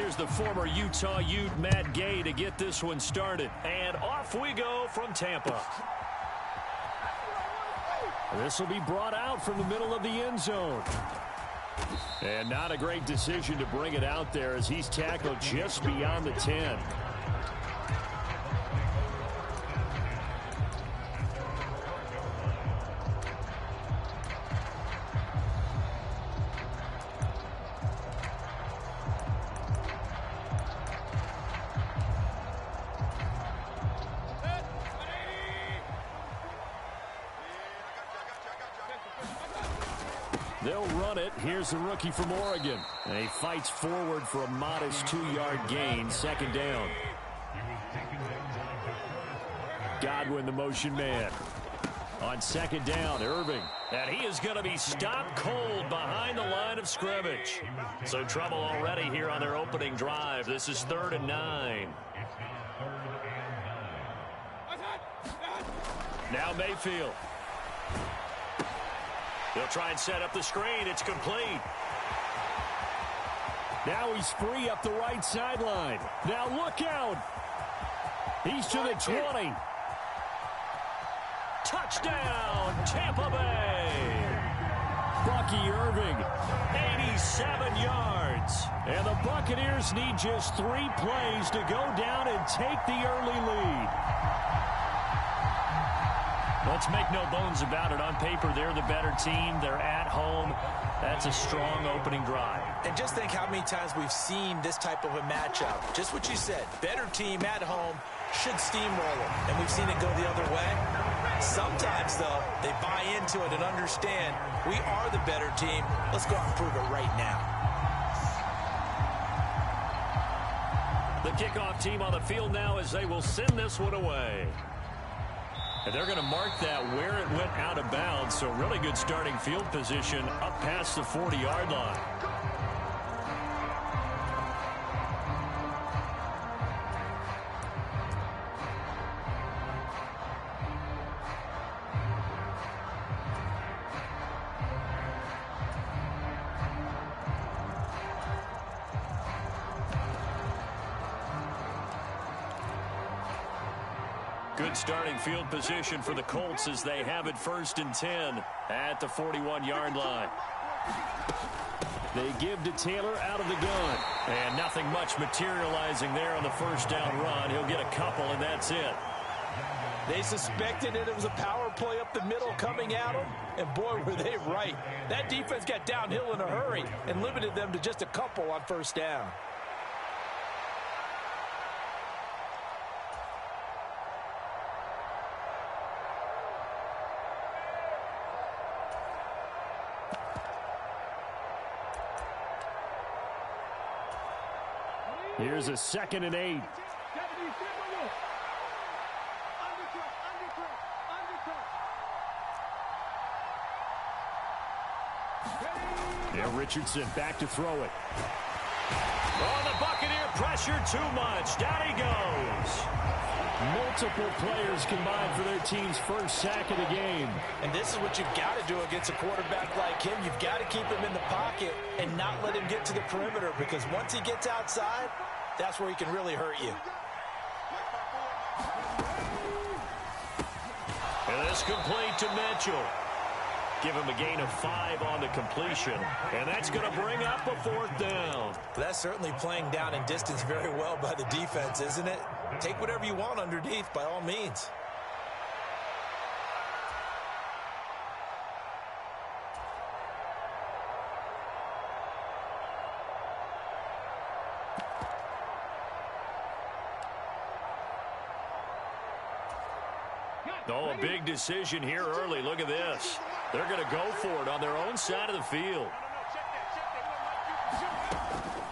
here's the former Utah Ute, Matt Gay, to get this one started. And off we go from Tampa. This will be brought out from the middle of the end zone. And not a great decision to bring it out there as he's tackled just beyond the 10. They'll run it. Here's the rookie from Oregon. And he fights forward for a modest 2-yard gain. Second down. Godwin, the motion man. On second down, Irving. And he is going to be stopped cold behind the line of scrimmage. So trouble already here on their opening drive. This is 3rd and 9. Now Mayfield. They'll try and set up the screen. It's complete. Now he's free up the right sideline. Now look out. He's to the 20. Touchdown, Tampa Bay. Bucky Irving, 87 yards. And the Buccaneers need just 3 plays to go down and take the early lead. Let's make no bones about it. On paper, they're the better team. They're at home. That's a strong opening drive. And just think how many times we've seen this type of a matchup. Just what you said. Better team at home should steamroll them. And we've seen it go the other way. Sometimes, though, they buy into it and understand we are the better team. Let's go out and prove it right now. The kickoff team on the field now as they will send this one away. And they're going to mark that where it went out of bounds. So really good starting field position up past the 40-yard line. Good starting field position for the Colts as they have it 1st and 10 at the 41-yard line. They give to Taylor out of the gun. And nothing much materializing there on the first down run. He'll get a couple, and that's it. They suspected it was a power play up the middle coming at them, and boy, were they right. That defense got downhill in a hurry and limited them to just a couple on first down. Here's a 2nd and 8. Now Richardson back to throw it. Oh, the Buccaneer pressure too much. Down he goes. Multiple players combined for their team's first sack of the game. And this is what you've got to do against a quarterback like him. You've got to keep him in the pocket and not let him get to the perimeter, because once he gets outside, that's where he can really hurt you. And this complete to Mitchell. Give him a gain of 5 on the completion. And that's going to bring up a 4th down. That's certainly playing down in distance very well by the defense, isn't it? Take whatever you want underneath, by all means. Oh, a big decision here early. Look at this. They're going to go for it on their own side of the field.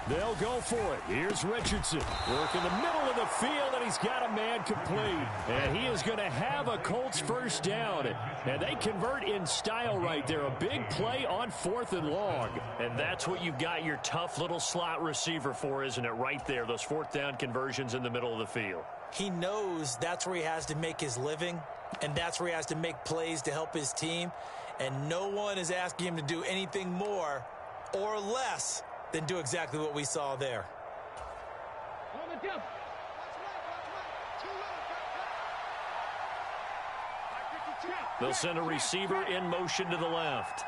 They'll go for it. Here's Richardson. Work in the middle of the field, and he's got a man complete. And he is going to have a Colts first down. And they convert in style right there. A big play on 4th and long. And that's what you've got your tough little slot receiver for, isn't it? Right there, those 4th down conversions in the middle of the field. He knows that's where he has to make his living, and that's where he has to make plays to help his team. And no one is asking him to do anything more or less than do exactly what we saw there. They'll send a receiver in motion to the left.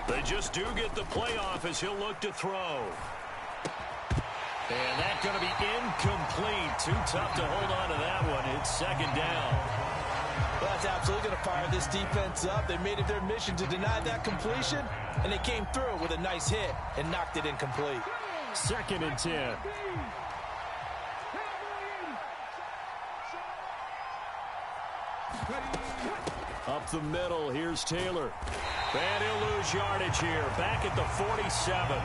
They just do get the playoff as he'll look to throw. And that's going to be incomplete. Too tough to hold on to that one. It's second down. Well, that's absolutely going to fire this defense up. They made it their mission to deny that completion, and they came through with a nice hit and knocked it incomplete. 2nd and 10. Up the middle, here's Taylor. And he'll lose yardage here. Back at the 47.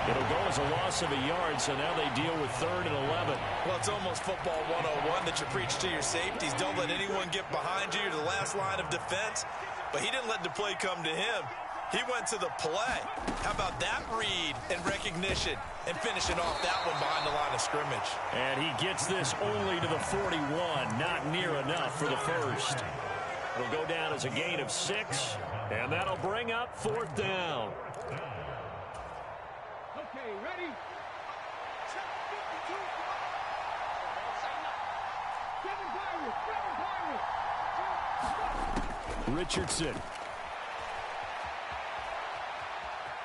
It'll go as a loss of a yard, so now they deal with 3rd and 11. Well, it's almost football 101 that you preach to your safeties. Don't let anyone get behind you. You're the last line of defense. But he didn't let the play come to him. He went to the play. How about that read and recognition and finishing off that one behind the line of scrimmage? And he gets this only to the 41. Not near enough for the first. It'll go down as a gain of 6, and that'll bring up 4th down. Okay, ready? Richardson.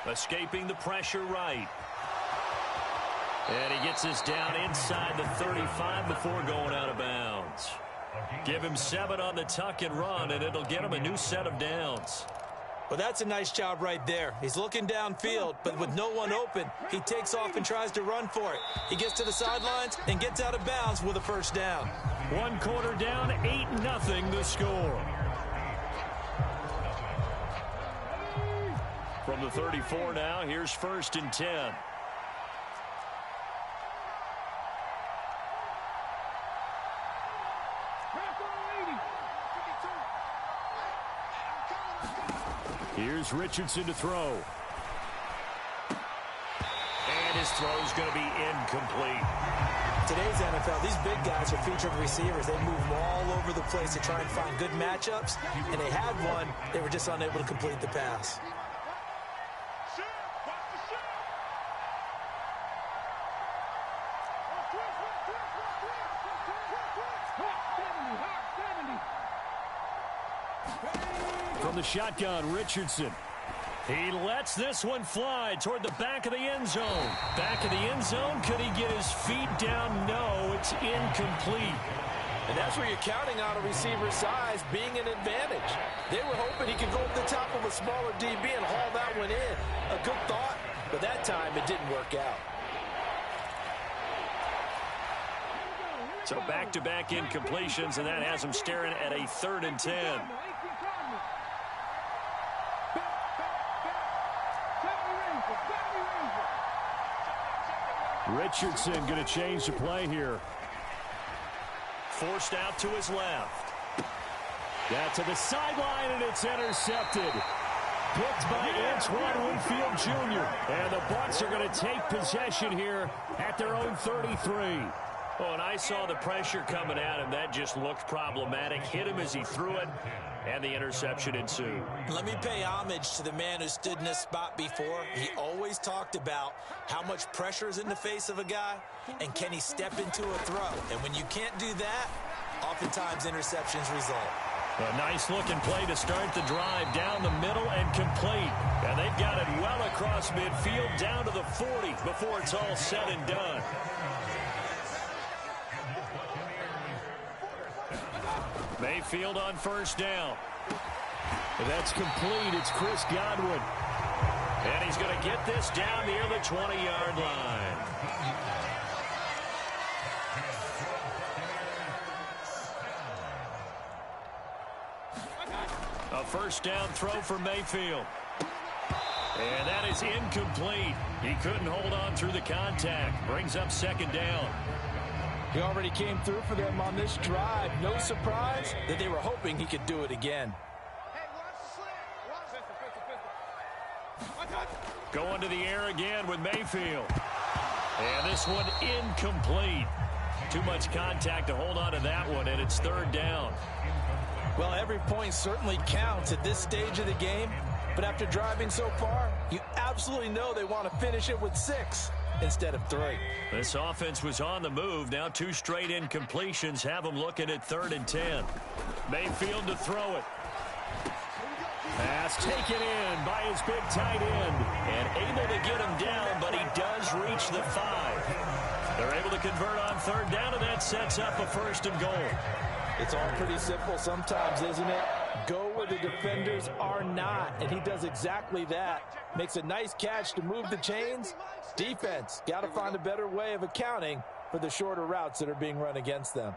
Escaping the pressure right. And he gets this down inside the 35 before going out of bounds. Give him 7 on the tuck and run, and it'll get him a new set of downs. Well, that's a nice job right there. He's looking downfield, but with no one open, he takes off and tries to run for it. He gets to the sidelines and gets out of bounds with a first down. 1 quarter down, 8-0 the score. From the 34 now, here's 1st and 10. Here's Richardson to throw. And his throw's going to be incomplete. Today's NFL, these big guys are featured receivers. They move all over the place to try and find good matchups, and they had one. They were just unable to complete the pass. From the shotgun, Richardson. He lets this one fly toward the back of the end zone. Back of the end zone. Could he get his feet down? No, it's incomplete. And that's where you're counting on a receiver's size being an advantage. They were hoping he could go up the top of a smaller DB and haul that one in. A good thought, but that time it didn't work out. So back-to-back incompletions, and that has him staring at a 3rd and 10. Richardson going to change the play here. Forced out to his left. Got to the sideline, and it's intercepted. Picked by Antoine Winfield Jr. And the Bucs are going to take possession here at their own 33. Oh, and I saw the pressure coming at him. That just looked problematic. Hit him as he threw it, and the interception ensued. Let me pay homage to the man who stood in this spot before. He always talked about how much pressure is in the face of a guy, and can he step into a throw. And when you can't do that, oftentimes interceptions result. A nice-looking play to start the drive down the middle and complete. And they've got it well across midfield down to the 40 before it's all said and done. Mayfield on first down. And that's complete. It's Chris Godwin. And he's going to get this down near the 20-yard line. A first down throw for Mayfield. And that is incomplete. He couldn't hold on through the contact. Brings up 2nd down. He already came through for them on this drive. No surprise that they were hoping he could do it again. Going to the air again with Mayfield. And this one incomplete. Too much contact to hold on to that one, and it's 3rd down. Well, every point certainly counts at this stage of the game. But after driving so far, you absolutely know they want to finish it with 6 instead of 3. This offense was on the move. Now 2 straight incompletions have them looking at 3rd and 10. Mayfield to throw it. Pass taken in by his big tight end. And able to get him down, but he does reach the 5. They're able to convert on 3rd down, and that sets up a 1st and goal. It's all pretty simple sometimes, isn't it? Go where the defenders are not, and he does exactly that. Makes a nice catch to move the chains. Defense, got to find a better way of accounting for the shorter routes that are being run against them.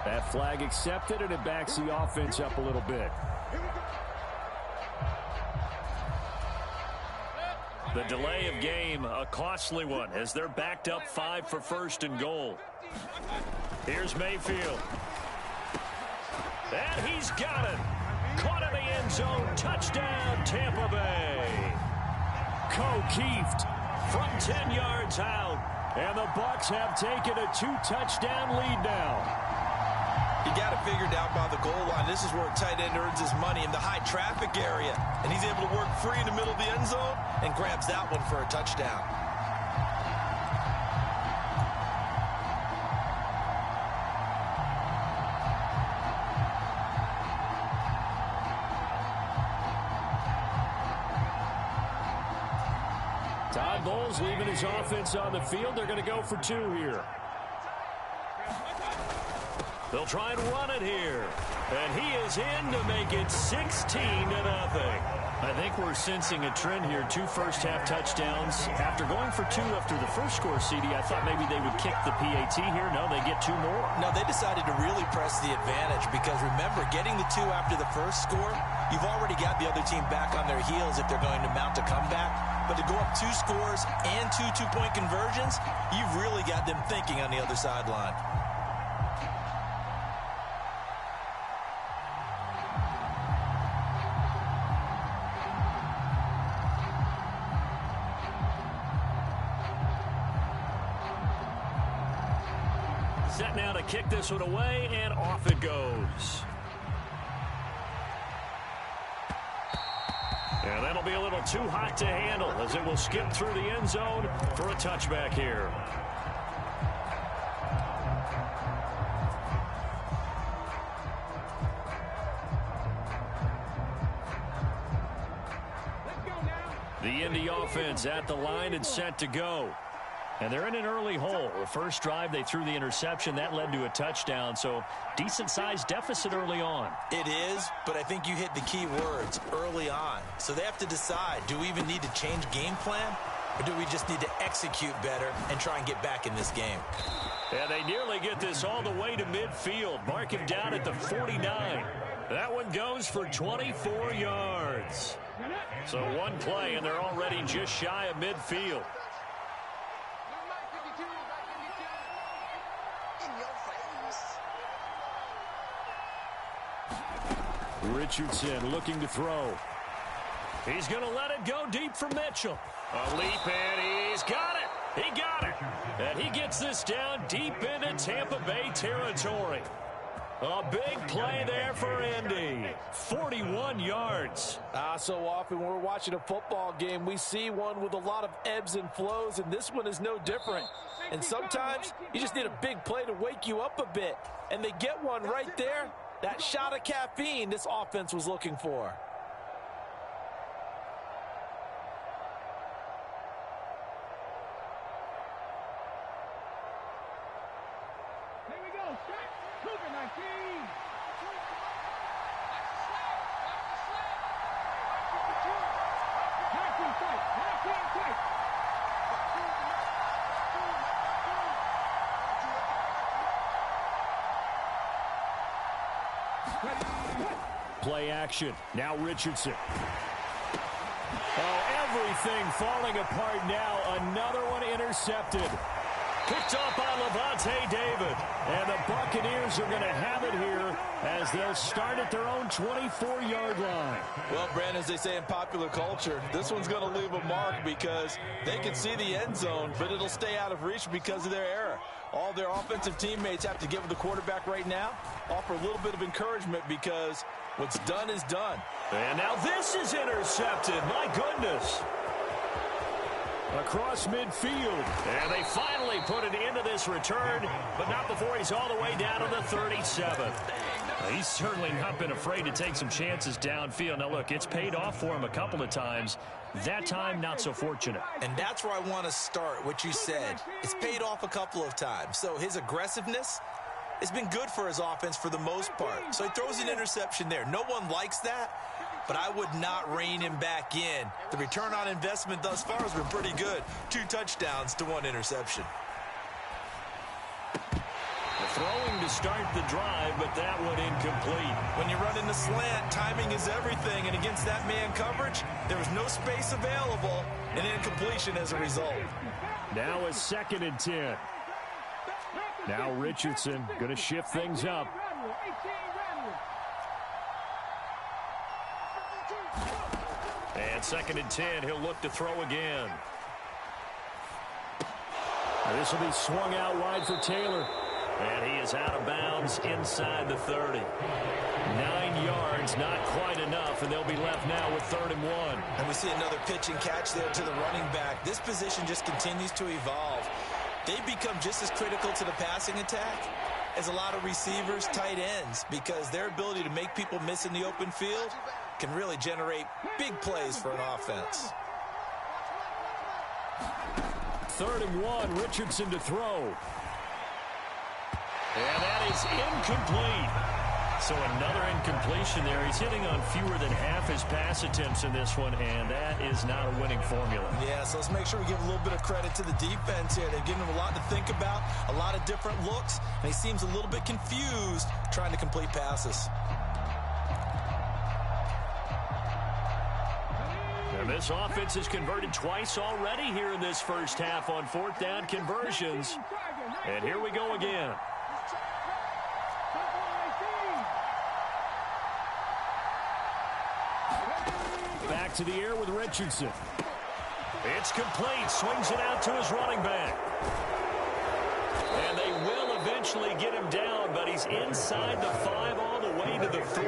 That flag accepted, and it backs the offense up a little bit. The delay of game, a costly one, as they're backed up 5 for 1st and goal. Here's Mayfield. And he's got it. Caught in the end zone. Touchdown, Tampa Bay. O'Keefe from 10 yards out. And the Bucs have taken a 2-touchdown lead now. You got it figured out by the goal line. This is where a tight end earns his money, in the high traffic area. And he's able to work free in the middle of the end zone and grabs that one for a touchdown. Todd Bowles leaving his offense on the field. They're going to go for 2 here. They'll try and run it here. And he is in to make it 16-0. I think we're sensing a trend here. 2 first-half touchdowns. After going for 2 after the first score, CD, I thought maybe they would kick the PAT here. No, they get 2 more. No, they decided to really press the advantage because, remember, getting the 2 after the first score, you've already got the other team back on their heels if they're going to mount a comeback. But to go up 2 scores and 2 two-point conversions, you've really got them thinking on the other sideline. Set now to kick this one away, and off it goes. And that'll be a little too hot to handle as it will skip through the end zone for a touchback here. The Indy offense at the line and set to go. And they're in an early hole. The first drive, they threw the interception. That led to a touchdown, so decent-sized deficit early on. It is, but I think you hit the key words, early on. So they have to decide, do we even need to change game plan, or do we just need to execute better and try and get back in this game? And they nearly get this all the way to midfield. Mark him down at the 49. That one goes for 24 yards. So 1 play, and they're already just shy of midfield. Richardson looking to throw. He's going to let it go deep for Mitchell. A leap, and he's got it. He got it. And he gets this down deep into Tampa Bay territory. A big play there for Indy. 41 yards. So often when we're watching a football game, we see one with a lot of ebbs and flows, and this one is no different. And sometimes you just need a big play to wake you up a bit. And they get one right there. That shot of caffeine this offense was looking for. Here we go. Start. Cougar 19. Play action. Now Richardson. Oh, everything falling apart now. Another one intercepted. Picked up by Levante David. And the Buccaneers are going to have it here as they'll start at their own 24-yard line. Well, Brandon, as they say in popular culture, this one's going to leave a mark because they can see the end zone, but it'll stay out of reach because of their error. All their offensive teammates have to give the quarterback right now, offer a little bit of encouragement because what's done is done. And now this is intercepted. My goodness. Across midfield. And they finally put it into this return, but not before he's all the way down to the 37. He's certainly not been afraid to take some chances downfield. Now, look, it's paid off for him a couple of times. That time, not so fortunate. And that's where I want to start, what you said. It's paid off a couple of times. So his aggressiveness has been good for his offense for the most part. So he throws an interception there. No one likes that, but I would not rein him back in. The return on investment thus far has been pretty good. 2 touchdowns to 1 interception. Throwing to start the drive, but that one incomplete. When you run in the slant, timing is everything, and against that man coverage, there was no space available, and incompletion as a result. Now a 2nd and 10. Now Richardson going to shift things up. And 2nd and 10, he'll look to throw again. This will be swung out wide for Taylor. And he is out of bounds inside the 30. 9 yards, not quite enough, and they'll be left now with 3rd and 1. And we see another pitch and catch there to the running back. This position just continues to evolve. They become just as critical to the passing attack as a lot of receivers, tight ends, because their ability to make people miss in the open field can really generate big plays for an offense. 3rd and 1, Richardson to throw. And that is incomplete. So another incompletion there. He's hitting on fewer than half his pass attempts in this one, and that is not a winning formula. Yeah, so let's make sure we give a little bit of credit to the defense here. They've given him a lot to think about, a lot of different looks, and he seems a little bit confused trying to complete passes. And this offense has converted twice already here in this first half on 4th down conversions. And here we go again. Back to the air with Richardson. It's complete. Swings it out to his running back. And they will eventually get him down, but he's inside the 5 all the way to the 3.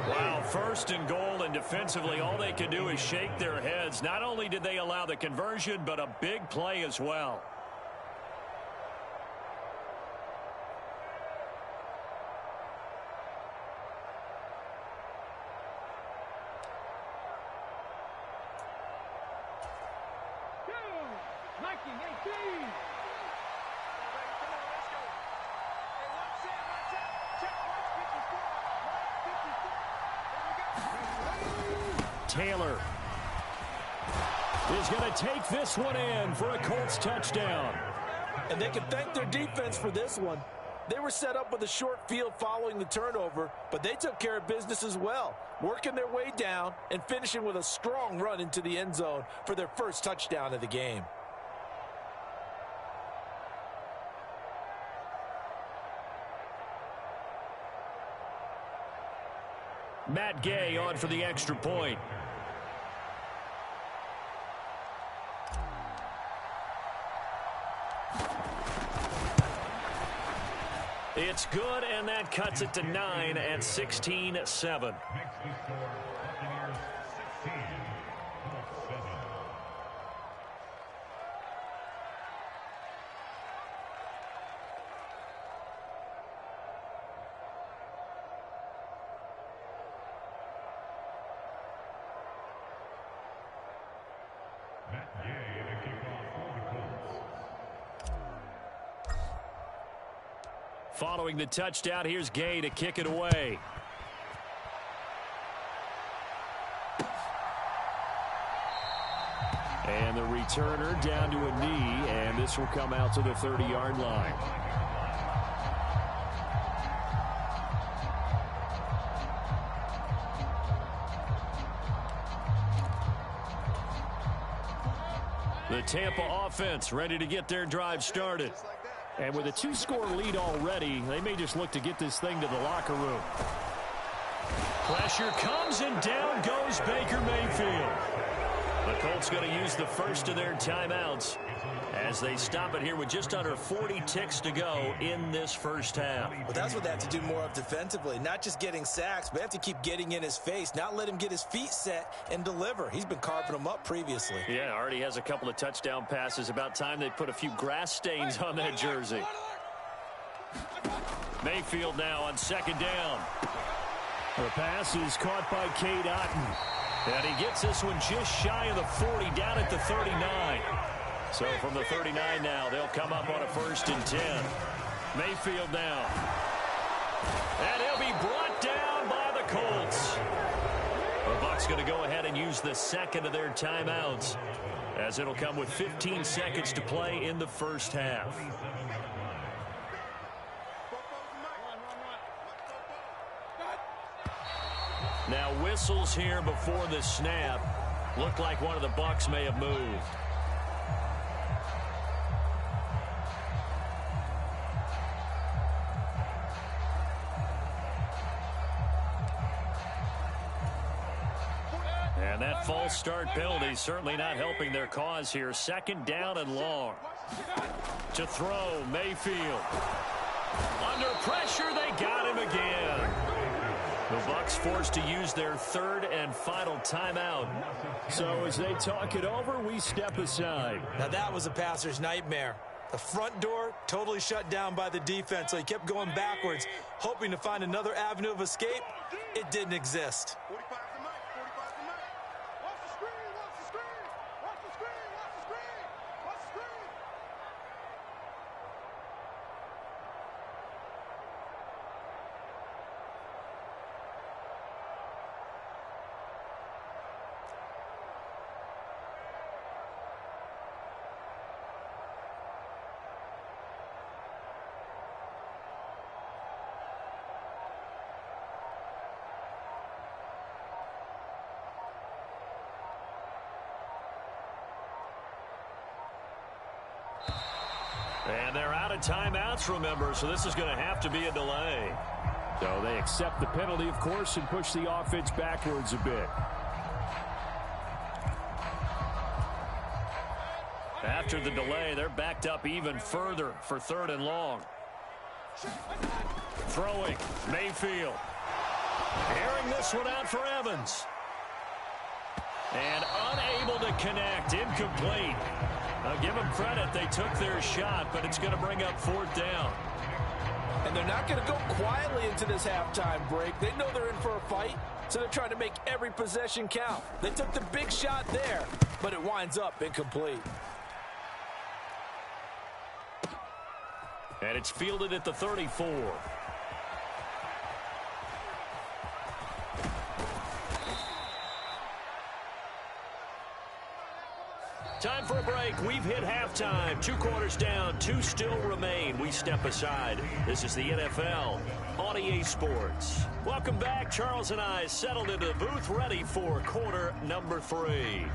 Wow, 1st and goal, and defensively all they can do is shake their heads. Not only did they allow the conversion, but a big play as well. Taylor is going to take this one in for a Colts touchdown. And they can thank their defense for this one. They were set up with a short field following the turnover, but they took care of business as well, working their way down and finishing with a strong run into the end zone for their first touchdown of the game. Matt Gay on for the extra point. It's good, and that cuts it to 9 at 16-7. Following the touchdown, here's Gay to kick it away. And the returner down to a knee, and this will come out to the 30-yard line. The Tampa offense ready to get their drive started. And with a 2-score lead already, they may just look to get this thing to the locker room. Pressure comes, and down goes Baker Mayfield. The Colts going to use the first of their timeouts as they stop it here with just under 40 ticks to go in this first half. Well, that's what they have to do more of defensively. Not just getting sacks, but they have to keep getting in his face, not let him get his feet set and deliver. He's been carving them up previously. Yeah, already has a couple of touchdown passes. About time they put a few grass stains on that jersey. Mayfield now on second down. The pass is caught by Cade Otton. And he gets this one just shy of the 40, down at the 39. So from the 39 now, they'll come up on a 1st and 10. Mayfield now. And he'll be brought down by the Colts. The Bucs going to go ahead and use the second of their timeouts, as it'll come with 15 seconds to play in the first half. Now whistles here before the snap. Looked like one of the Bucs may have moved. And that false start penalty certainly not helping their cause here. 2nd down and long. To throw, Mayfield. Under pressure, they got him again. The Bucs forced to use their 3rd and final timeout. So as they talk it over, we step aside. Now that was a passer's nightmare. The front door totally shut down by the defense, so he kept going backwards, hoping to find another avenue of escape. It didn't exist. And they're out of timeouts, remember, so this is going to have to be a delay. So they accept the penalty, of course, and push the offense backwards a bit. After the delay, they're backed up even further for 3rd and long. Throwing, Mayfield. Airing this one out for Evans. And unable to connect, incomplete. Now give them credit, they took their shot, but it's going to bring up 4th down. And they're not going to go quietly into this halftime break. They know they're in for a fight, so they're trying to make every possession count. They took the big shot there, but it winds up incomplete. And it's fielded at the 34. Time for a break. We've hit halftime. 2 quarters down. 2 still remain. We step aside. This is the NFL on EA Sports. Welcome back. Charles and I settled into the booth, ready for quarter number 3.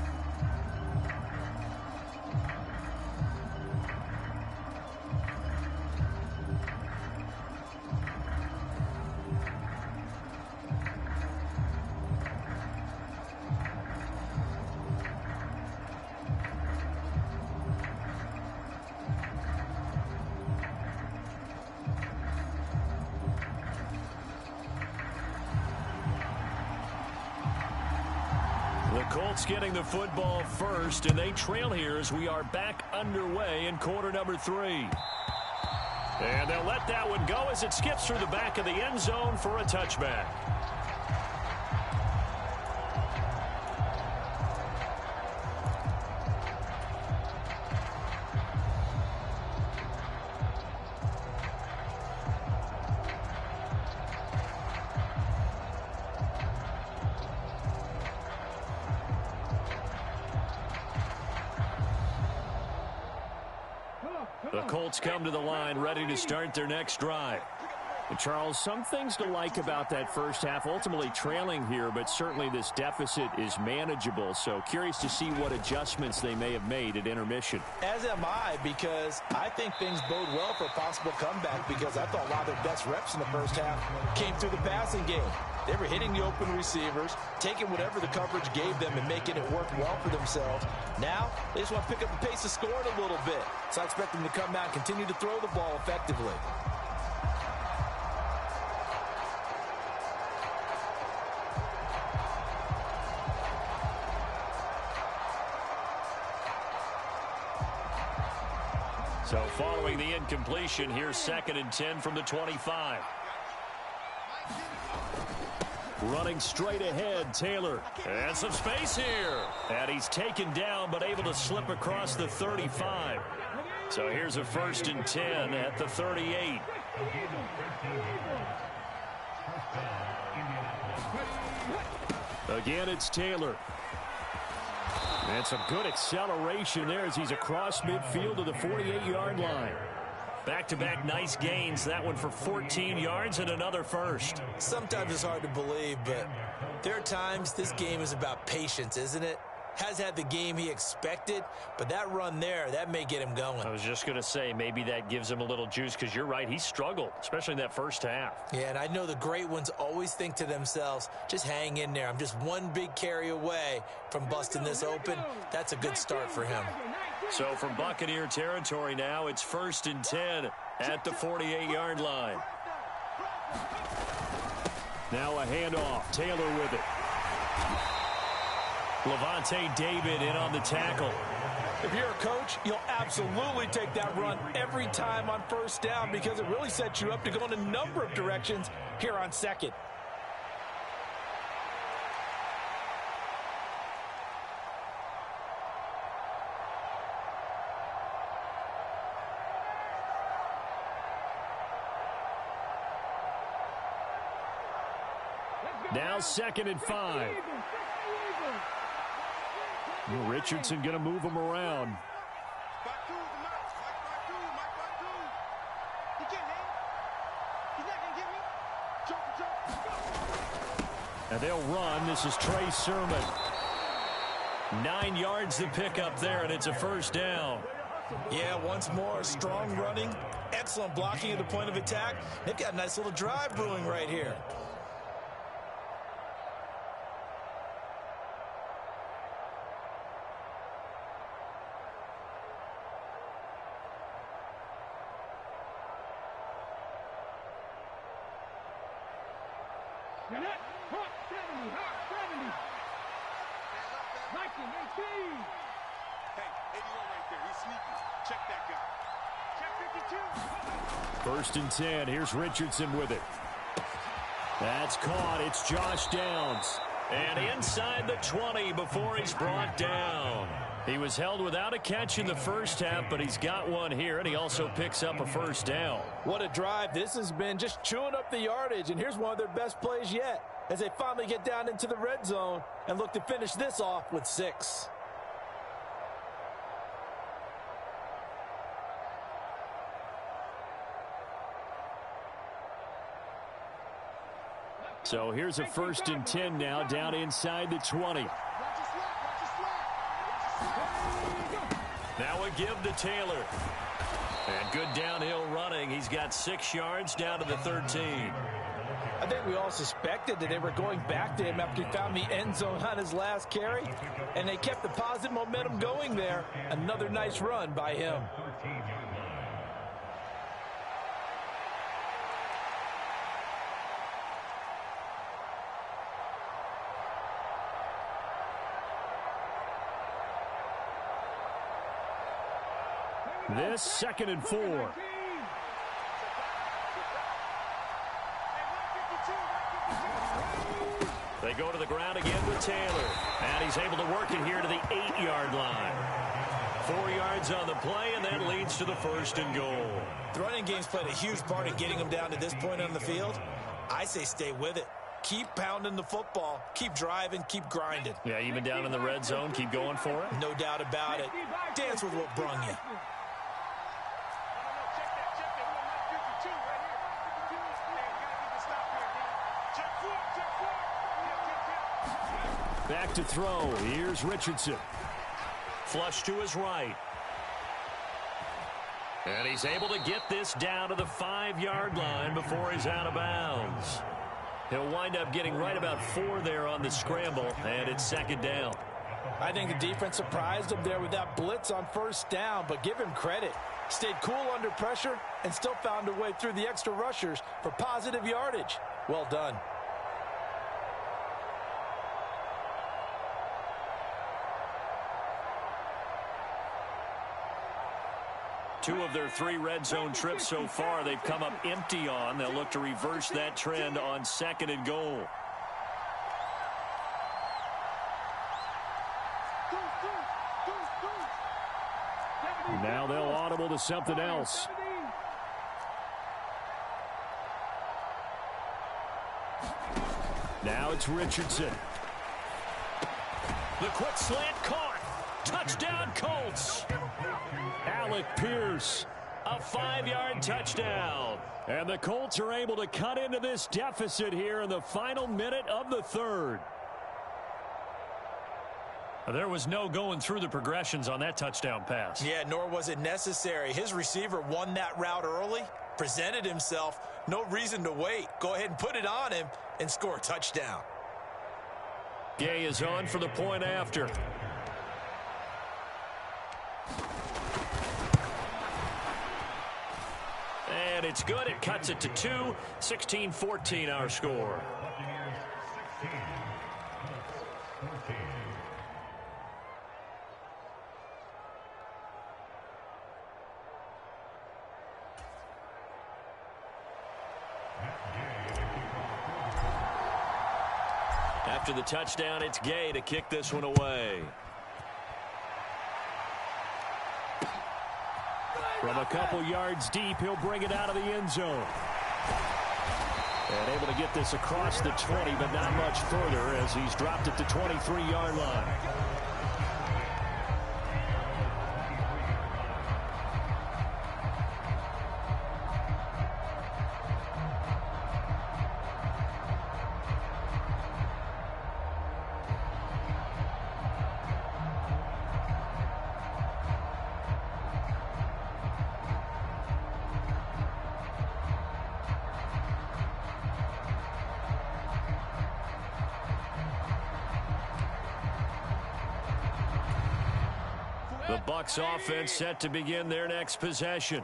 Colts getting the football first, and they trail here as we are back underway in quarter number 3. And they'll let that one go as it skips through the back of the end zone for a touchback. The Colts come to the line ready to start their next drive. And Charles, some things to like about that first half. Ultimately trailing here, but certainly this deficit is manageable. So curious to see what adjustments they may have made at intermission. As am I, because I think things bode well for a possible comeback, because I thought a lot of their best reps in the first half came through the passing game. They were hitting the open receivers, taking whatever the coverage gave them and making it work well for themselves. Now, they just want to pick up the pace of scoring a little bit. So I expect them to come out and continue to throw the ball effectively. So following the incompletion, here's 2nd and 10 from the 25. Running straight ahead, Taylor. And some space here. And he's taken down, but able to slip across the 35. So here's a 1st and 10 at the 38. Again, it's Taylor. And some good acceleration there as he's across midfield to the 48-yard line. Back-to-back nice gains. That one for 14 yards and another first. Sometimes it's hard to believe, but there are times this game is about patience, isn't it? Has had the game he expected, but that run there, that may get him going. I was just going to say, maybe that gives him a little juice, because you're right, he struggled, especially in that first half. Yeah, and I know the great ones always think to themselves, just hang in there. I'm just one big carry away from busting this open. That's a good start for him. So from Buccaneer territory now, it's 1st and 10 at the 48-yard line. Now a handoff. Taylor with it. Levante David in on the tackle. If you're a coach, you'll absolutely take that run every time on first down, because it really sets you up to go in a number of directions here on 2nd. Now 2nd and 5. Richardson going to move him around. And they'll run. This is Trey Sermon. 9 yards to pick up there, and it's a 1st down. Yeah, once more, strong running, excellent blocking at the point of attack. They've got a nice little drive brewing right here. First and 10. Here's Richardson with it. That's caught. It's Josh Downs. And inside the 20 before he's brought down. He was held without a catch in the first half, but he's got one here, and he also picks up a 1st down. What a drive. This has been just chewing up the yardage, and here's one of their best plays yet as they finally get down into the red zone and look to finish this off with 6. So here's a 1st and 10 now down inside the 20. Now a give to Taylor. And good downhill running. He's got 6 yards down to the 13. I think we all suspected that they were going back to him after he found the end zone on his last carry, and they kept the positive momentum going there. Another nice run by him. This 2nd and 4. They go to the ground again with Taylor. And he's able to work it here to the 8-yard line. 4 yards on the play, and that leads to the 1st and goal. The running game's played a huge part in getting them down to this point on the field. I say stay with it. Keep pounding the football. Keep driving. Keep grinding. Yeah, even down in the red zone, keep going for it. No doubt about it. Dance with what brung you. Back to throw. Here's Richardson. Flush to his right. And he's able to get this down to the 5-yard line before he's out of bounds. He'll wind up getting right about 4 there on the scramble, and it's second down. I think the defense surprised him there with that blitz on first down, but give him credit. Stayed cool under pressure and still found a way through the extra rushers for positive yardage. Well done. Two of their 3 red zone trips so far they've come up empty on. They'll look to reverse that trend on 2nd and goal. Now they'll audible to something else. Now it's Richardson. The quick slant caught. Touchdown Colts. Alec Pierce, a 5-yard touchdown. And the Colts are able to cut into this deficit here in the final minute of the 3rd. There was no going through the progressions on that touchdown pass. Yeah, nor was it necessary. His receiver won that route early, presented himself, no reason to wait. Go ahead and put it on him and score a touchdown. Gay is on for the point after. And it's good. It cuts it to 2. 16-14 our score. After the touchdown, it's Gay to kick this one away. From a couple yards deep, he'll bring it out of the end zone. And able to get this across the 20, but not much further as he's dropped it to 23-yard line. The Bucs offense set to begin their next possession.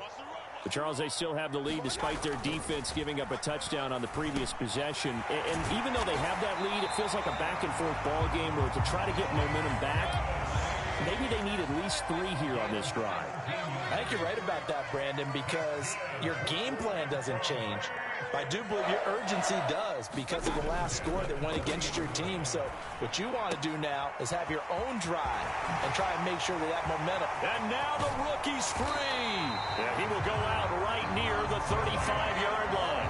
But Charles, they still have the lead despite their defense giving up a touchdown on the previous possession. And even though they have that lead, it feels like a back-and-forth ball game where to try to get momentum back, maybe they need at least 3 here on this drive. I think you're right about that, Brandon, because your game plan doesn't change. I do believe your urgency does because of the last score that went against your team. So what you want to do now is have your own drive and try and make sure that momentum. And now the rookie's free. Yeah, he will go out right near the 35-yard line.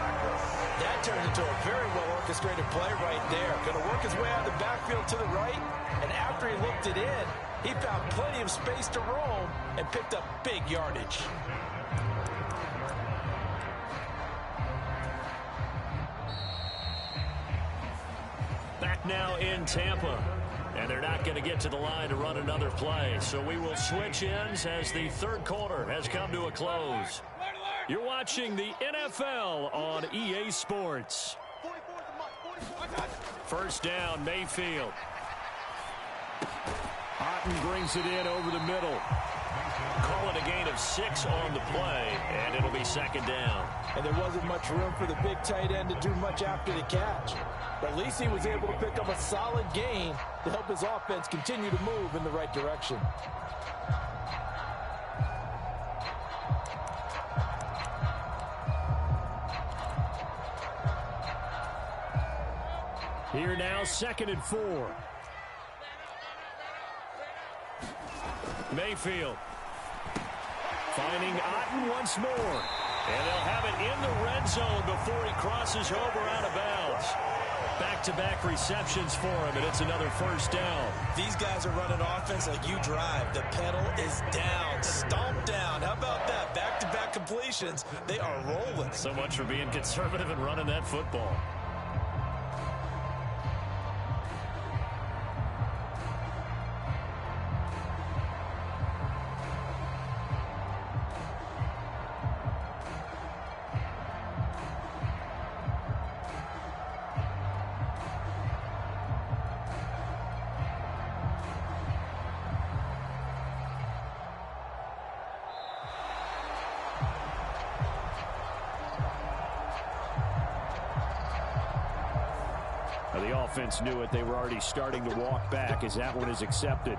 That turned into a very well-orchestrated play right there. Going to work his way out of the backfield to the right, and after he looked it in, he found plenty of space to roam and picked up big yardage. Back now in Tampa. And they're not going to get to the line to run another play. So we will switch ends as the 3rd quarter has come to a close. You're watching the NFL on EA Sports. First down, Mayfield. Otten brings it in over the middle. Call it a gain of 6 on the play, and it'll be 2nd down. And there wasn't much room for the big tight end to do much after the catch. But at least he was able to pick up a solid gain to help his offense continue to move in the right direction. Here now, 2nd and 4. Mayfield finding Otten once more. And they'll have it in the red zone before he crosses over out of bounds. Back-to-back receptions for him, and it's another first down. These guys are running offense like you drive. The pedal is down, stomped down. How about that? Back-to-back completions. They are rolling. So much for being conservative and running that football. The offense knew it. They were already starting to walk back as that one is accepted.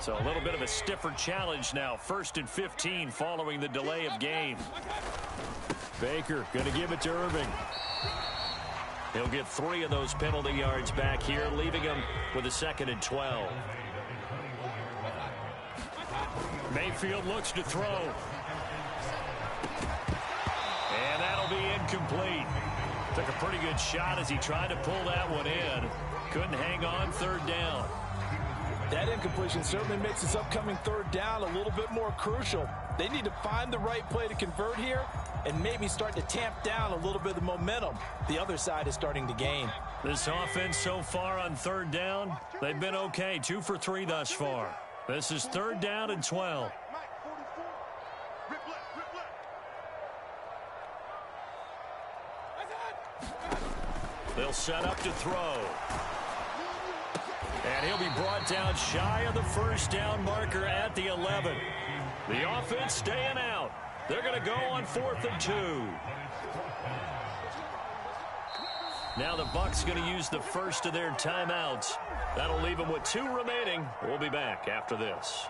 So a little bit of a stiffer challenge now. 1st and 15 following the delay of game. Baker going to give it to Irving. He'll get 3 of those penalty yards back here, leaving him with a 2nd and 12. Mayfield looks to throw. And that'll be incomplete. Took a pretty good shot as he tried to pull that one in. Couldn't hang on 3rd down. That incompletion certainly makes this upcoming 3rd down a little bit more crucial. They need to find the right play to convert here and maybe start to tamp down a little bit of the momentum the other side is starting to gain. This offense so far on 3rd down, they've been okay. 2 for 3 thus far. This is 3rd down and 12. They'll set up to throw. And he'll be brought down shy of the 1st down marker at the 11. The offense staying out. They're going to go on 4th and 2. Now the Bucs going to use the first of their timeouts. That'll leave them with 2 remaining. We'll be back after this.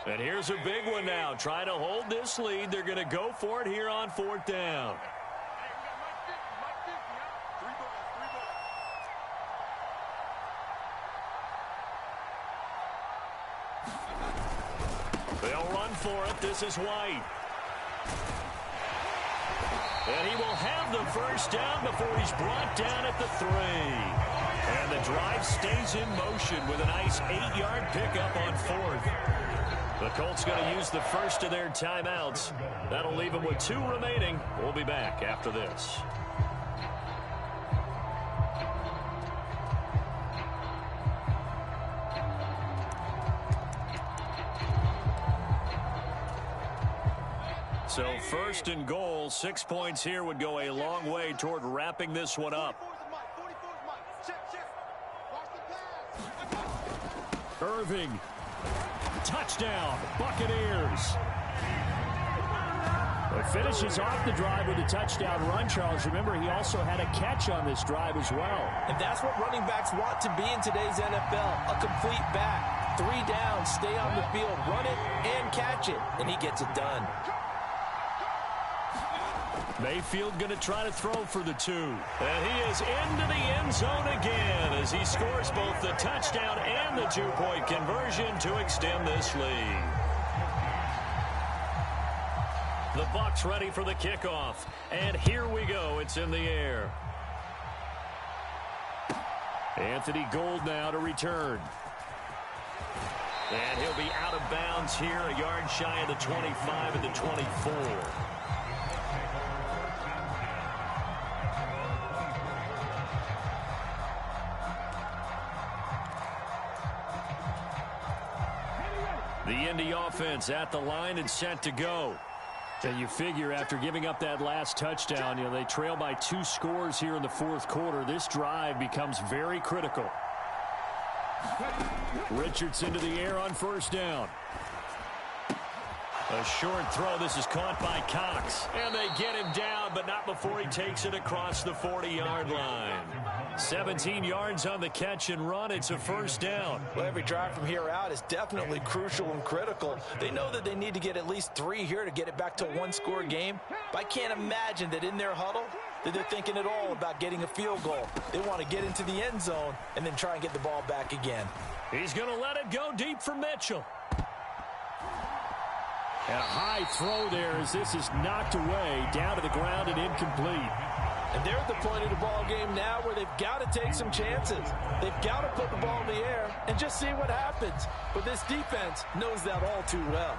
And here's a big one now. Trying to hold this lead. They're going to go for it here on 4th down. They'll run for it. This is White. And he will have the 1st down before he's brought down at the 3. And the drive stays in motion with a nice 8-yard pickup on 4th. The Colts going to use the first of their timeouts. That'll leave them with 2 remaining. We'll be back after this. So 1st and goal, 6 points here would go a long way toward wrapping this one up. Irving. Touchdown, Buccaneers. It finishes off the drive with a touchdown run, Charles. Remember, he also had a catch on this drive as well. And that's what running backs want to be in today's NFL, a complete back. 3 downs, stay on the field, run it, and catch it, and he gets it done. Mayfield going to try to throw for the 2. And he is into the end zone again as he scores both the touchdown and the 2-point conversion to extend this lead. The Bucs ready for the kickoff. And here we go. It's in the air. Anthony Gould now to return. And he'll be out of bounds here, a yard shy of the 25 and the 24. The Indy offense at the line and set to go. And you figure after giving up that last touchdown, they trail by 2 scores here in the 4th quarter. This drive becomes very critical. Richardson to the air on 1st down. A short throw. This is caught by Cox. And they get him down, but not before he takes it across the 40-yard line. 17 yards on the catch and run. It's a 1st down. Well, every drive from here out is definitely crucial and critical. They know that they need to get at least 3 here to get it back to a 1-score game. But I can't imagine that in their huddle that they're thinking at all about getting a field goal. They want to get into the end zone and then try and get the ball back again. He's going to let it go deep for Mitchell. And a high throw there as this is knocked away, down to the ground and incomplete. And they're at the point of the ball game now where they've got to take some chances. They've got to put the ball in the air and just see what happens. But this defense knows that all too well.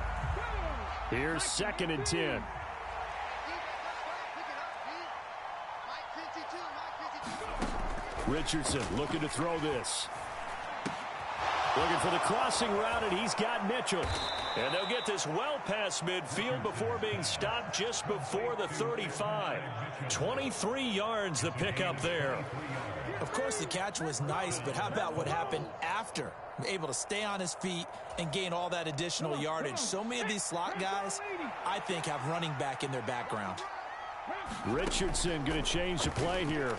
Here's 2nd and 10. Richardson looking to throw this. Looking for the crossing route, and he's got Mitchell. And they'll get this well past midfield before being stopped just before the 35. 23 yards the pickup there. Of course, the catch was nice, but how about what happened after? Able to stay on his feet and gain all that additional yardage. So many of these slot guys, I think, have running back in their background. Richardson going to change the play here.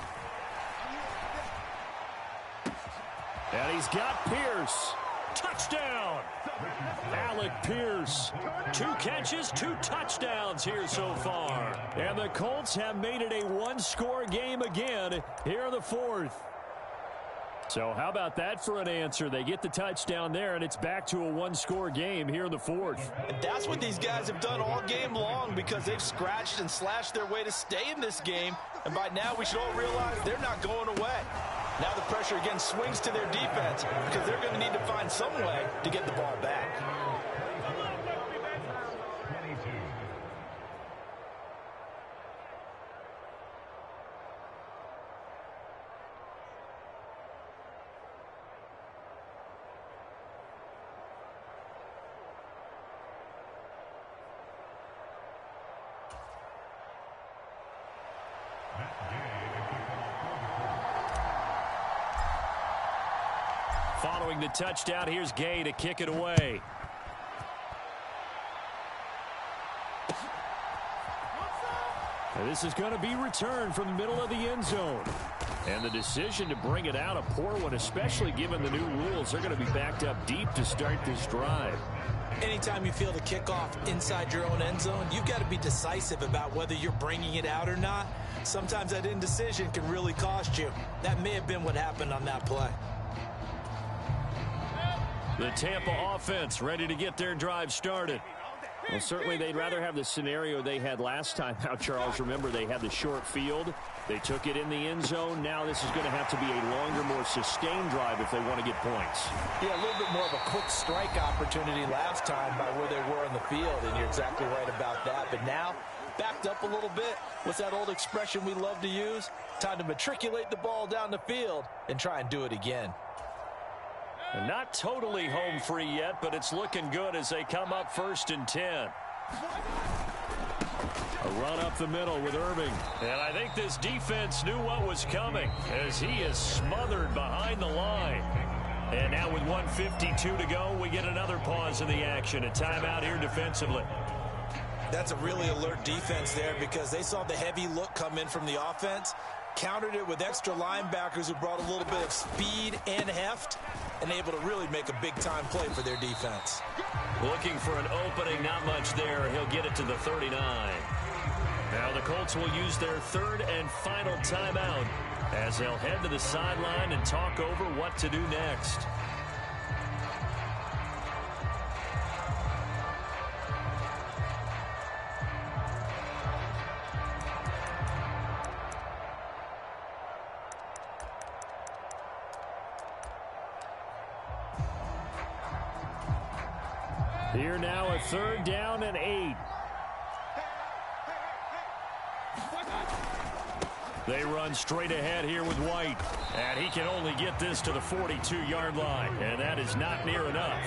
And he's got Pierce. Touchdown! Alec Pierce. 2 catches, 2 touchdowns here so far. And the Colts have made it a one-score game again here in the 4th. So how about that for an answer? They get the touchdown there, and it's back to a one-score game here in the 4th. And that's what these guys have done all game long because they've scratched and slashed their way to stay in this game. And by now, we should all realize they're not going away. Now the pressure again swings to their defense because they're going to need to find some way to get the ball back. Following the touchdown, here's Gay to kick it away. And this is going to be returned from the middle of the end zone. And the decision to bring it out, a poor one, especially given the new rules. They're going to be backed up deep to start this drive. Anytime you feel the kickoff inside your own end zone, you've got to be decisive about whether you're bringing it out or not. Sometimes that indecision can really cost you. That may have been what happened on that play. The Tampa offense ready to get their drive started. Well, certainly they'd rather have the scenario they had last time out, Charles. Remember, they had the short field. They took it in the end zone. Now this is going to have to be a longer, more sustained drive if they want to get points. Yeah, a little bit more of a quick strike opportunity last time by where they were on the field, and you're exactly right about that. But now, backed up a little bit. What's that old expression we love to use? Time to matriculate the ball down the field and try and do it again. And not totally home free yet, but it's looking good as they come up 1st and 10. A run up the middle with Irving. And I think this defense knew what was coming as he is smothered behind the line. And now with 1:52 to go, we get another pause in the action. A timeout here defensively. That's a really alert defense there because they saw the heavy look come in from the offense, countered it with extra linebackers who brought a little bit of speed and heft, and able to really make a big-time play for their defense. Looking for an opening, not much there. He'll get it to the 39. Now the Colts will use their 3rd and final timeout as they'll head to the sideline and talk over what to do next. Here now a 3rd down and 8. They run straight ahead here with White. And he can only get this to the 42-yard line. And that is not near enough.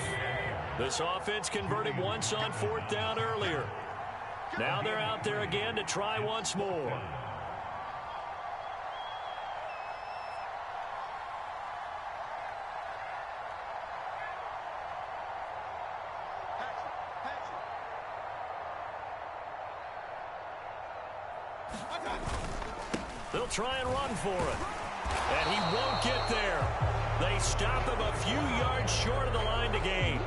This offense converted once on 4th down earlier. Now they're out there again to try once more. They'll try and run for it. And he won't get there. They stop him a few yards short of the line to gain.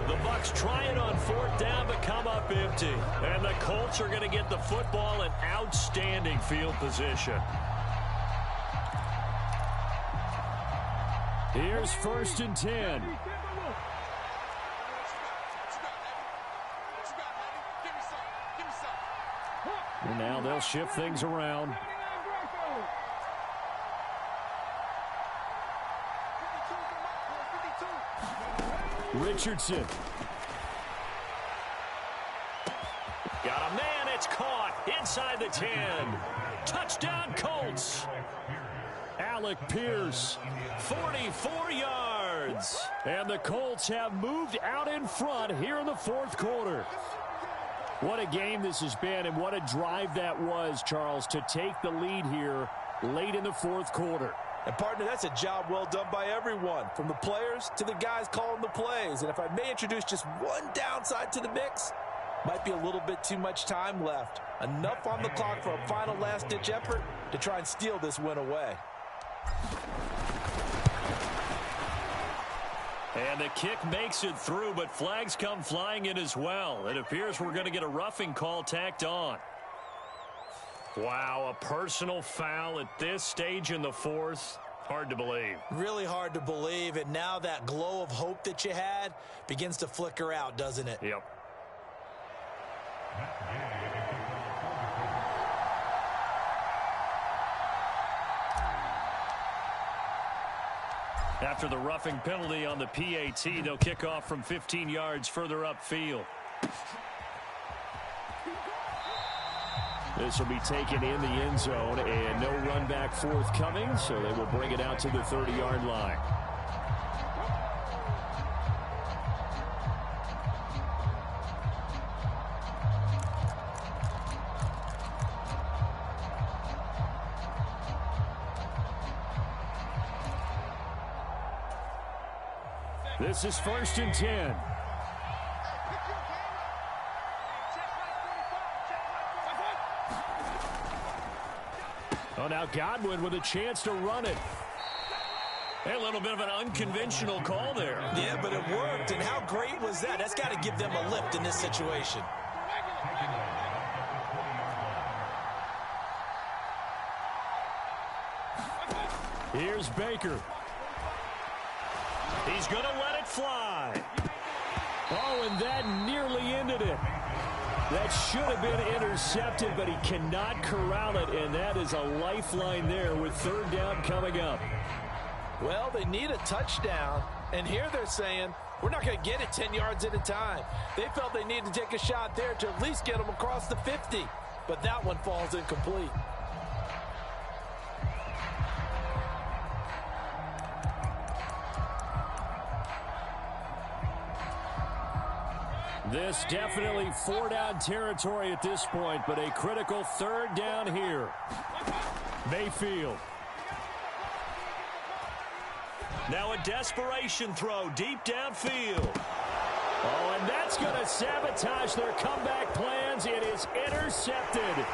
The Bucs try it on 4th down but come up empty. And the Colts are going to get the football in outstanding field position. Here's 1st and 10. And now they'll shift things around. Richardson. Got a man. It's caught inside the 10. Touchdown, Colts. Alec Pierce, 44 yards. And the Colts have moved out in front here in the fourth quarter. What a game this has been, and what a drive that was, Charles, to take the lead here late in the fourth quarter. And, partner, that's a job well done by everyone, from the players to the guys calling the plays. And if I may introduce just one downside to the mix, might be a little bit too much time left. Enough on the clock for a final last-ditch effort to try and steal this win away. And the kick makes it through, but flags come flying in as well. It appears we're going to get a roughing call tacked on. Wow, a personal foul at this stage in the fourth. Hard to believe. Really hard to believe, and now that glow of hope that you had begins to flicker out, doesn't it? Yep. After the roughing penalty on the PAT, they'll kick off from 15 yards further upfield. This will be taken in the end zone, and no run back forthcoming, so they will bring it out to the 30-yard line. This is 1st and 10. Oh, now Godwin with a chance to run it. A little bit of an unconventional call there. Yeah, but it worked, and how great was that? That's got to give them a lift in this situation. Here's Baker. He's going to let it fly. Oh, and that nearly ended it. That should have been intercepted, but he cannot corral it, and that is a lifeline there with 3rd down coming up. Well, they need a touchdown, and here they're saying, we're not going to get it 10 yards at a time. They felt they needed to take a shot there to at least get them across the 50, but that one falls incomplete. This definitely 4-down territory at this point, but a critical 3rd down here. Mayfield. Now a desperation throw deep downfield. Oh, and that's going to sabotage their comeback plans. It is intercepted.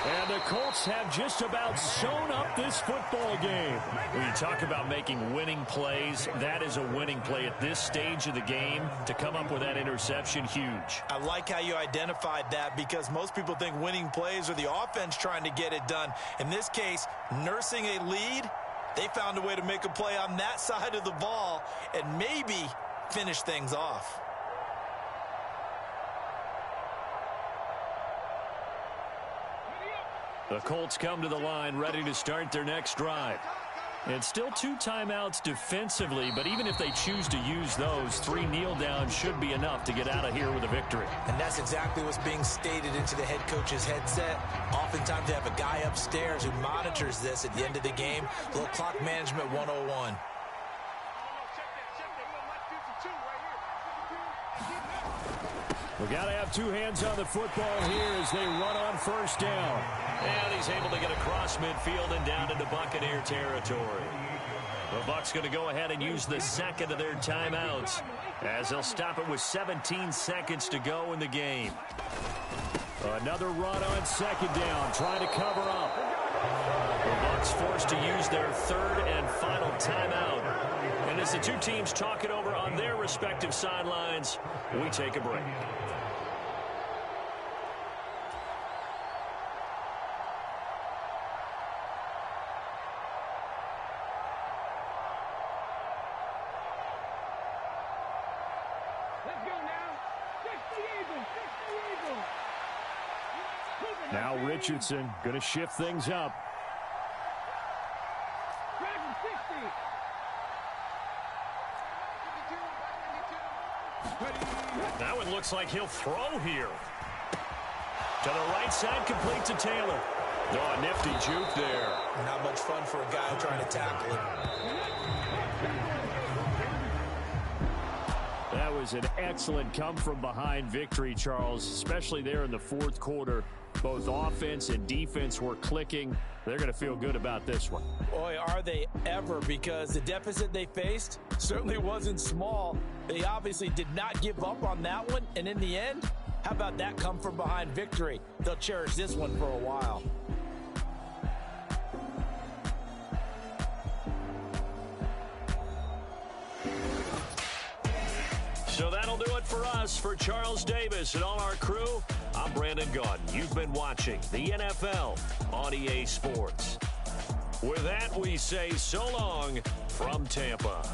And the Colts have just about sewn up this football game. When you talk about making winning plays, that is a winning play at this stage of the game. To come up with that interception, huge. I like how you identified that, because most people think winning plays are the offense trying to get it done. In this case, nursing a lead, they found a way to make a play on that side of the ball and maybe finish things off. The Colts come to the line ready to start their next drive. It's still 2 timeouts defensively, but even if they choose to use those, 3 kneel downs should be enough to get out of here with a victory. And that's exactly what's being stated into the head coach's headset. Oftentimes they have a guy upstairs who monitors this at the end of the game. A little clock management 101. We got to have 2 hands on the football here as they run on 1st down. And he's able to get across midfield and down into Buccaneer territory. The Bucs going to go ahead and use the second of their timeouts as they'll stop it with 17 seconds to go in the game. Another run on 2nd down, trying to cover up. The Bucs forced to use their 3rd and final timeout. And as the 2 teams talk it over on their respective sidelines, we take a break. Now Richardson going to shift things up. Now it looks like he'll throw here. To the right side, complete to Taylor. Oh, nifty juke there. Not much fun for a guy trying to tackle him. That was an excellent come-from-behind victory, Charles, especially there in the fourth quarter. Both offense and defense were clicking. They're going to feel good about this one. Boy, are they ever, because the deficit they faced certainly wasn't small. They obviously did not give up on that one, and in the end, how about that come-from-behind victory? They'll cherish this one for a while. So that'll do it for us. For Charles Davis and all our crew, I'm Brandon Gaudin. You've been watching the NFL on EA Sports. With that, we say so long from Tampa.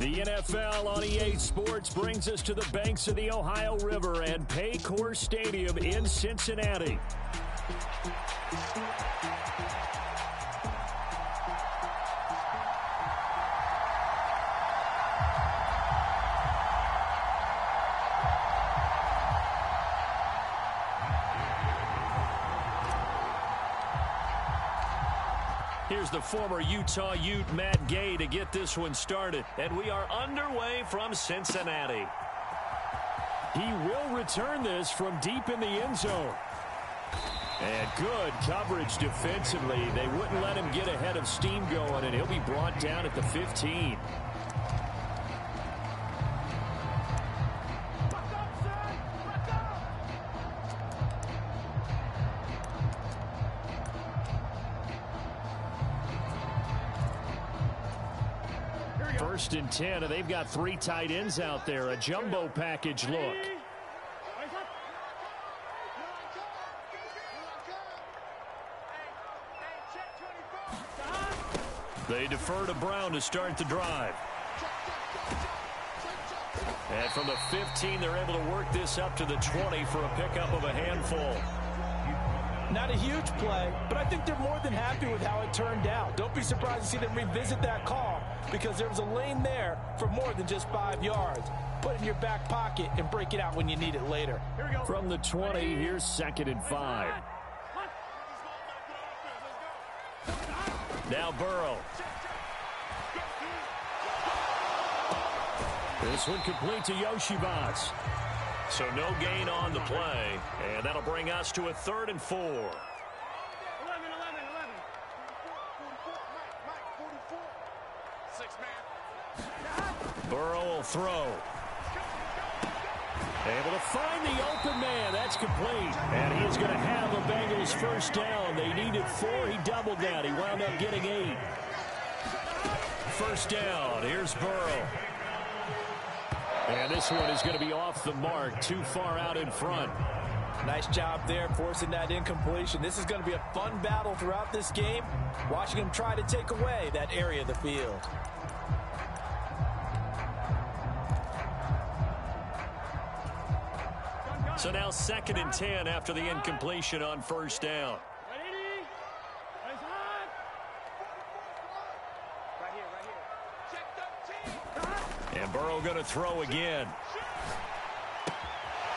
The NFL on EA Sports brings us to the banks of the Ohio River and Paycor Stadium in Cincinnati. Here's the former Utah Ute, Matt Gay, to get this one started. And we are underway from Cincinnati. He will return this from deep in the end zone. And good coverage defensively. They wouldn't let him get ahead of steam going, and he'll be brought down at the 15. First and 10, and they've got 3 tight ends out there. A jumbo package look. They defer to Brown to start the drive. And from the 15, they're able to work this up to the 20 for a pickup of a handful. Not a huge play, but I think they're more than happy with how it turned out. Don't be surprised to see them revisit that call because there was a lane there for more than just 5 yards. Put it in your back pocket and break it out when you need it later. From the 20, here's 2nd and 5. Now Burrow. This one complete to Yoshibas. So no gain on the play, and that'll bring us to a 3rd and 4. 11. Burrow will throw. Able to find the open man. That's complete. And he's going to have a Bengals first down. They needed 4. He doubled that. He wound up getting 8. First down. Here's Burrow. And this one is going to be off the mark, too far out in front. Nice job there forcing that incompletion. This is going to be a fun battle throughout this game, watching him try to take away that area of the field. So now 2nd and 10 after the incompletion on first down. And Burrow going to throw again.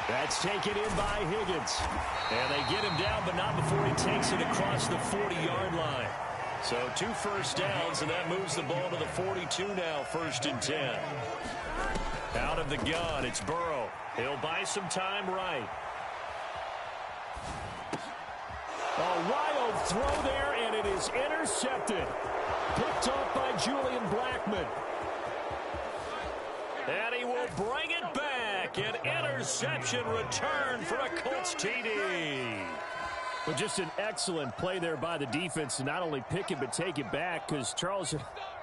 That's taken in by Higgins. And they get him down, but not before he takes it across the 40-yard line. So 2 first downs, and that moves the ball to the 42 now, 1st and 10. Out of the gun, it's Burrow. He'll buy some time right. A wild throw there, and it is intercepted. Picked off by Julian Blackmon. And he will bring it back. An interception return for a Colts TD. Well, just an excellent play there by the defense to not only pick it but take it back, because Charles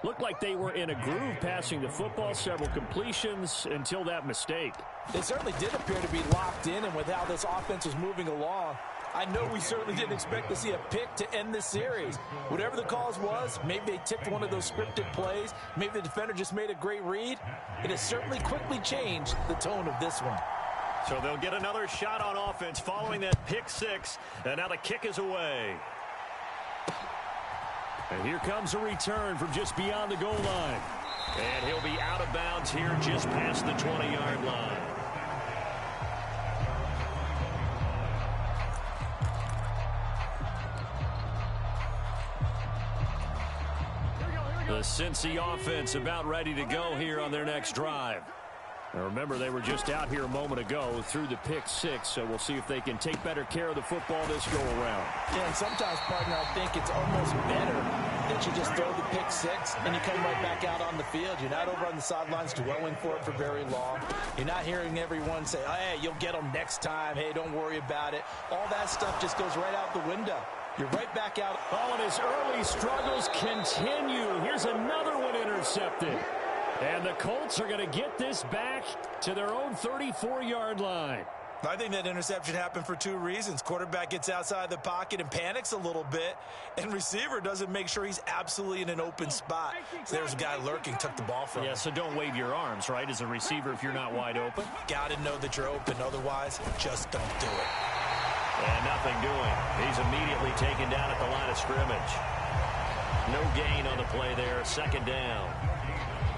looked like they were in a groove passing the football, several completions until that mistake. They certainly did appear to be locked in, and with how this offense was moving along, I know we certainly didn't expect to see a pick to end this series. Whatever the cause was, maybe they tipped one of those scripted plays, maybe the defender just made a great read. It has certainly quickly changed the tone of this one. So they'll get another shot on offense following that pick 6, and now the kick is away. And here comes a return from just beyond the goal line. And he'll be out of bounds here just past the 20-yard line. The Cincy offense about ready to go here on their next drive. Now remember, they were just out here a moment ago through the pick 6, so we'll see if they can take better care of the football this go-around. Yeah, and sometimes, partner, I think it's almost better that you just throw the pick 6 and you come right back out on the field. You're not over on the sidelines dwelling for it for very long. You're not hearing everyone say, oh, hey, you'll get them next time. Hey, don't worry about it. All that stuff just goes right out the window. You're right back out. Oh, and his early struggles continue. Here's another one intercepted. And the Colts are going to get this back to their own 34-yard line. I think that interception happened for two reasons. Quarterback gets outside the pocket and panics a little bit, and receiver doesn't make sure he's absolutely in an open spot. So there's a guy lurking, took the ball from him. Yeah, so don't wave your arms, right, as a receiver if you're not wide open. Got to know that you're open. Otherwise, just don't do it. And nothing doing. He's immediately taken down at the line of scrimmage. No gain on the play there. Second down.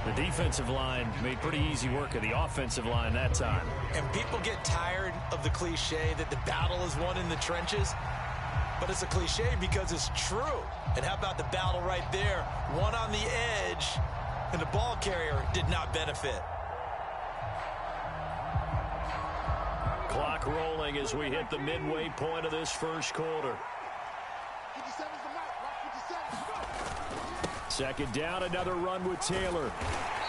The defensive line made pretty easy work of the offensive line that time. And people get tired of the cliche that the battle is won in the trenches. But it's a cliche because it's true. And how about the battle right there? One on the edge, and the ball carrier did not benefit. Clock rolling as we hit the midway point of this first quarter. Second down, another run with Taylor.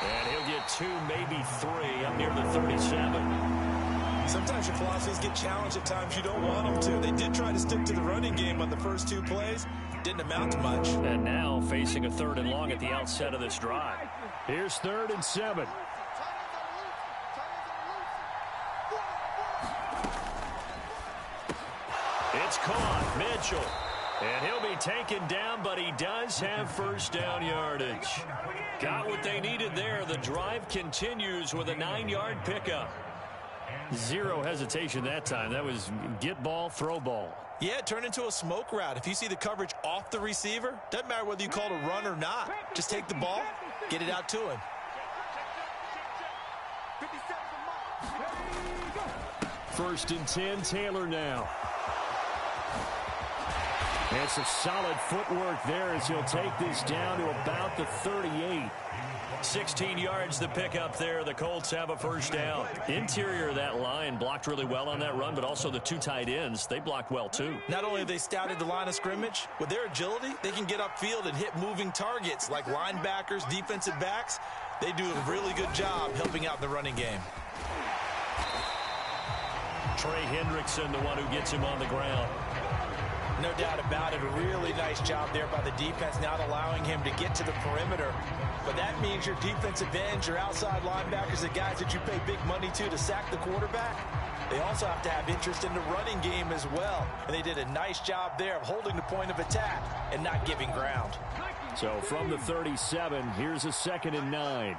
And he'll get 2, maybe 3, up near the 37. Sometimes your philosophies get challenged at times you don't want them to. They did try to stick to the running game on the first 2 plays. Didn't amount to much. And now facing a 3rd and long at the outset of this drive. Here's 3rd and 7. It's caught. Mitchell. And he'll be taken down, but he does have first down yardage. Got what they needed there. The drive continues with a 9-yard pickup. Zero hesitation that time. That was get ball, throw ball. Yeah, it turned into a smoke route. If you see the coverage off the receiver, doesn't matter whether you call it a run or not. Just take the ball, get it out to him. First and 10, Taylor now. It's a solid footwork there as he'll take this down to about the 38. 16 yards the pickup there. The Colts have a first down. Interior of that line blocked really well on that run, but also the 2 tight ends, they blocked well too. Not only have they scouted the line of scrimmage, with their agility, they can get upfield and hit moving targets like linebackers, defensive backs. They do a really good job helping out in the running game. Trey Hendrickson, the one who gets him on the ground. No doubt about it. A really nice job there by the defense, not allowing him to get to the perimeter. But that means your defensive ends, your outside linebackers, the guys that you pay big money to sack the quarterback, they also have to have interest in the running game as well. And they did a nice job there of holding the point of attack and not giving ground. So from the 37, here's a 2nd and 9.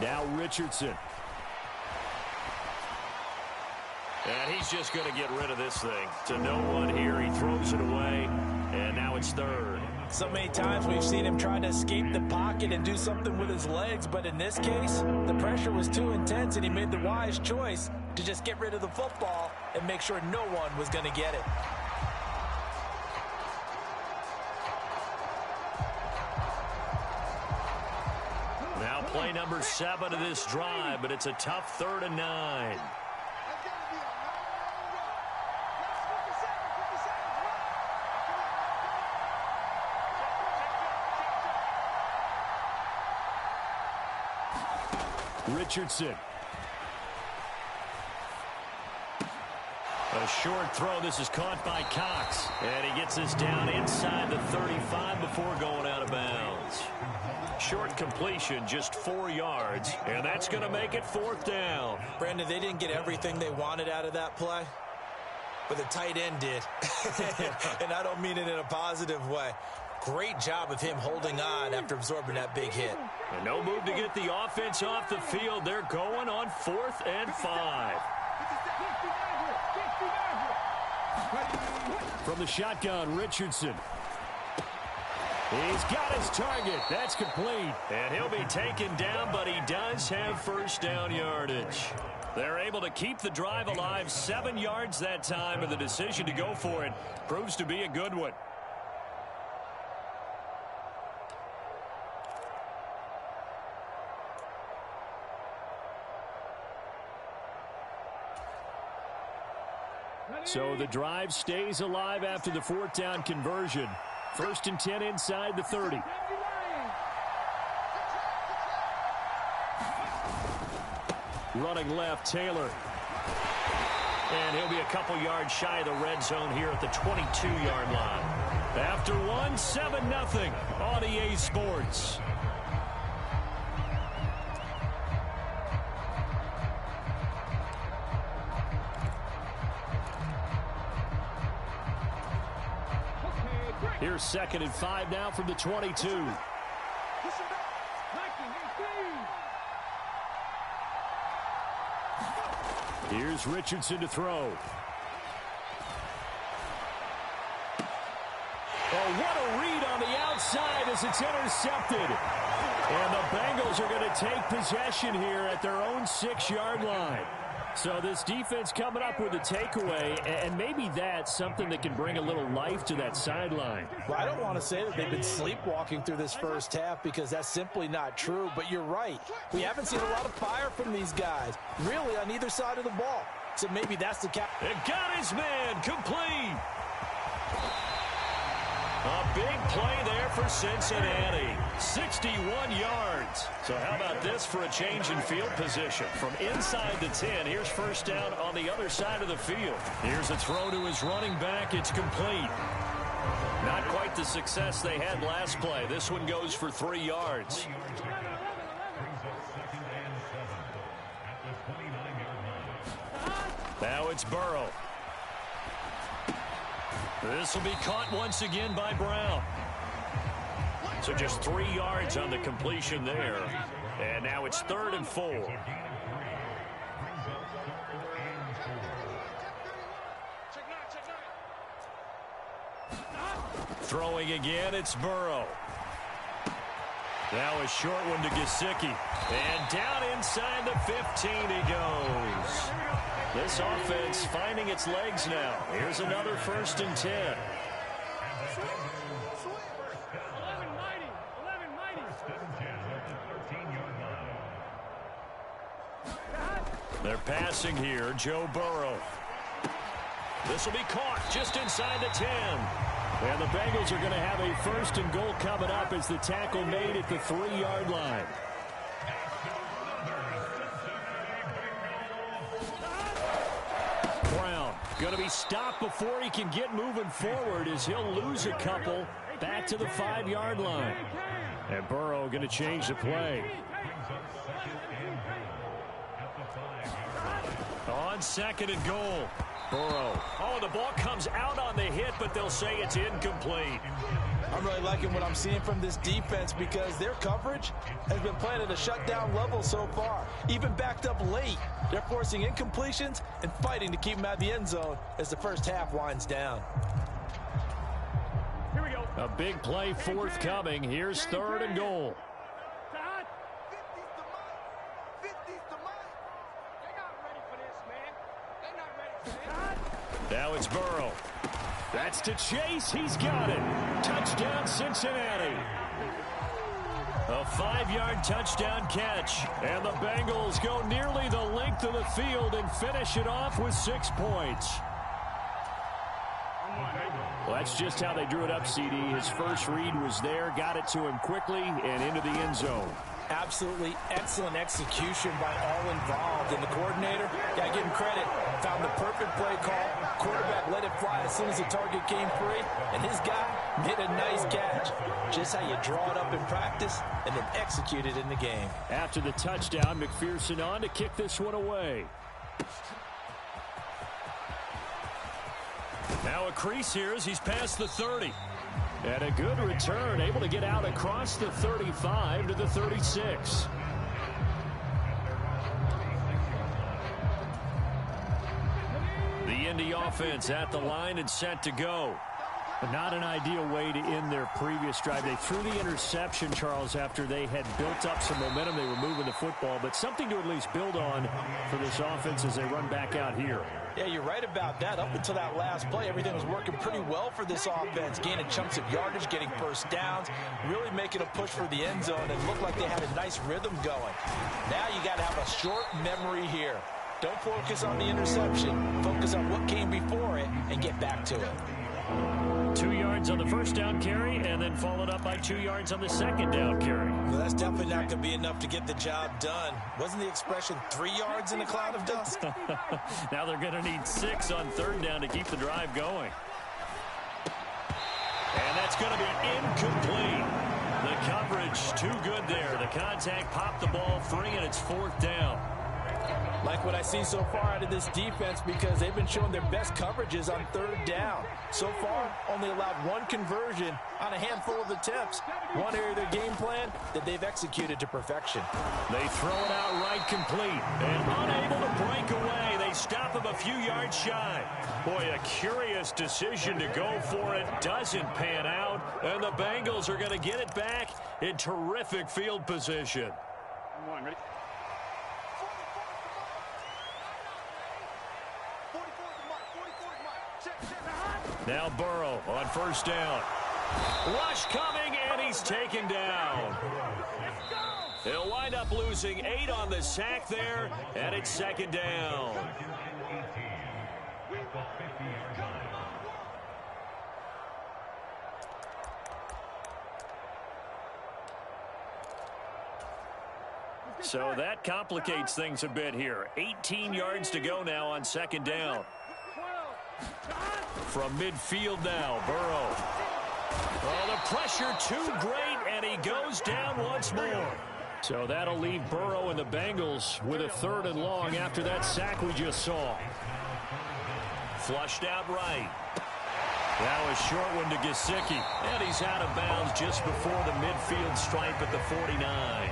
Now Richardson. And he's just going to get rid of this thing. To no one here. He throws it away. And now it's 3rd. So many times we've seen him try to escape the pocket and do something with his legs. But in this case, the pressure was too intense, and he made the wise choice to just get rid of the football and make sure no one was going to get it. Now play number 7 of this drive, but it's a tough 3rd and 9. Richardson. A short throw. This is caught by Cox. And he gets this down inside the 35 before going out of bounds. Short completion, just 4 yards. And that's going to make it 4th down. Brandon, they didn't get everything they wanted out of that play, but the tight end did. And I don't mean it in a positive way. Great job of him holding on after absorbing that big hit. And no move to get the offense off the field. They're going on 4th and 5. From the shotgun, Richardson. He's got his target. That's complete. And he'll be taken down, but he does have first down yardage. They're able to keep the drive alive. 7 yards that time, and the decision to go for it proves to be a good one. So the drive stays alive after the 4th down conversion. 1st and 10 inside the 30. Running left, Taylor. And he'll be a couple yards shy of the red zone here at the 22-yard line. After one, 7-0 on EA Sports. Here's 2nd and 5 now from the 22. Here's Richardson to throw. Oh, what a read on the outside as it's intercepted. And the Bengals are going to take possession here at their own 6-yard line. So this defense coming up with a takeaway, and maybe that's something that can bring a little life to that sideline. Well, I don't want to say that they've been sleepwalking through this first half because that's simply not true, but you're right. We haven't seen a lot of fire from these guys, really on either side of the ball. So maybe that's the cap. It got his man complete. A big play there for Cincinnati. 61 yards. So how about this for a change in field position? From inside the 10, here's first down on the other side of the field. Here's a throw to his running back. It's complete. Not quite the success they had last play. This one goes for 3 yards. Now it's Burrow. This will be caught once again by Brown. So just 3 yards on the completion there. And now it's 3rd and 4. Throwing again, it's Burrow. Now a short one to Gesicki. And down inside the 15 he goes. This offense finding its legs now. Here's another 1st and 10. They're passing here, Joe Burrow. This will be caught just inside the 10. And the Bengals are going to have a 1st and goal coming up as the tackle made at the 3-yard line. Brown going to be stopped before he can get moving forward as he'll lose a couple back to the 5-yard line. And Burrow going to change the play. On 2nd and goal. Burrow. Oh, the ball comes out on the hit, but they'll say it's incomplete. I'm really liking what I'm seeing from this defense because their coverage has been playing at a shutdown level so far. Even backed up late, they're forcing incompletions and fighting to keep them out of the end zone as the first half winds down. Here we go. A big play forthcoming. Here's 3rd and goal. Now it's Burrow. That's to Chase. He's got it. Touchdown, Cincinnati. A 5-yard touchdown catch. And the Bengals go nearly the length of the field and finish it off with 6 points. Well, that's just how they drew it up, CD. His first read was there, got it to him quickly, and into the end zone. Absolutely excellent execution by all involved. And the coordinator, got to give him credit, found the perfect play call. Quarterback let it fly as soon as the target came free. And his guy made a nice catch. Just how you draw it up in practice and then execute it in the game. After the touchdown, McPherson on to kick this one away. Now a crease here as he's past the 30. And a good return, able to get out across the 35 to the 36. The Indy offense at the line and set to go. But not an ideal way to end their previous drive. They threw the interception, Charles, after they had built up some momentum. They were moving the football, but something to at least build on for this offense as they run back out here. Yeah, you're right about that. Up until that last play, everything was working pretty well for this offense. Gaining chunks of yardage, getting first downs, really making a push for the end zone, and looked like they had a nice rhythm going. Now you got to have a short memory here. Don't focus on the interception. Focus on what came before it and get back to it. 2 yards on the first down carry, and then followed up by 2 yards on the second down carry. Well, that's definitely not going to be enough to get the job done. Wasn't the expression 3 yards in a cloud of dust? Now they're going to need 6 on third down to keep the drive going. And that's going to be incomplete. The coverage too good there. The contact popped the ball free, and it's fourth down. Like what I see so far out of this defense, because they've been showing their best coverages on third down. So far, only allowed 1 conversion on a handful of attempts. One area of their game plan that they've executed to perfection. They throw it out right complete, and unable to break away. They stop him a few yards shy. Boy, a curious decision to go for it. Doesn't pan out, and the Bengals are going to get it back in terrific field position. Ready? Now Burrow on first down. Rush coming, and he's taken down. He'll wind up losing 8 on the sack there, and it's second down. So that complicates things a bit here. 18 yards to go now on second down. From midfield now, Burrow. Oh, the pressure too great, and he goes down once more. So that'll leave Burrow and the Bengals with a 3rd and long after that sack we just saw. Flushed out right. That was short one to Gesicki, and he's out of bounds just before the midfield stripe at the 49.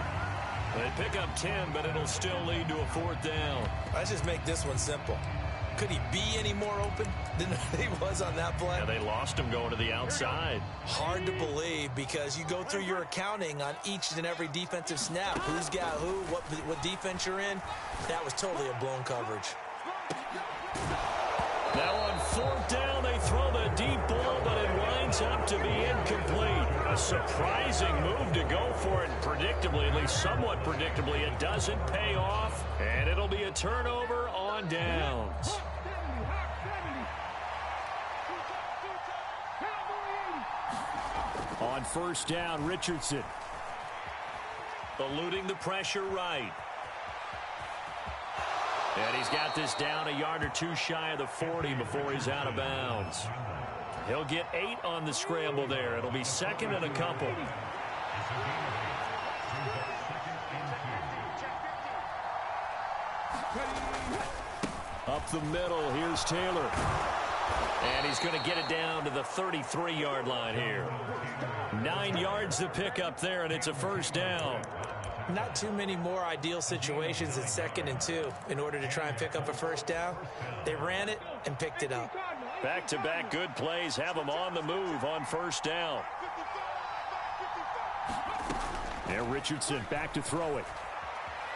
They pick up 10, but it'll still lead to a 4th down. Let's just make this one simple. Could he be any more open than he was on that play? Yeah, they lost him going to the outside. Hard to believe, because you go through your accounting on each and every defensive snap. Who's got who, what defense you're in. That was totally a blown coverage. Now on 4th down, they throw the deep ball, but it winds up to be incomplete. A surprising move to go for it. Predictably, at least somewhat predictably, it doesn't pay off, and it'll be a turnover on downs. On first down, Richardson. Eluding the pressure right. And he's got this down a yard or two shy of the 40 before he's out of bounds. He'll get 8 on the scramble there. It'll be 2nd and a couple. Up the middle, here's Taylor. And he's going to get it down to the 33-yard line here. 9 yards to pick up there, and it's a first down. Not too many more ideal situations at 2nd and 2 in order to try and pick up a first down. They ran it and picked it up. Back-to-back good plays have them on the move on first down. There, Richardson back to throw it.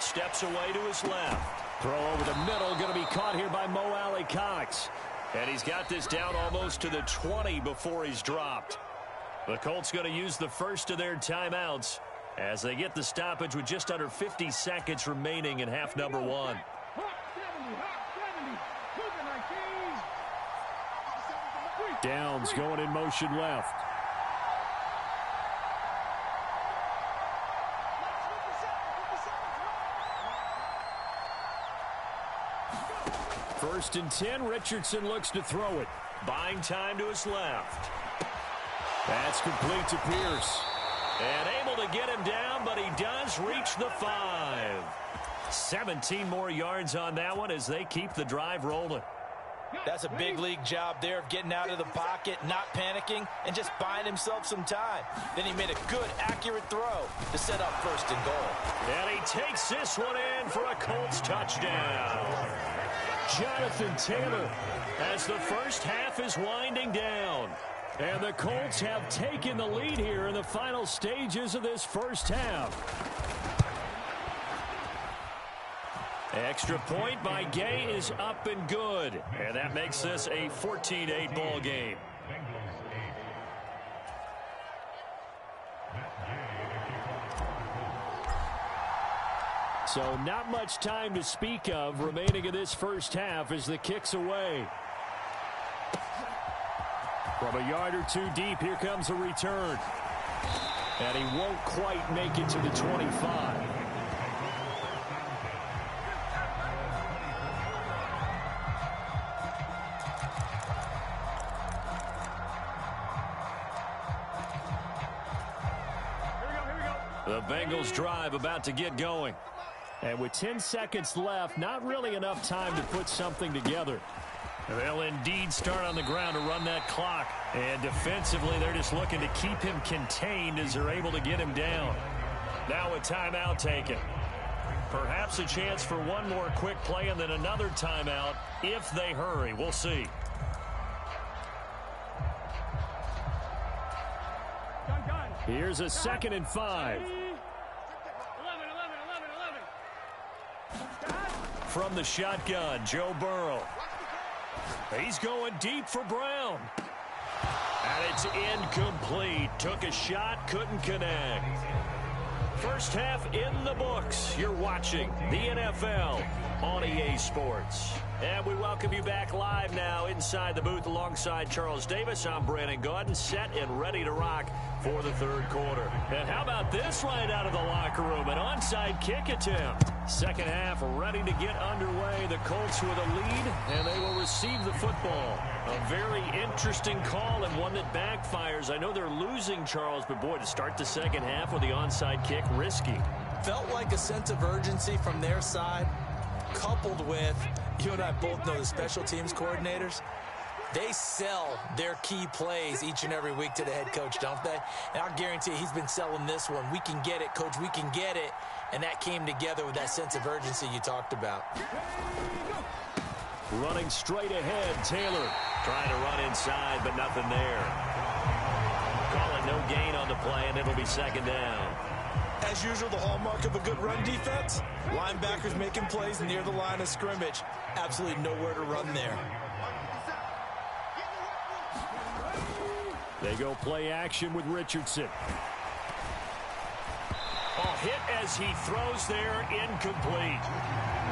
Steps away to his left. Throw over the middle, going to be caught here by Mo Alley-Cox. And he's got this down almost to the 20 before he's dropped. The Colts going to use the first of their timeouts as they get the stoppage with just under 50 seconds remaining in half number 1. Downs going in motion left. First and 10, Richardson looks to throw it. Buying time to his left. That's complete to Pierce. And able to get him down, but he does reach the 5. 17 more yards on that one as they keep the drive rolling. That's a big league job there of getting out of the pocket, not panicking, and just buying himself some time. Then he made a good, accurate throw to set up 1st and goal. And he takes this one in for a Colts touchdown. Jonathan Taylor as the first half is winding down. And the Colts have taken the lead here in the final stages of this first half. Extra point by Gay is up and good. And that makes this a 14-8 ball game. So not much time to speak of remaining in this first half as the kick's away. From a yard or two deep, here comes a return. And he won't quite make it to the 25. The Bengals drive about to get going. And with 10 seconds left, not really enough time to put something together. They'll indeed start on the ground to run that clock. And defensively, they're just looking to keep him contained as they're able to get him down. Now a timeout taken. Perhaps a chance for one more quick play and then another timeout if they hurry. We'll see. Here's a 2nd and 5. 11. From the shotgun, Joe Burrow. He's going deep for Brown. And it's incomplete. Took a shot, couldn't connect. First half in the books. You're watching the NFL on EA Sports. And we welcome you back live now inside the booth alongside Charles Davis. I'm Brandon Gaudin, set and ready to rock for the third quarter. And how about this right out of the locker room? An onside kick attempt. Second half ready to get underway. The Colts with a lead, and they will receive the football. A very interesting call and one that backfires. I know they're losing, Charles, but boy, to start the second half with the onside kick, risky. Felt like a sense of urgency from their side, coupled with, you and I both know the special teams coordinators. They sell their key plays each and every week to the head coach, don't they? And I'll guarantee he's been selling this one. We can get it, coach, we can get it. And that came together with that sense of urgency you talked about. Running straight ahead, Taylor. Trying to run inside, but nothing there. Calling no gain on the play, and it'll be second down. As usual, the hallmark of a good run defense, linebackers making plays near the line of scrimmage. Absolutely nowhere to run there. They go play action with Richardson. Hit as he throws there, incomplete.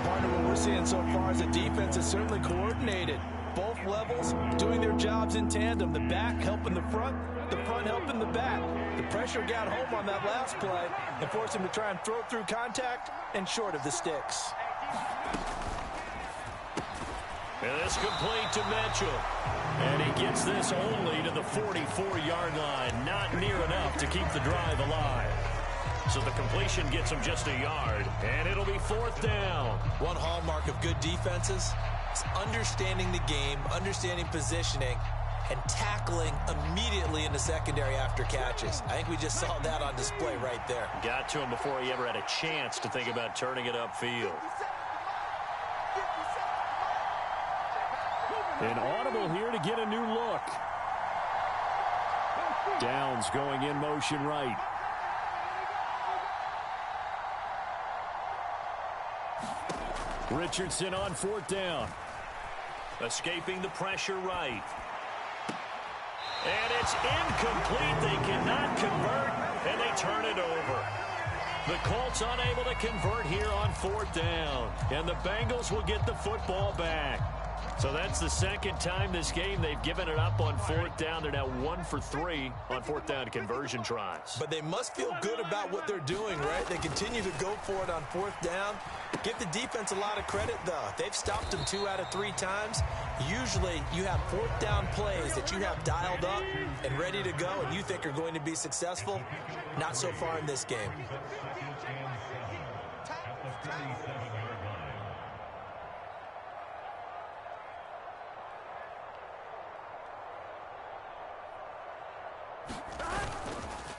Partner, what we're seeing so far is the defense is certainly coordinated. Both levels doing their jobs in tandem. The back helping the front helping the back. The pressure got home on that last play and forced him to try and throw through contact and short of the sticks. And this complete to Mitchell. And he gets this only to the 44-yard line. Not near enough to keep the drive alive. So the completion gets him just a yard, and it'll be fourth down. One hallmark of good defenses is understanding the game, understanding positioning, and tackling immediately in the secondary after catches. I think we just saw that on display right there. Got to him before he ever had a chance to think about turning it upfield. An audible here to get a new look. Downs going in motion right. Richardson on fourth down. Escaping the pressure right. And it's incomplete. They cannot convert, and they turn it over. The Colts unable to convert here on fourth down. And the Bengals will get the football back. So that's the second time this game they've given it up on fourth down. They're now 1 for 3 on fourth down conversion tries. But they must feel good about what they're doing, right? They continue to go for it on fourth down. Give the defense a lot of credit, though. They've stopped them 2 out of 3 times. Usually you have fourth down plays that you have dialed up and ready to go and you think are going to be successful. Not so far in this game.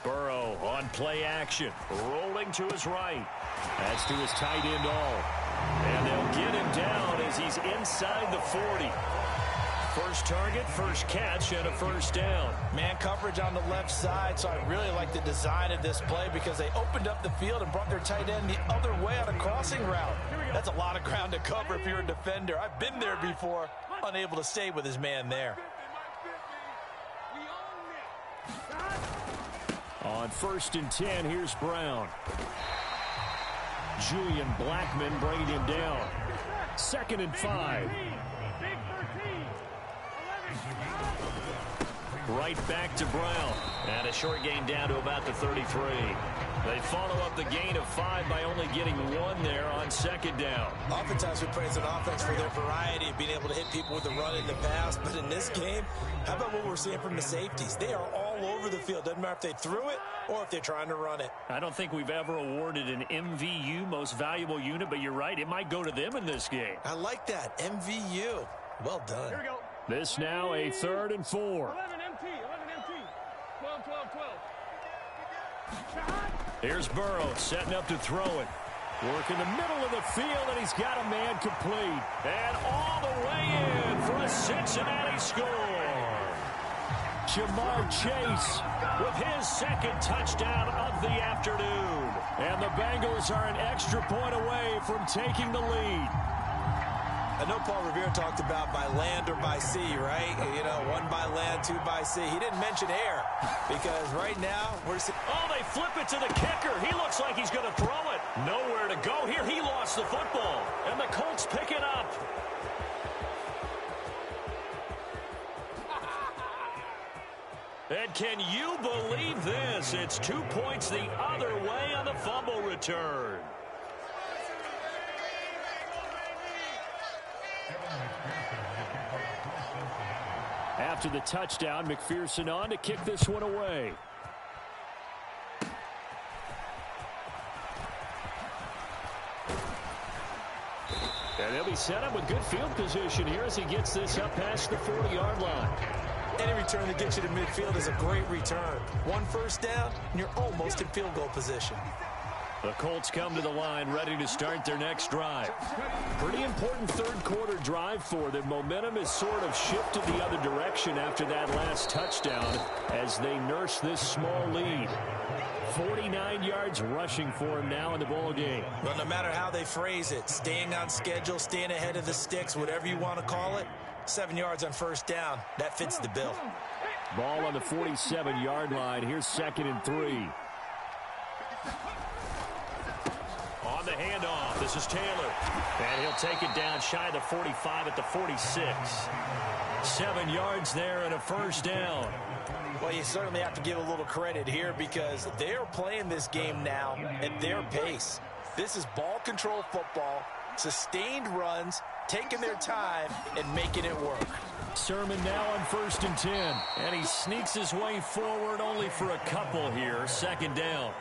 Burrow on play action, rolling to his right. That's to his tight end all. And they'll get him down as he's inside the 40. First target, first catch, and a first down. Man coverage on the left side, so I really like the design of this play because they opened up the field and brought their tight end the other way on a crossing route. That's a lot of ground to cover if you're a defender. I've been there before, unable to stay with his man there. On 1st and 10, here's Brown. Julian Blackman bringing him down. 2nd and 5. Right back to Brown. And a short gain down to about the 33. They follow up the gain of 5 by only getting 1 there on second down. Oftentimes we praise an offense for their variety of being able to hit people with the run in the pass. But in this game, how about what we're seeing from the safeties? They are all over the field. Doesn't matter if they threw it or if they're trying to run it. I don't think we've ever awarded an MVU, most valuable unit, but you're right. It might go to them in this game. I like that. MVU. Well done. Here we go. This now a 3rd and 4. 11 MT. 11 MT. 12, 12, 12. Here's Burrow setting up to throw it. Work in the middle of the field, and he's got a man complete. And all the way in for a Cincinnati score. Jamar Chase with his 2nd touchdown of the afternoon. And the Bengals are an extra point away from taking the lead. I know Paul Revere talked about by land or by sea, right? You know, 1 by land, 2 by sea. He didn't mention air because right now we're seeing... Oh, they flip it to the kicker. He looks like he's going to throw it. Nowhere to go here. He lost the football. And the Colts pick it up. And can you believe this? It's 2 points the other way on the fumble return. After the touchdown, McPherson on to kick this one away. And they'll be set up with good field position here as he gets this up past the 40-yard line. Any return that gets you to midfield is a great return. 1 first down, and you're almost in field goal position. The Colts come to the line ready to start their next drive. Pretty important 3rd quarter drive for them. Momentum has sort of shifted the other direction after that last touchdown as they nurse this small lead. 49 yards rushing for him now in the ball game. Well, no matter how they phrase it, staying on schedule, staying ahead of the sticks, whatever you want to call it, 7 yards on first down, that fits the bill. Ball on the 47-yard line. Here's 2nd and 3. On the handoff, this is Taylor. And he'll take it down shy of the 45 at the 46. 7 yards there and a first down. Well, you certainly have to give a little credit here because they're playing this game now at their pace. This is ball control football, sustained runs, taking their time and making it work. Sermon now on 1st and 10. And he sneaks his way forward only for a couple here. 2nd down.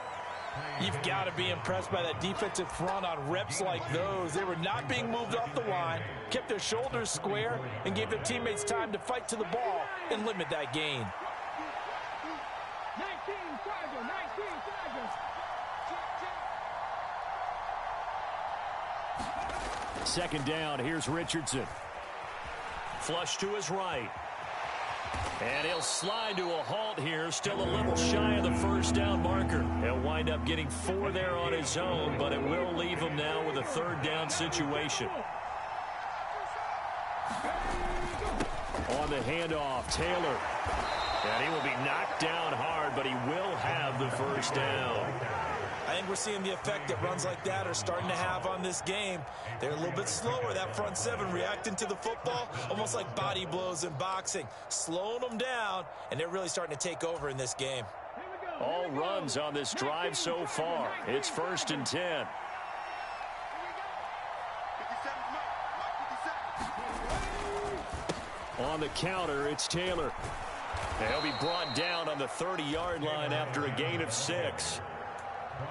You've got to be impressed by that defensive front on reps like those. They were not being moved off the line, kept their shoulders square, and gave their teammates time to fight to the ball and limit that gain. 19 Chargers. 19 Chargers. 2nd down. Here's Richardson. Flush to his right. And he'll slide to a halt here. Still a little shy of the first down marker. He'll wind up getting 4 there on his own, but it will leave him now with a 3rd down situation. On the handoff, Taylor. And he will be knocked down hard, but he will have the first down. I think we're seeing the effect that runs like that are starting to have on this game. They're a little bit slower, that front 7, reacting to the football, almost like body blows in boxing, slowing them down, and they're really starting to take over in this game. All runs on this drive so far. It's 1st and 10. On the counter, it's Taylor. And he'll be brought down on the 30-yard line after a gain of 6.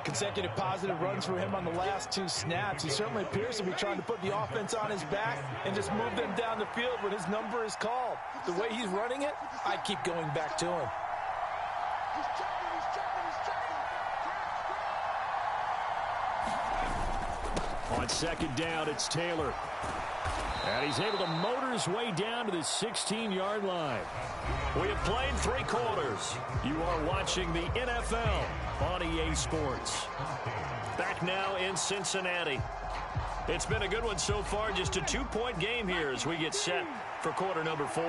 Consecutive positive runs for him on the last 2 snaps. He certainly appears to be trying to put the offense on his back and just move them down the field when his number is called. The way he's running it, I'd keep going back to him. On 2nd down, it's Taylor. And he's able to motor his way down to the 16-yard line. We have played 3 quarters. You are watching the NFL on EA Sports. Back now in Cincinnati. It's been a good one so far. Just a 2-point game here as we get set for quarter number 4.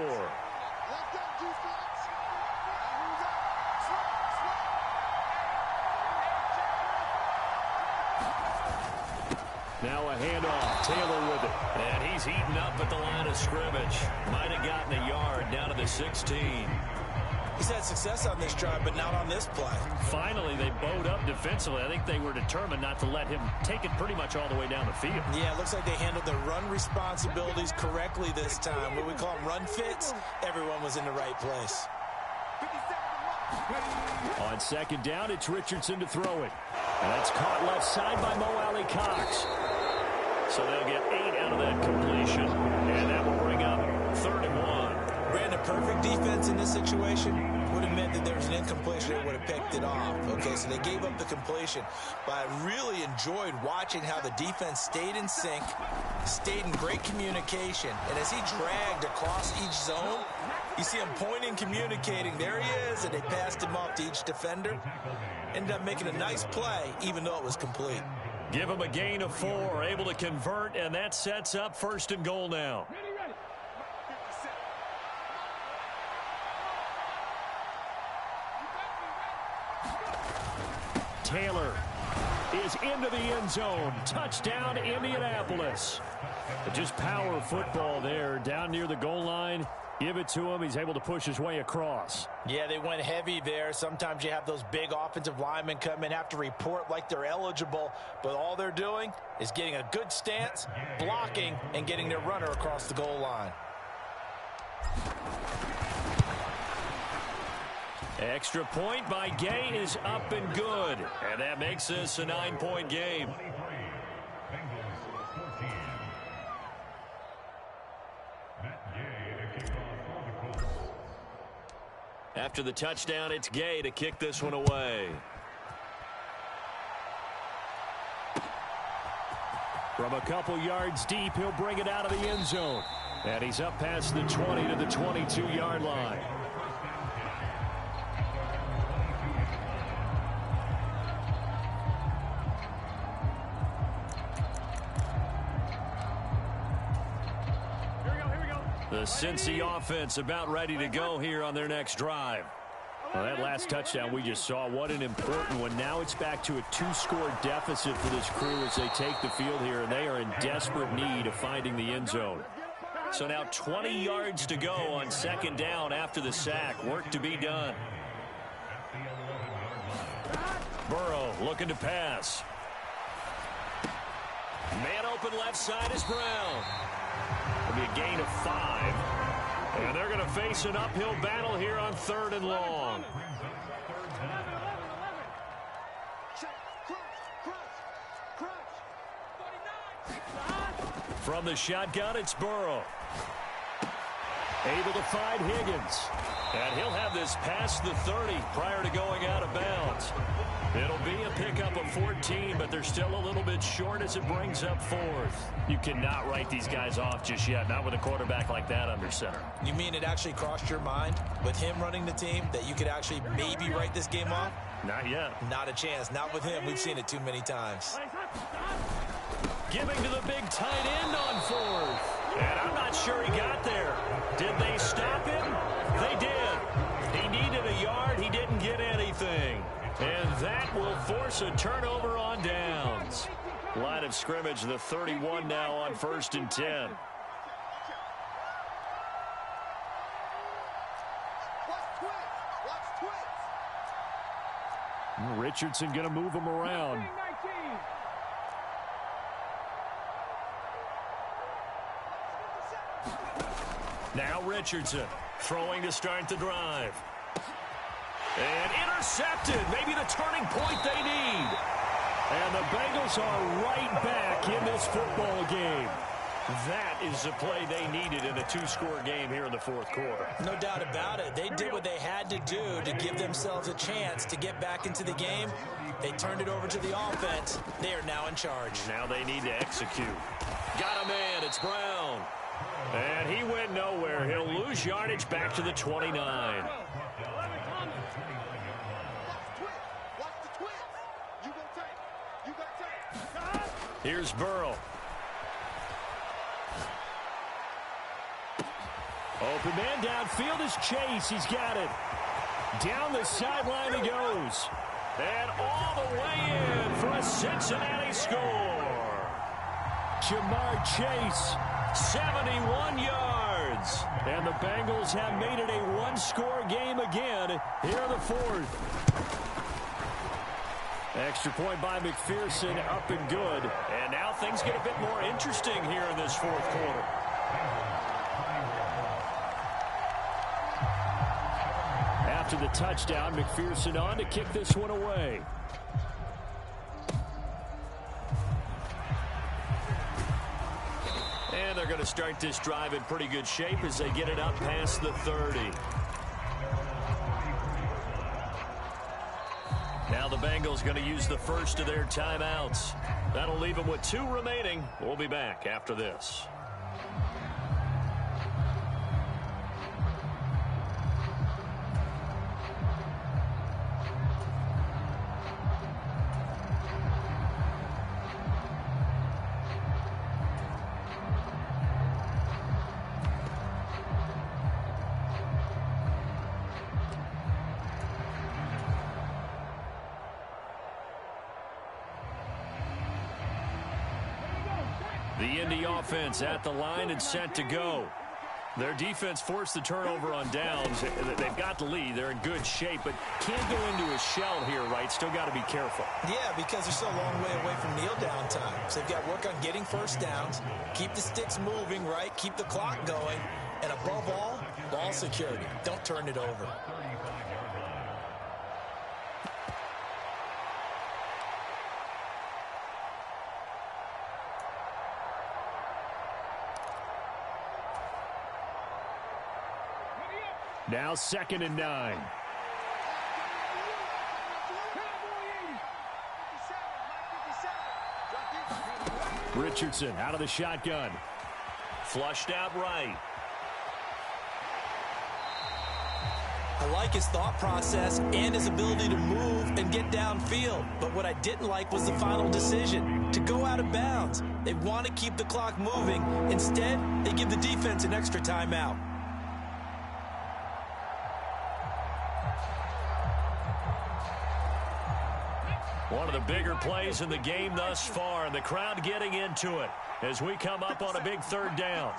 Now a handoff. Taylor with it. And he's heating up at the line of scrimmage. Might have gotten a yard down to the 16. He's had success on this drive, but not on this play. Finally, they bowed up defensively. I think they were determined not to let him take it pretty much all the way down the field. Yeah, it looks like they handled their run responsibilities correctly this time. What we call them run fits, everyone was in the right place. On second down, it's Richardson to throw it. And that's caught left side by Mo Alley Cox. So they'll get 8 out of that completion. And that will bring up 3rd and 1. Brandon, perfect defense in this situation would have meant that there was an incompletion that would have picked it off. Okay, so they gave up the completion. But I really enjoyed watching how the defense stayed in sync, stayed in great communication. And as he dragged across each zone, you see him pointing, communicating. There he is, and they passed him off to each defender. Ended up making a nice play, even though it was complete. Give him a gain of 4, able to convert, and that sets up 1st and goal now. Taylor is into the end zone. Touchdown, Indianapolis. Just power football there down near the goal line. Give it to him. He's able to push his way across. Yeah, they went heavy there. Sometimes you have those big offensive linemen come in, have to report like they're eligible, but all they're doing is getting a good stance, blocking, and getting their runner across the goal line. Extra point by Gay is up and good. And that makes this a 9-point game. After the touchdown, it's Gay to kick this one away. From a couple yards deep, he'll bring it out of the end zone. And he's up past the 20 to the 22-yard line. The Cincy offense about ready to go here on their next drive. Well, that last touchdown we just saw, what an important one. Now it's back to a 2-score deficit for this crew as they take the field here, and they are in desperate need of finding the end zone. So now 20 yards to go on second down after the sack. Work to be done. Burrow looking to pass. Man open left side is Brown. It'll be a gain of 5. And they're going to face an uphill battle here on 3rd and long. From the shotgun, it's Burrow. Able to find Higgins. And he'll have this past the 30 prior to going out of bounds. It'll be a pickup of 14, but they're still a little bit short as it brings up 4th. You cannot write these guys off just yet, not with a quarterback like that under center. You mean it actually crossed your mind with him running the team that you could actually maybe write this game off? Not yet. Not a chance. Not with him. We've seen it too many times. Giving to the big tight end on 4th. And I'm not sure he got there. Did they stop him? They did. He needed a yard. He didn't get anything. And that will force a turnover on downs. Line of scrimmage, the 31 now on 1st and 10. Richardson going to move him around. Now Richardson throwing to start the drive. And intercepted. Maybe the turning point they need. And the Bengals are right back in this football game. That is the play they needed in a 2-score game here in the 4th quarter. No doubt about it. They did what they had to do to give themselves a chance to get back into the game. They turned it over to the offense. They are now in charge. Now they need to execute. Got a man. It's Brown. And he went nowhere. He'll lose yardage back to the 29. Here's Burrow. Open man downfield is Chase. He's got it. Down the sideline he goes. And all the way in for a Cincinnati score. Jamar Chase, 71 yards. yards. And the Bengals have made it a one-score game again here in the fourth. Extra point by McPherson, up and good. And now things get a bit more interesting here in this fourth quarter. After the touchdown, McPherson on to kick this one away. And they're going to start this drive in pretty good shape as they get it up past the 30. Now the Bengals going to use the first of their timeouts. That'll leave them with 2 remaining. We'll be back after this. The Indy offense at the line and set to go. Their defense forced the turnover on downs. They've got the lead. They're in good shape, but can't go into a shell here, right? Still got to be careful. Yeah, because they're still a long way away from kneel down time. So they've got to work on getting first downs, keep the sticks moving, right? Keep the clock going. And above all, ball security. Don't turn it over. Now 2nd and 9. Richardson out of the shotgun. Flushed out right. I like his thought process and his ability to move and get downfield. But what I didn't like was the final decision, to go out of bounds. They want to keep the clock moving. Instead, they give the defense an extra timeout. One of the bigger plays in the game thus far, and the crowd getting into it as we come up on a big 3rd down.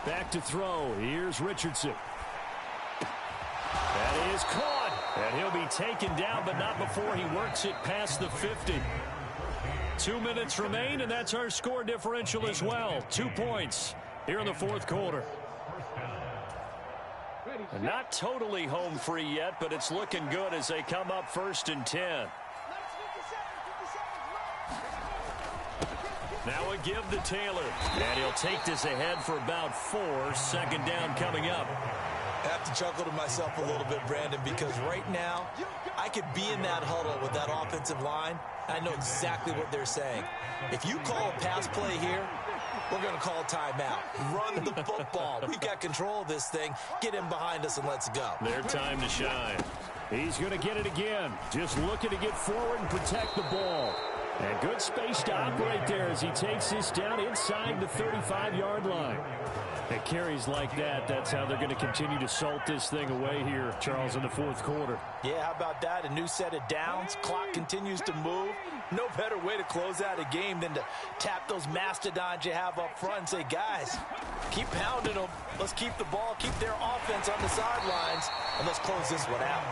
Back to throw. Here's Richardson. That is caught. And he'll be taken down, but not before he works it past the 50. 2 minutes remain, and that's our score differential as well. 2 points here in the fourth quarter. Not totally home free yet, but it's looking good as they come up 1st and 10. Now a give to Taylor. And he'll take this ahead for about 4. 2nd down coming up. I have to chuckle to myself a little bit, Brandon, because right now I could be in that huddle with that offensive line. I know exactly what they're saying. If you call a pass play here, we're going to call a timeout. Run the football. We've got control of this thing. Get him behind us and let's go. Their time to shine. He's going to get it again. Just looking to get forward and protect the ball. And good space to operate there as he takes this down inside the 35-yard line. It carries like that. That's how they're going to continue to salt this thing away here, Charles, in the fourth quarter. Yeah, how about that? A new set of downs. Clock continues to move. No better way to close out a game than to tap those mastodons you have up front and say, guys, keep pounding them. Let's keep the ball, keep their offense on the sidelines, and let's close this one out.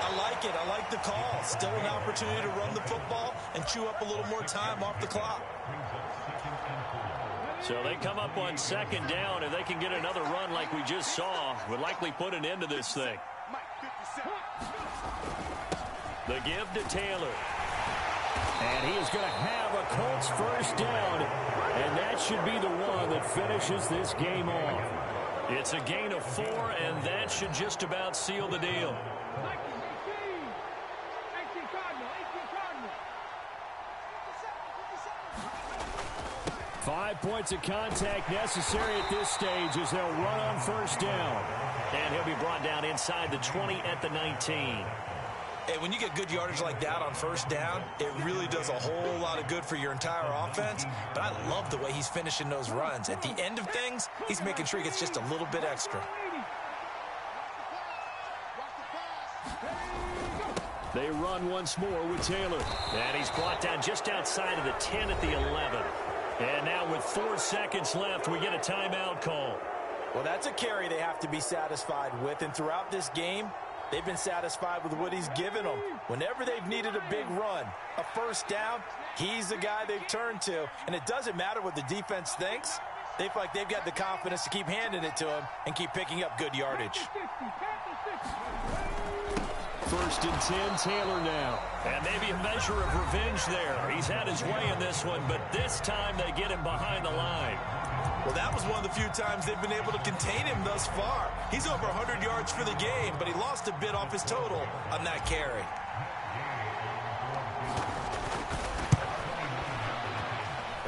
I like it. I like the call. Still an opportunity to run the football and chew up a little more time off the clock. So they come up on 2nd down. If they can get another run like we just saw, would likely put an end to this thing. The give to Taylor. And he is going to have a Colts 1st down. And that should be the one that finishes this game off. It's a gain of 4, and that should just about seal the deal. 5 points of contact necessary at this stage as they'll run on 1st down. And he'll be brought down inside the 20 at the 19. Hey, when you get good yardage like that on 1st down, it really does a whole lot of good for your entire offense. But I love the way he's finishing those runs. At the end of things, he's making sure he gets just a little bit extra. They run once more with Taylor. And he's brought down just outside of the 10 at the 11. And now with 4 seconds left, we get a timeout call. Well, that's a carry they have to be satisfied with. And throughout this game, they've been satisfied with what he's given them. Whenever they've needed a big run, a first down, he's the guy they've turned to. And it doesn't matter what the defense thinks. They feel like they've got the confidence to keep handing it to him and keep picking up good yardage. 1st and 10, Taylor now. And maybe a measure of revenge there. He's had his way in this one, but this time they get him behind the line. Well, that was one of the few times they've been able to contain him thus far. He's over 100 yards for the game, but he lost a bit off his total on that carry.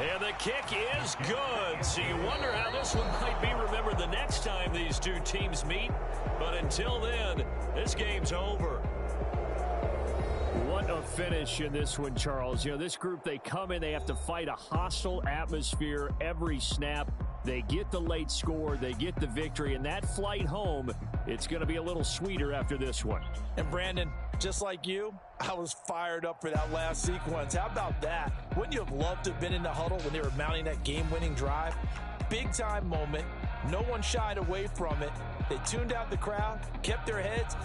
And the kick is good. So you wonder how this one might be remembered the next time these two teams meet. But until then, this game's over. What a finish in this one, Charles. You know, this group, they come in, they have to fight a hostile atmosphere every snap. They get the late score, they get the victory, and that flight home, it's going to be a little sweeter after this one. And Brandon, just like you, I was fired up for that last sequence. How about that? Wouldn't you have loved to have been in the huddle when they were mounting that game-winning drive? Big-time moment. No one shied away from it. They tuned out the crowd, kept their heads.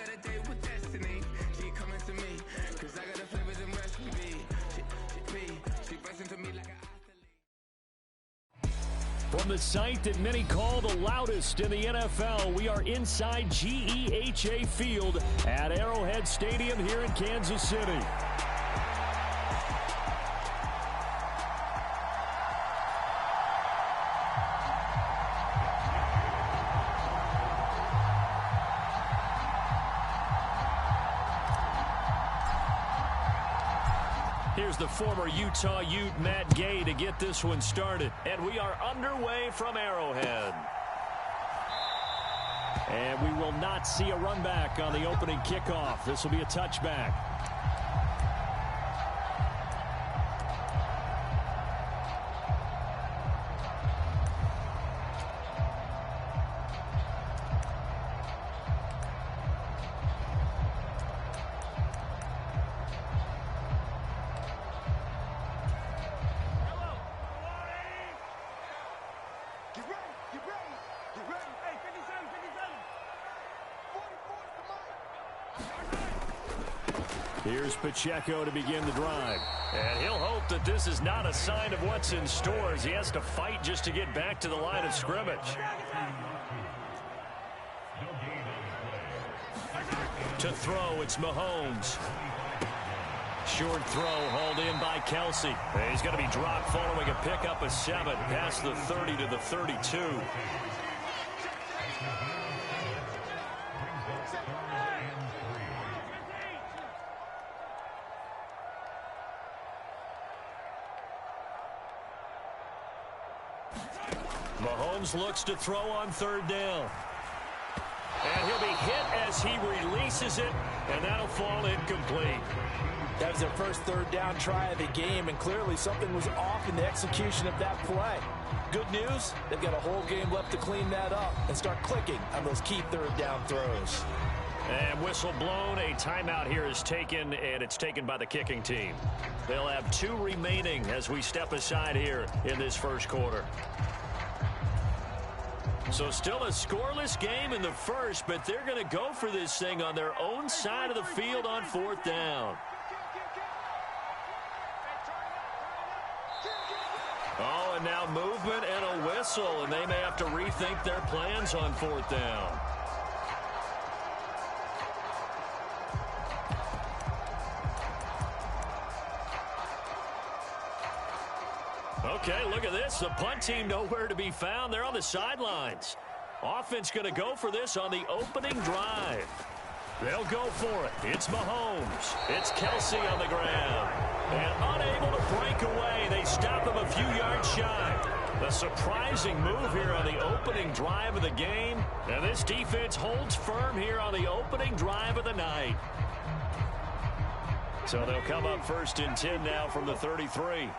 got a date with destiny. She coming to me, cause I got the flavors and recipe. She pressing to me like an athlete. From the site that many call the loudest in the NFL, we are inside GEHA Field at Arrowhead Stadium here in Kansas City. Here's the former Utah Ute Matt Gay to get this one started. And we are underway from Arrowhead. And we will not see a run back on the opening kickoff. This will be a touchback. Here's Pacheco to begin the drive. And he'll hope that this is not a sign of what's in store as he has to fight just to get back to the line of scrimmage. To throw, it's Mahomes. Short throw hauled in by Kelsey. And he's going to be dropped following a pickup of 7 past the 30 to the 32. Mahomes looks to throw on 3rd down. And he'll be hit as he releases it, and that'll fall incomplete. That was their first 3rd down try of the game, and clearly something was off in the execution of that play. Good news, they've got a whole game left to clean that up and start clicking on those key 3rd down throws. And whistle blown, a timeout here is taken, and it's taken by the kicking team. They'll have 2 remaining as we step aside here in this first quarter. So still a scoreless game in the first, but they're going to go for this thing on their own side of the field on 4th down. Oh, and now movement and a whistle, and they may have to rethink their plans on 4th down. Okay, look at this. The punt team nowhere to be found. They're on the sidelines. Offense going to go for this on the opening drive. They'll go for it. It's Mahomes. It's Kelsey on the ground. And unable to break away. They stop him a few yards shy. A surprising move here on the opening drive of the game. And this defense holds firm here on the opening drive of the night. So they'll come up 1st and 10 now from the 33.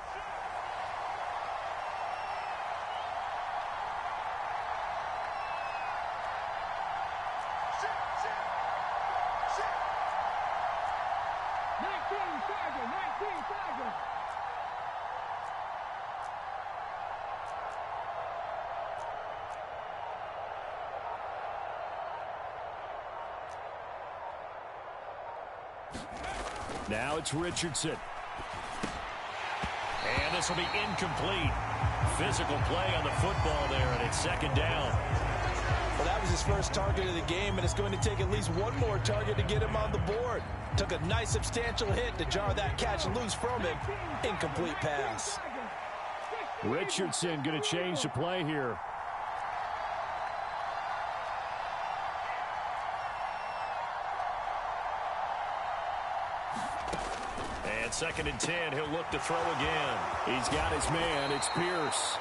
Now it's Richardson. And this will be incomplete. Physical play on the football there, and it's 2nd down. Well, that was his first target of the game, and it's going to take at least one more target to get him on the board. Took a nice substantial hit to jar that catch loose from him. Incomplete pass. Richardson going to change the play here. And 2nd and 10, he'll look to throw again. He's got his man. It's Pierce.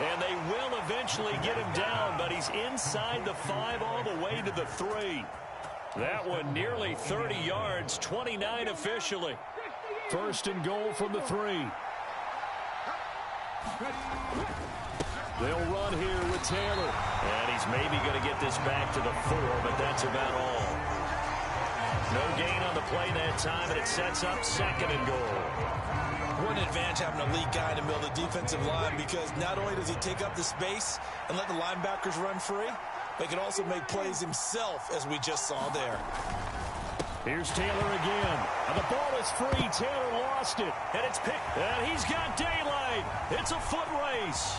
And they will eventually get him down, but he's inside the 5 all the way to the 3. That one nearly 30 yards, 29 officially. 1st and goal from the 3. They'll run here with Taylor. And he's maybe going to get this back to the 4, but that's about all. No gain on the play that time, and it sets up 2nd and goal. What an advantage having a lead guy in the middle of the defensive line, because not only does he take up the space and let the linebackers run free, but he can also make plays himself, as we just saw there. Here's Taylor again. And the ball is free. Taylor lost it. And it's picked. And he's got daylight. It's a foot race.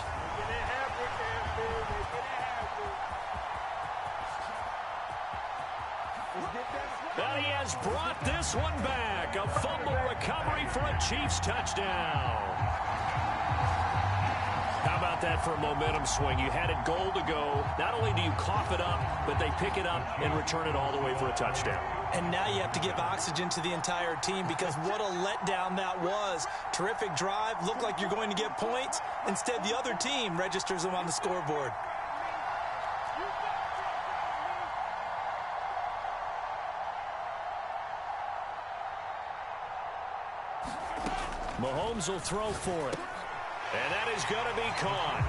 And he has brought this one back. A fumble recovery for a Chiefs touchdown. How about that for a momentum swing? You had it goal to go. Not only do you cough it up, but they pick it up and return it all the way for a touchdown. And now you have to give oxygen to the entire team because what a letdown that was. Terrific drive. Looked like you're going to get points. Instead, the other team registers them on the scoreboard. Mahomes will throw for it. And that is going to be caught.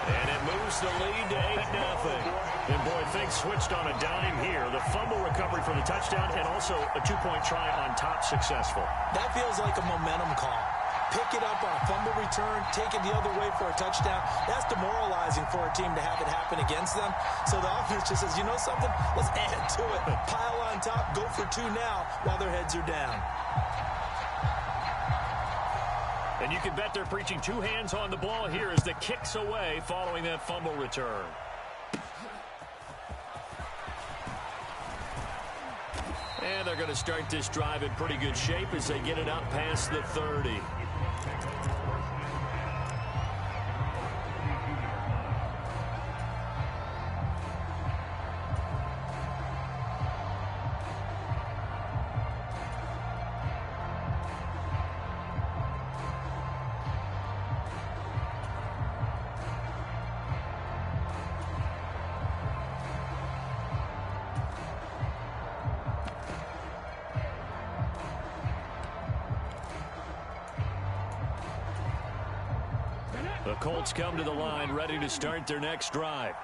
And it moves the lead to 8-0. And, boy, things switched on a dime here. The fumble recovery for the touchdown and also a two-point try on top successful. That feels like a momentum call. Pick it up on a fumble return, take it the other way for a touchdown. That's demoralizing for a team to have it happen against them. So the offense just says, you know something? Let's add to it. Pile on top, go for two now while their heads are down. And you can bet they're preaching two hands on the ball here as the kick's away following that fumble return. And they're going to start this drive in pretty good shape as they get it up past the 30. The Colts come to the line ready to start their next drive.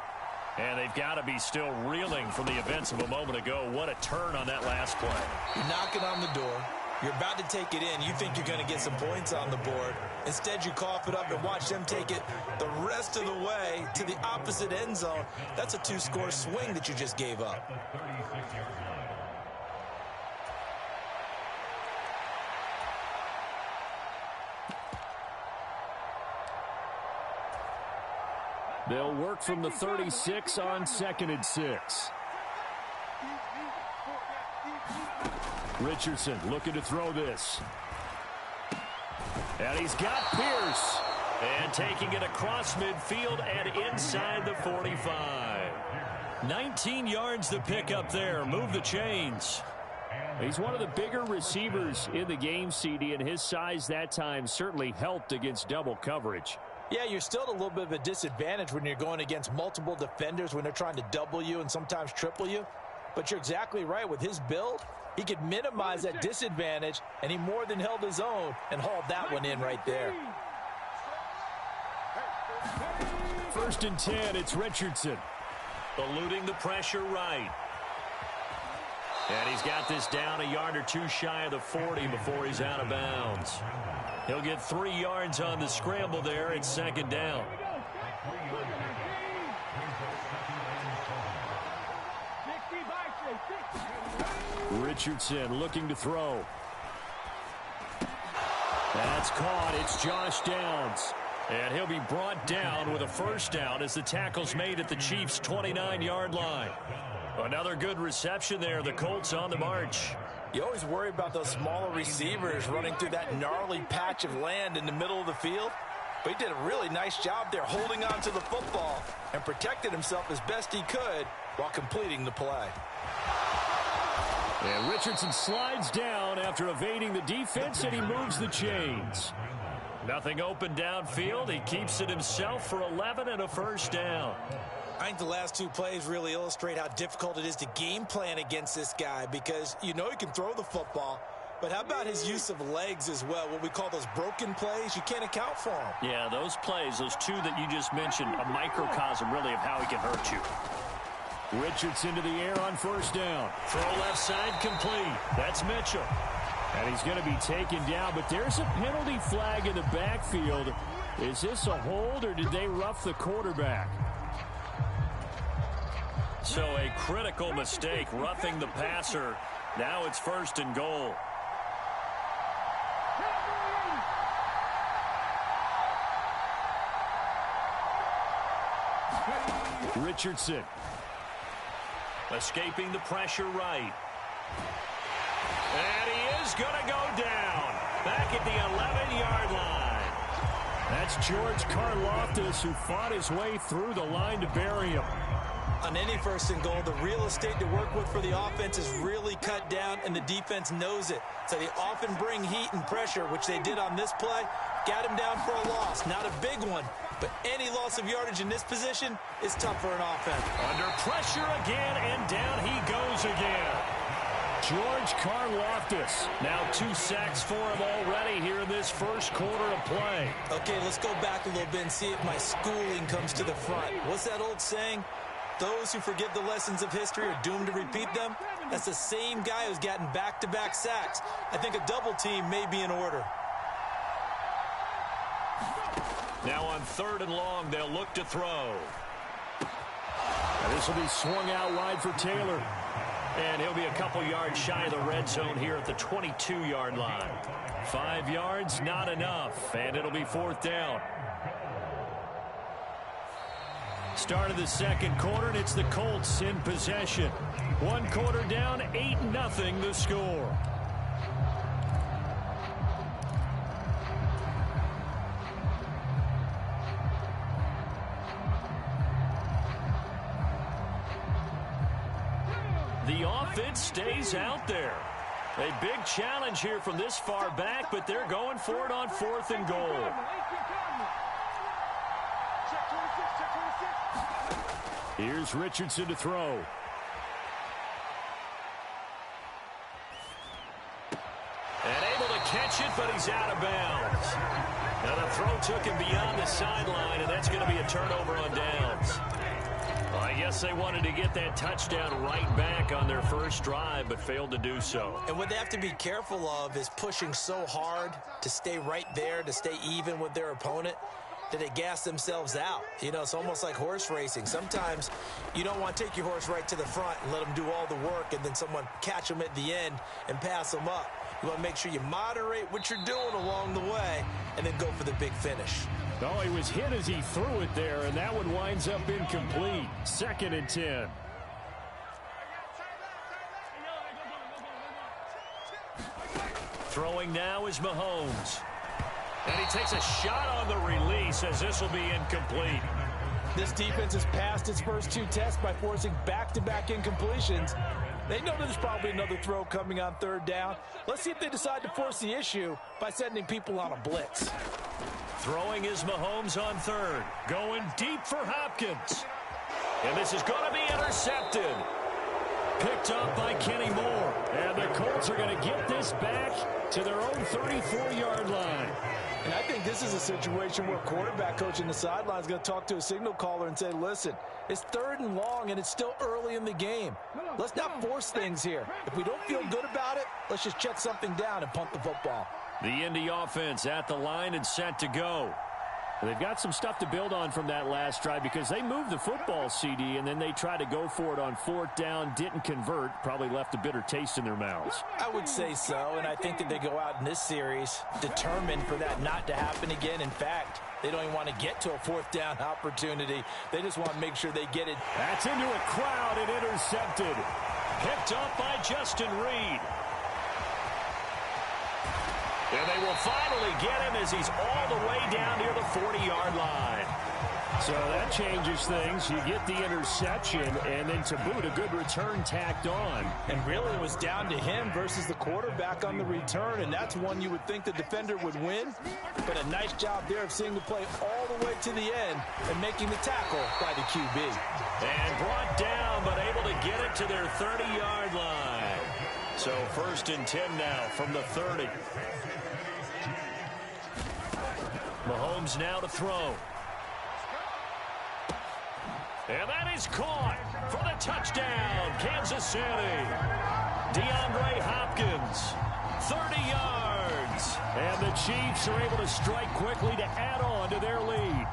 And they've got to be still reeling from the events of a moment ago. What a turn on that last play. You're knocking on the door. You're about to take it in. You think you're going to get some points on the board. Instead, you cough it up and watch them take it the rest of the way to the opposite end zone. That's a two-score swing that you just gave up. They'll work from the 36 on 2nd and 6. Richardson looking to throw this. And he's got Pierce. And taking it across midfield and inside the 45. 19 yards to pick up there. Move the chains. He's one of the bigger receivers in the game, CD, and his size that time certainly helped against double coverage. Yeah, you're still at a little bit of a disadvantage when you're going against multiple defenders when they're trying to double you and sometimes triple you. But you're exactly right. With his build, he could minimize that disadvantage, and he more than held his own and hauled that one in right there. 1st and 10, it's Richardson. Eluding the pressure right. And he's got this down a yard or two shy of the 40 before he's out of bounds. He'll get 3 yards on the scramble there. It's 2nd down. Richardson looking to throw. That's caught. It's Josh Downs. And he'll be brought down with a 1st down as the tackle's made at the Chiefs' 29-yard line. Another good reception there. The Colts on the march. You always worry about those smaller receivers running through that gnarly patch of land in the middle of the field. But he did a really nice job there holding on to the football and protected himself as best he could while completing the play. And Richardson slides down after evading the defense, and he moves the chains. Nothing open downfield. He keeps it himself for 11 and a 1st down. I think the last two plays really illustrate how difficult it is to game plan against this guy because you know he can throw the football, but how about his use of legs as well? What we call those broken plays, you can't account for them. Yeah, those plays, those two that you just mentioned, a microcosm really of how he can hurt you. Richardson to the air on 1st down. Throw left side complete. That's Mitchell. And he's going to be taken down, but there's a penalty flag in the backfield. Is this a hold or did they rough the quarterback? So a critical mistake, roughing the passer Now it's 1st and goal. Richardson. Escaping the pressure right. And he is going to go down. Back at the 11-yard line. That's George Karlaftis, who fought his way through the line to bury him. On any 1st and goal, the real estate to work with for the offense is really cut down, and the defense knows it. So they often bring heat and pressure, which they did on this play. Got him down for a loss. Not a big one, but any loss of yardage in this position is tough for an offense. Under pressure again, and down he goes again. George Karlaftis. Now 2 sacks for him already here in this first quarter of play. Okay, let's go back a little bit and see if my schooling comes to the front. What's that old saying? Those who forget the lessons of history are doomed to repeat them. That's the same guy who's gotten back-to-back sacks. I think a double team may be in order. Now on 3rd and long, they'll look to throw. This will be swung out wide for Taylor. And he'll be a couple yards shy of the red zone here at the 22-yard line. 5 yards, not enough, and it'll be 4th down. Start of the second quarter, and it's the Colts in possession. 1 quarter down, 8-0 the score. The offense stays out there. A big challenge here from this far back, but they're going for it on 4th and goal. Here's Richardson to throw. And able to catch it, but he's out of bounds. Now the throw took him beyond the sideline, and that's going to be a turnover on downs. Well, I guess they wanted to get that touchdown right back on their first drive, but failed to do so. And what they have to be careful of is pushing so hard to stay right there, to stay even with their opponent, that they gas themselves out. You know, it's almost like horse racing. Sometimes you don't want to take your horse right to the front and let them do all the work, and then someone catch them at the end and pass them up. You want to make sure you moderate what you're doing along the way and then go for the big finish. Oh, he was hit as he threw it there, and that one winds up incomplete. 2nd and 10. Throwing now is Mahomes. And he takes a shot on the release as this will be incomplete. This defense has passed its first 2 tests by forcing back-to-back incompletions. They know there's probably another throw coming on 3rd down. Let's see if they decide to force the issue by sending people on a blitz. Throwing is Mahomes on 3rd. Going deep for Hopkins. And this is going to be intercepted. Picked up by Kenny Moore. And the Colts are going to get this back to their own 34-yard line. And I think this is a situation where quarterback coach in the sideline is going to talk to a signal caller and say, listen, it's 3rd and long and it's still early in the game. Let's not force things here. If we don't feel good about it, let's just check something down and punt the football. The Indy offense at the line and set to go. They've got some stuff to build on from that last drive because they moved the football, CD, and then they tried to go for it on 4th down, didn't convert, probably left a bitter taste in their mouths. I would say so, and I think that they go out in this series determined for that not to happen again. In fact, they don't even want to get to a 4th down opportunity. They just want to make sure they get it. That's into a crowd and intercepted. Picked up by Justin Reed. And they will finally get him as he's all the way down near the 40-yard line. So that changes things. You get the interception, and then to boot, a good return tacked on. And really it was down to him versus the quarterback on the return, and that's one you would think the defender would win. But a nice job there of seeing the play all the way to the end and making the tackle by the QB. And brought down, but able to get it to their 30-yard line. So 1st and 10 now from the 30. Mahomes now to throw. And that is caught for the touchdown, Kansas City. DeAndre Hopkins, 30 yards. And the Chiefs are able to strike quickly to add on to their lead.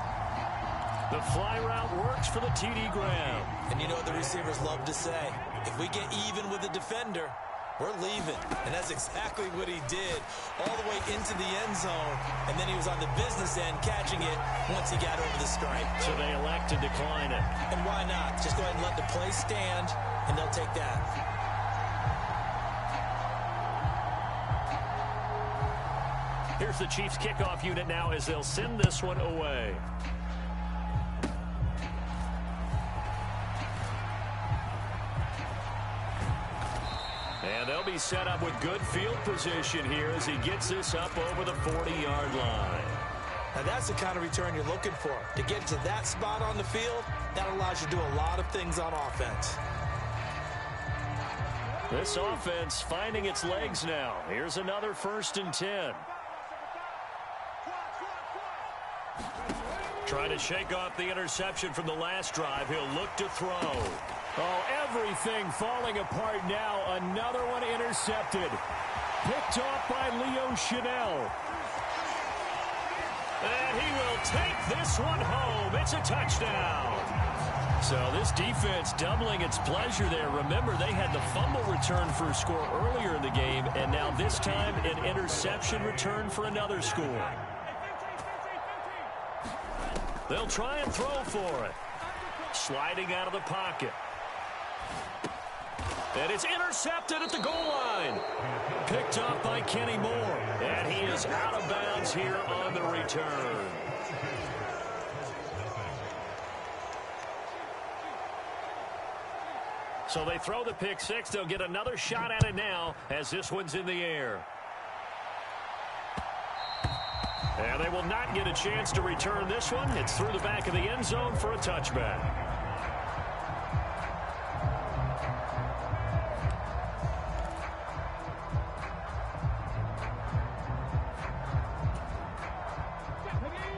The fly route works for the TD Graham. And you know what the receivers love to say? If we get even with the defender, we're leaving. And that's exactly what he did, all the way into the end zone. And then he was on the business end catching it once he got over the stripe. So they elect to decline it. And why not? Just go ahead and let the play stand, and they'll take that. Here's the Chiefs kickoff unit now as they'll send this one away. And they'll be set up with good field position here as he gets this up over the 40-yard line. Now that's the kind of return you're looking for. To get to that spot on the field, that allows you to do a lot of things on offense. This offense finding its legs now. Here's another 1st and 10. Trying to shake off the interception from the last drive. He'll look to throw. Oh, everything falling apart now. Another one intercepted. Picked off by Leo Chanel. And he will take this one home. It's a touchdown. So this defense doubling its pleasure there. Remember, they had the fumble return for a score earlier in the game, and now this time an interception return for another score. They'll try and throw for it. Sliding out of the pocket. And it's intercepted at the goal line. Picked up by Kenny Moore. And he is out of bounds here on the return. So they throw the pick six. They'll get another shot at it now as this one's in the air. And they will not get a chance to return this one. It's through the back of the end zone for a touchback.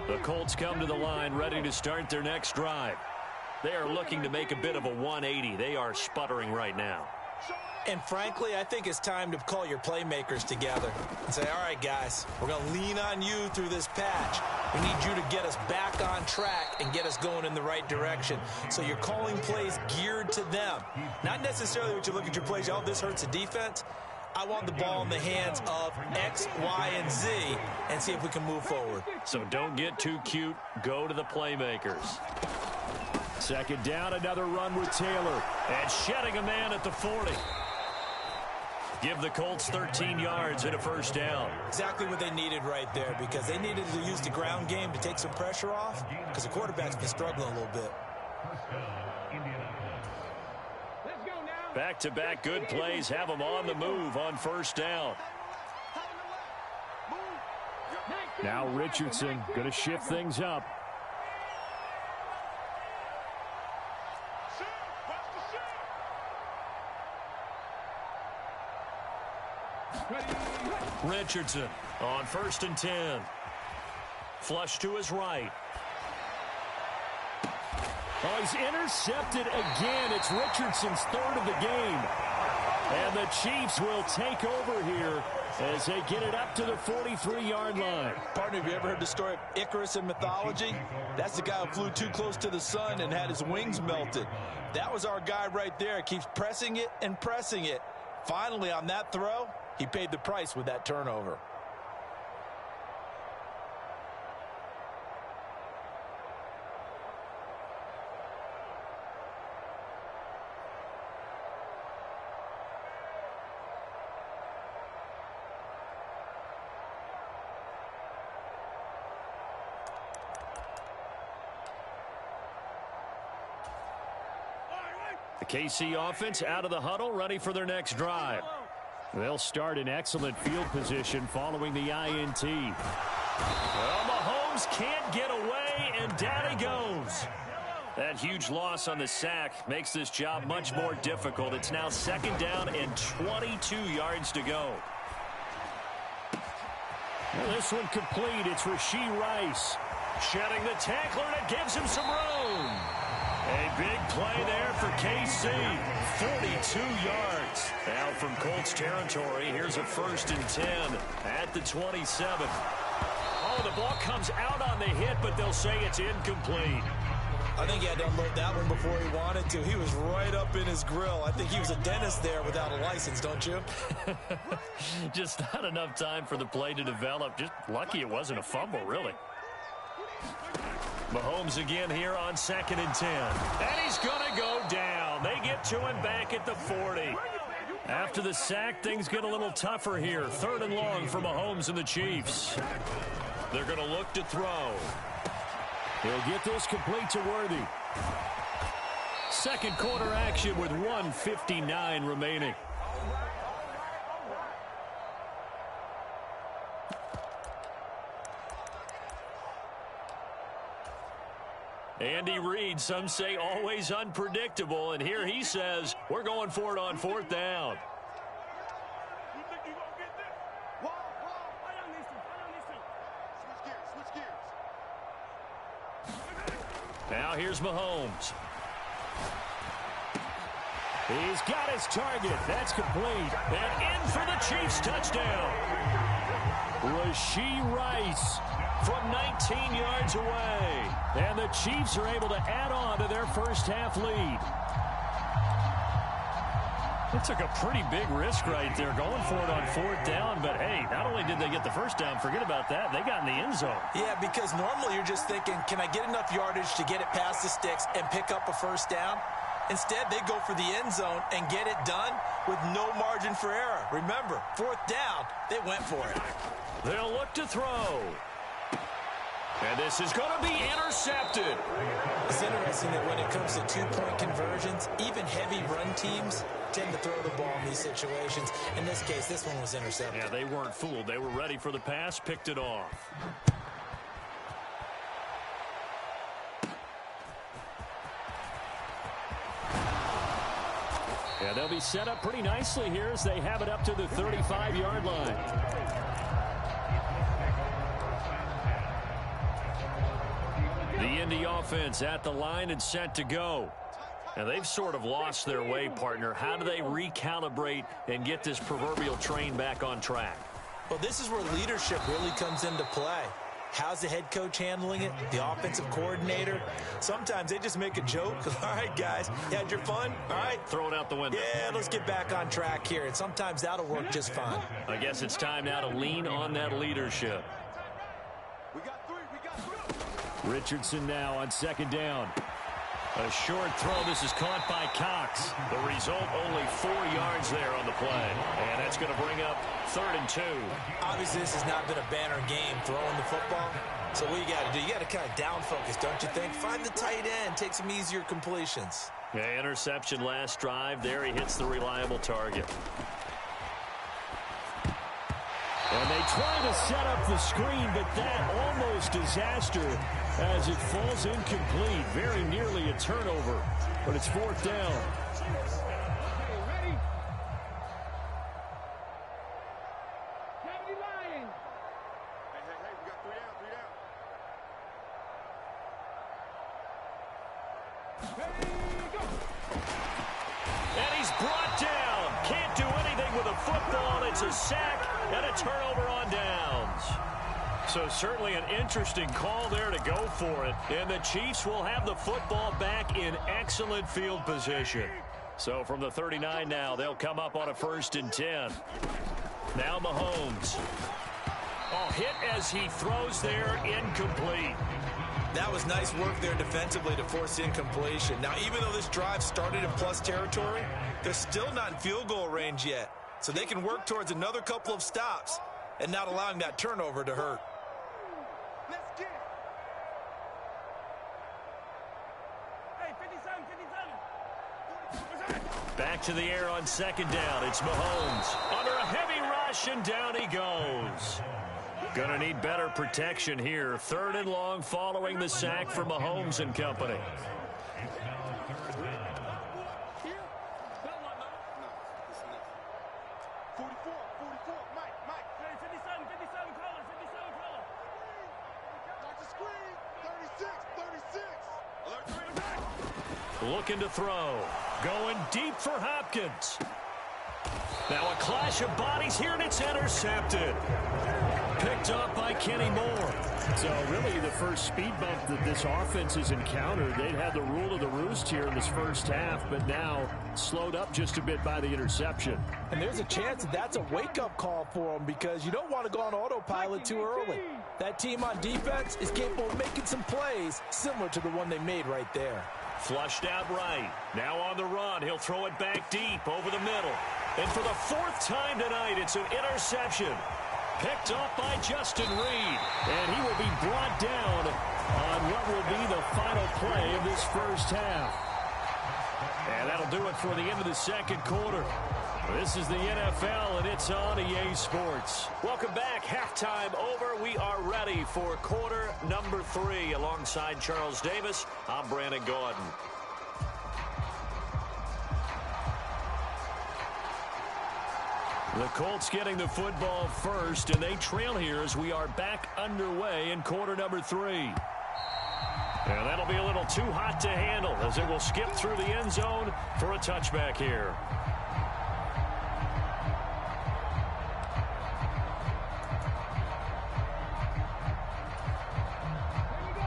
The Colts come to the line ready to start their next drive. They are looking to make a bit of a 180. They are sputtering right now. And frankly, I think it's time to call your playmakers together and say, all right, guys, we're going to lean on you through this patch. We need you to get us back on track and get us going in the right direction. So you're calling plays geared to them. Not necessarily what you look at your plays, oh, this hurts the defense. I want the ball in the hands of X, Y, and Z and see if we can move forward. So don't get too cute. Go to the playmakers. Second down, another run with Taylor. And shedding a man at the 40. Give the Colts 13 yards and a first down. Exactly what they needed right there, because they needed to use the ground game to take some pressure off, because the quarterback's been struggling a little bit. Back-to-back good plays have them on the move on first down. Now Richardson going to shift things up. Richardson on 1st and 10. Flush to his right. Oh, he's intercepted again. It's Richardson's 3rd of the game. And the Chiefs will take over here as they get it up to the 43-yard line. Partner, have you ever heard the story of Icarus in mythology? That's the guy who flew too close to the sun and had his wings melted. That was our guy right there. Keeps pressing it and pressing it. Finally, on that throw, he paid the price with that turnover. The KC offense out of the huddle, ready for their next drive. They'll start in excellent field position following the INT. Well, Mahomes can't get away, and down he goes. That huge loss on the sack makes this job much more difficult. It's now 2nd down and 22 yards to go. Well, this one complete. It's Rashee Rice. Shedding the tackler, and it gives him some room. A big play there for KC. 42 yards. Now from Colts territory, here's a 1st and 10 at the 27. Oh, the ball comes out on the hit, but they'll say it's incomplete. I think he had to unload that one before he wanted to. He was right up in his grill. I think he was a dentist there without a license, don't you? Just not enough time for the play to develop. Just lucky it wasn't a fumble, really. Mahomes again here on 2nd and 10. And he's going to go down. They get to him back at the 40. After the sack, things get a little tougher here. 3rd and long for Mahomes and the Chiefs. They're going to look to throw. He'll get this complete to Worthy. Second quarter action with 1:59 remaining. Andy Reid, some say always unpredictable, and here he says, we're going for it on 4th down. Now here's Mahomes. He's got his target. That's complete. And in for the Chiefs touchdown. Rashee Rice from 19 yards away. And the Chiefs are able to add on to their first half lead. It took a pretty big risk right there going for it on 4th down. But, hey, not only did they get the first down, forget about that, they got in the end zone. Yeah, because normally you're just thinking, can I get enough yardage to get it past the sticks and pick up a first down? Instead, they go for the end zone and get it done with no margin for error. Remember, 4th down, they went for it. They'll look to throw. And this is going to be intercepted. It's interesting that when it comes to 2-point conversions, even heavy run teams tend to throw the ball in these situations. In this case, this one was intercepted. Yeah, they weren't fooled. They were ready for the pass, picked it off. Yeah, they'll be set up pretty nicely here as they have it up to the 35-yard line. The Indy offense at the line and set to go. And they've sort of lost their way, partner. How do they recalibrate and get this proverbial train back on track? Well, this is where leadership really comes into play. How's the head coach handling it? The offensive coordinator? Sometimes they just make a joke. All right, guys, you had your fun? All right. Throw it out the window. Yeah, let's get back on track here. And sometimes that'll work just fine. I guess it's time now to lean on that leadership. Richardson now on 2nd down. A short throw. This is caught by Cox. The result, only 4 yards there on the play. And that's going to bring up 3rd and 2. Obviously, this has not been a banner game throwing the football. So what you got to do, you got to kind of down focus, don't you think? Find the tight end. Take some easier completions. Yeah, interception last drive. There he hits the reliable target. And they try to set up the screen, but that almost disaster as it falls incomplete. Very nearly a turnover, but it's 4th down. Ready? Kennedy Lion. Hey, we got 3 down. Ready, go. And he's brought down. Can't do anything with a football. It's a sack and a turnover on downs. So certainly an interesting call there to go for it. And the Chiefs will have the football back in excellent field position. So from the 39 now, they'll come up on a 1st and 10. Now Mahomes. Oh, hit as he throws there, incomplete. That was nice work there defensively to force incompletion. Now, even though this drive started in plus territory, they're still not in field goal range yet. So they can work towards another couple of stops and not allowing that turnover to hurt. Let's get it. Hey, 57, 57. Back to the air on 2nd down. It's Mahomes. Under a heavy rush, and down he goes. Gonna need better protection here. 3rd and long following the sack for Mahomes and company. Looking to throw. Going deep for Hopkins. Now a clash of bodies here, and it's intercepted. picked up by Kenny Moore. So really the first speed bump that this offense has encountered, they'd had the rule of the roost here in this first half, but now slowed up just a bit by the interception. And there's a chance that that's a wake-up call for them because you don't want to go on autopilot too early. That team on defense is capable of making some plays similar to the one they made right there. Flushed out right. Now on the run. He'll throw it back deep over the middle. And for the fourth time tonight, it's an interception. Picked up by Justin Reed. And he will be brought down on what will be the final play of this first half. And that'll do it for the end of the second quarter. This is the NFL, and it's on EA Sports. Welcome back. Halftime over. We are ready for quarter number 3. Alongside Charles Davis, I'm Brandon Gordon. The Colts getting the football first, and they trail here as we are back underway in quarter number 3. And that'll be a little too hot to handle as it will skip through the end zone for a touchback here.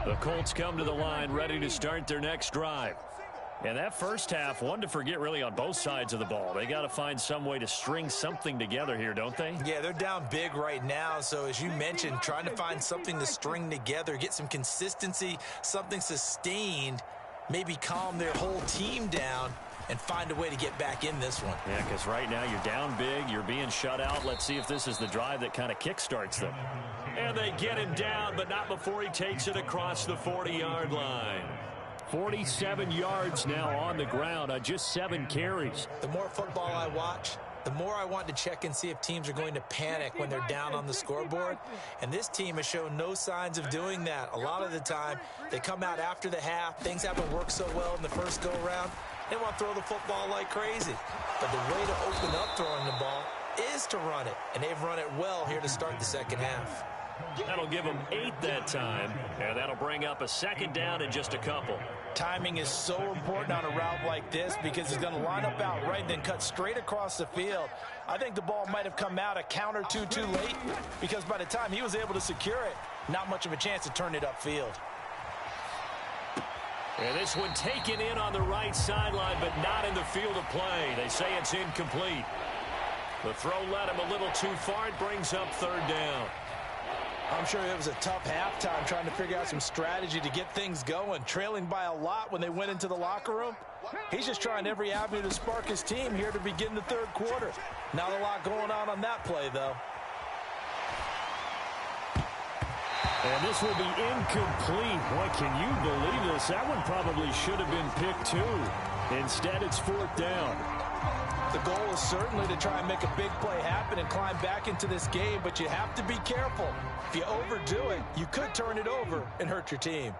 The Colts come to the line ready to start their next drive. And that first half, one to forget really on both sides of the ball. They got to find some way to string something together here, don't they? Yeah, they're down big right now. So as you mentioned, trying to find something to string together, get some consistency, something sustained, maybe calm their whole team down and find a way to get back in this one. Yeah, because right now you're down big, you're being shut out. Let's see if this is the drive that kind of kickstarts them. And they get him down, but not before he takes it across the 40-yard line. 47 yards now on the ground on just 7 carries. The more football I watch, the more I want to check and see if teams are going to panic when they're down on the scoreboard. And this team has shown no signs of doing that. A lot of the time, they come out after the half. Things haven't worked so well in the first go-around. They want to throw the football like crazy. But the way to open up throwing the ball is to run it. And they've run it well here to start the second half. That'll give them 8 that time, and that'll bring up a second down in just a couple. Timing is so important on a route like this because he's going to line up out right and then cut straight across the field. I think the ball might have come out a count or two too late because by the time he was able to secure it, not much of a chance to turn it upfield. And this one taken in on the right sideline, but not in the field of play. They say it's incomplete. The throw led him a little too far. It brings up third down. I'm sure it was a tough halftime trying to figure out some strategy to get things going. Trailing by a lot when they went into the locker room. He's just trying every avenue to spark his team here to begin the third quarter. Not a lot going on that play, though. And this will be incomplete. Boy, can you believe this? That one probably should have been picked too. Instead, it's fourth down. The goal is certainly to try and make a big play happen and climb back into this game, but you have to be careful. If you overdo it, you could turn it over and hurt your team.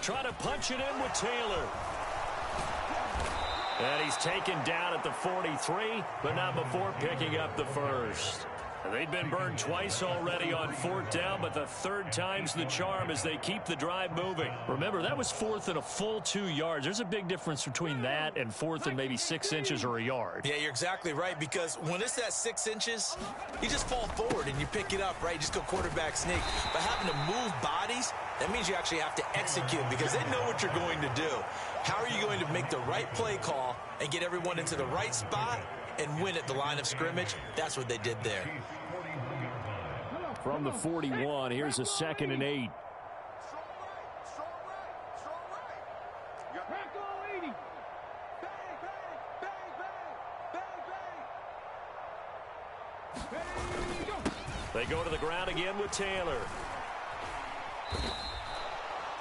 Try to punch it in with Taylor. And he's taken down at the 43, but not before picking up the first. They've been burned twice already on fourth down, but the third time's the charm as they keep the drive moving. Remember, that was fourth and a full 2 yards. There's a big difference between that and fourth and maybe 6 inches or a yard. Yeah, you're exactly right, because when it's that 6 inches, you just fall forward and you pick it up, right? You just go quarterback sneak. But having to move bodies, that means you actually have to execute because they know what you're going to do. How are you going to make the right play call and get everyone into the right spot and win at the line of scrimmage? That's what they did there. From the 41, here's a 2nd and 8. They go to the ground again with Taylor.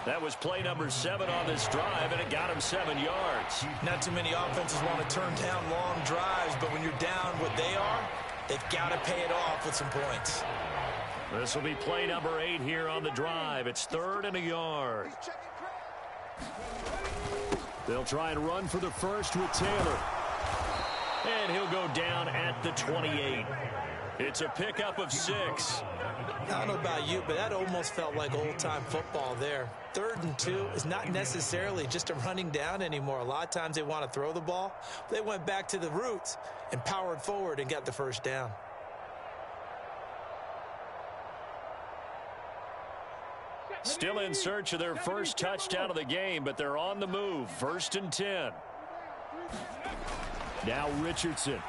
That was play number 7 on this drive, and it got him 7 yards. Not too many offenses want to turn down long drives, but when you're down what they are, they've got to pay it off with some points. This will be play number 8 here on the drive. It's 3rd and a yard. They'll try and run for the first with Taylor. And he'll go down at the 28. It's a pickup of 6. I don't know about you, but that almost felt like old-time football there. 3rd and 2 is not necessarily just a running down anymore. A lot of times they want to throw the ball. They went back to the roots and powered forward and got the first down. Still in search of their first touchdown of the game, but they're on the move. 1st and 10. Now Richardson.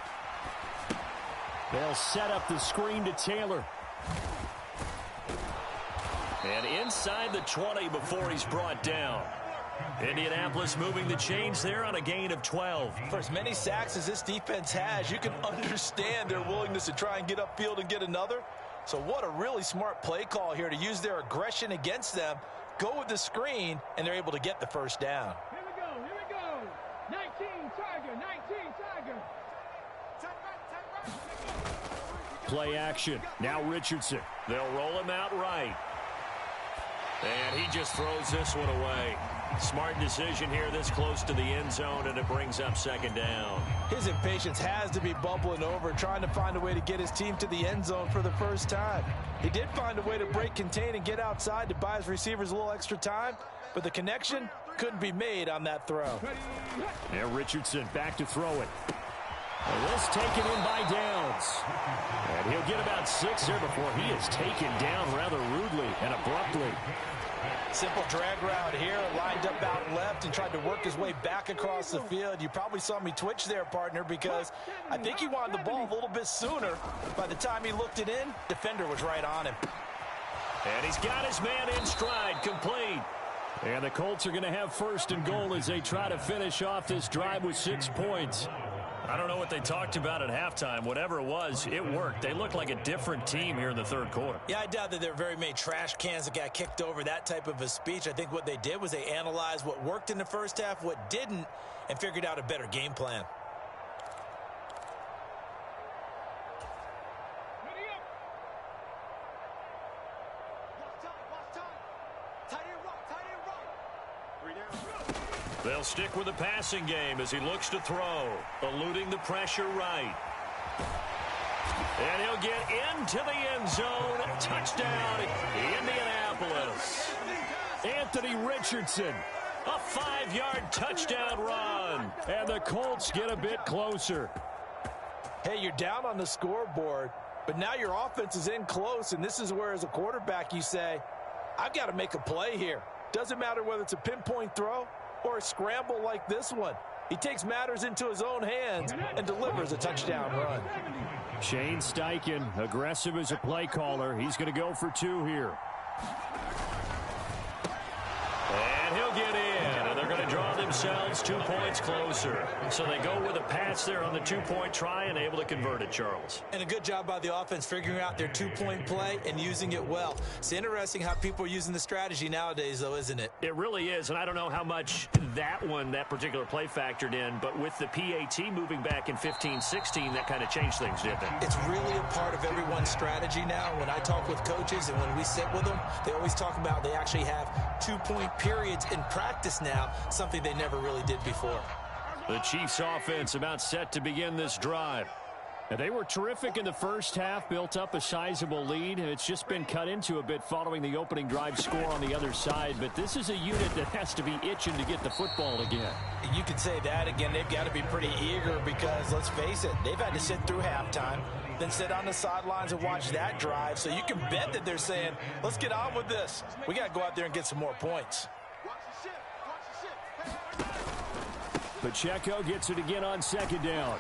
They'll set up the screen to Taylor. And inside the 20 before he's brought down. Indianapolis moving the chains there on a gain of 12. For as many sacks as this defense has, you can understand their willingness to try and get upfield and get another. So what a really smart play call here to use their aggression against them, go with the screen, and they're able to get the first down. Here we go. 19 Tiger, 19 Tiger. Play action. Now Richardson. They'll roll him out right. And he just throws this one away. Smart decision here this close to the end zone, and it brings up 2nd down. His impatience has to be bubbling over, trying to find a way to get his team to the end zone for the first time. He did find a way to break contain and get outside to buy his receivers a little extra time, but the connection couldn't be made on that throw. Now Richardson back to throw it. And this taken in by Downs. And he'll get about 6 there before he is taken down rather rudely and abruptly. Simple drag route here, lined up out left and tried to work his way back across the field. You probably saw me twitch there, partner, because I think he wanted the ball a little bit sooner. By the time he looked it in, defender was right on him. And he's got his man in stride, complete. And the Colts are going to have 1st and goal as they try to finish off this drive with 6 points. I don't know what they talked about at halftime. Whatever it was, it worked. They look like a different team here in the 3rd quarter. Yeah, I doubt that there were very many trash cans that got kicked over, that type of a speech. I think what they did was they analyzed what worked in the first half, what didn't, and figured out a better game plan. They'll stick with the passing game as he looks to throw, eluding the pressure right. And he'll get into the end zone. Touchdown, Indianapolis. Anthony Richardson, a 5-yard touchdown run. And the Colts get a bit closer. Hey, you're down on the scoreboard, but now your offense is in close, and this is where, as a quarterback, you say, I've got to make a play here. Doesn't matter whether it's a pinpoint throw or a scramble like this one. He takes matters into his own hands and delivers a touchdown run. Shane Steichen, aggressive as a play caller. He's going to go for 2 here. And he'll get in, and they're going to draw themselves 2 points closer. So they go with a pass there on the 2-point try and able to convert it, Charles. And a good job by the offense figuring out their 2-point play and using it well. It's interesting how people are using the strategy nowadays, though, isn't it? It really is, and I don't know how much that particular play factored in, but with the PAT moving back in 15-16, that kind of changed things, didn't it? It's really a part of everyone's strategy now. When I talk with coaches and when we sit with them, they always talk about they actually have 2-point periods in practice now, something they never really did before. The Chiefs offense about set to begin this drive. And they were terrific in the first half, built up a sizable lead, and it's just been cut into a bit following the opening drive score on the other side. But this is a unit that has to be itching to get the football again. You could say that again. They've got to be pretty eager because, let's face it, they've had to sit through halftime, then sit on the sidelines and watch that drive. So you can bet that they're saying, let's get on with this. We got to go out there and get some more points. Pacheco gets it again on 2nd down.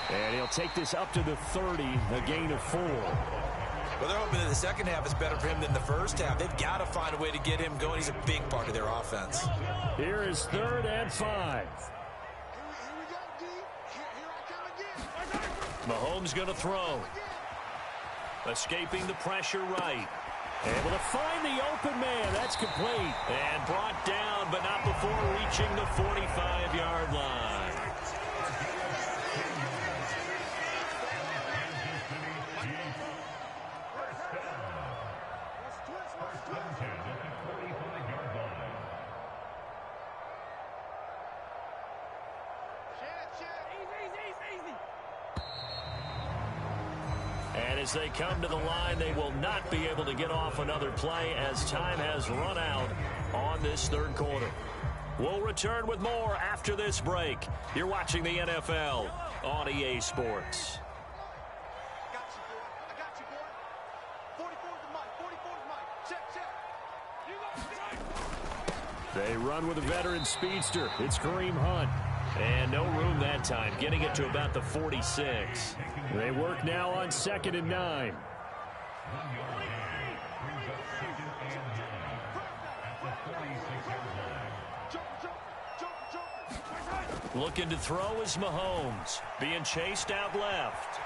And he'll take this up to the 30, a gain of 4. Well, they're hoping that the second half is better for him than the first half. They've got to find a way to get him going. He's a big part of their offense. Here is 3rd and 5. Mahomes going to throw. Escaping the pressure right. Able to find the open man. That's complete. And brought down, but not before reaching the 45-yard line. And as they come to the line, they will not be able to get off another play as time has run out on this third quarter. We'll return with more after this break. You're watching the NFL on EA Sports. They run with a veteran speedster. It's Kareem Hunt. And no room that time, getting it to about the 46. They work now on 2nd and 9. Looking to throw is Mahomes. Being chased out left.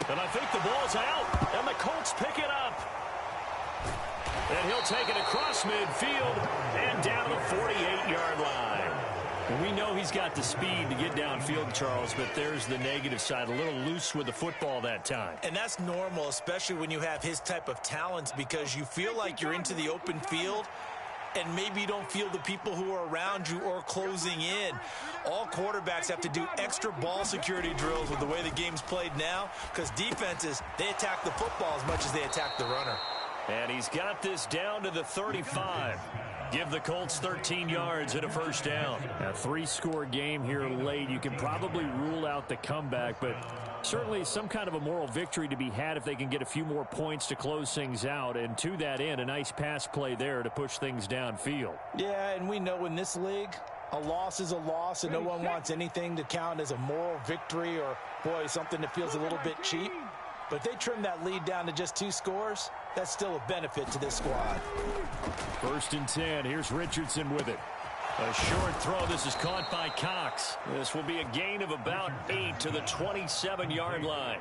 And I think the ball's out. And the Colts pick it up. And he'll take it across midfield and down the 48-yard line. And we know he's got the speed to get downfield, Charles, but there's the negative side. A little loose with the football that time. And that's normal, especially when you have his type of talents, because you feel like you're into the open field and maybe you don't feel the people who are around you or closing in. All quarterbacks have to do extra ball security drills with the way the game's played now, because defenses, they attack the football as much as they attack the runner. And he's got this down to the 35. Give the Colts 13 yards and a first down. A 3-score game here late. You can probably rule out the comeback, but certainly some kind of a moral victory to be had if they can get a few more points to close things out. And to that end, a nice pass play there to push things downfield. Yeah, and we know in this league, a loss is a loss, and no one wants anything to count as a moral victory or, boy, something that feels a little bit cheap. But they trim that lead down to just 2 scores. That's still a benefit to this squad. 1st and 10. Here's Richardson with it. A short throw. This is caught by Cox. This will be a gain of about 8 to the 27-yard line.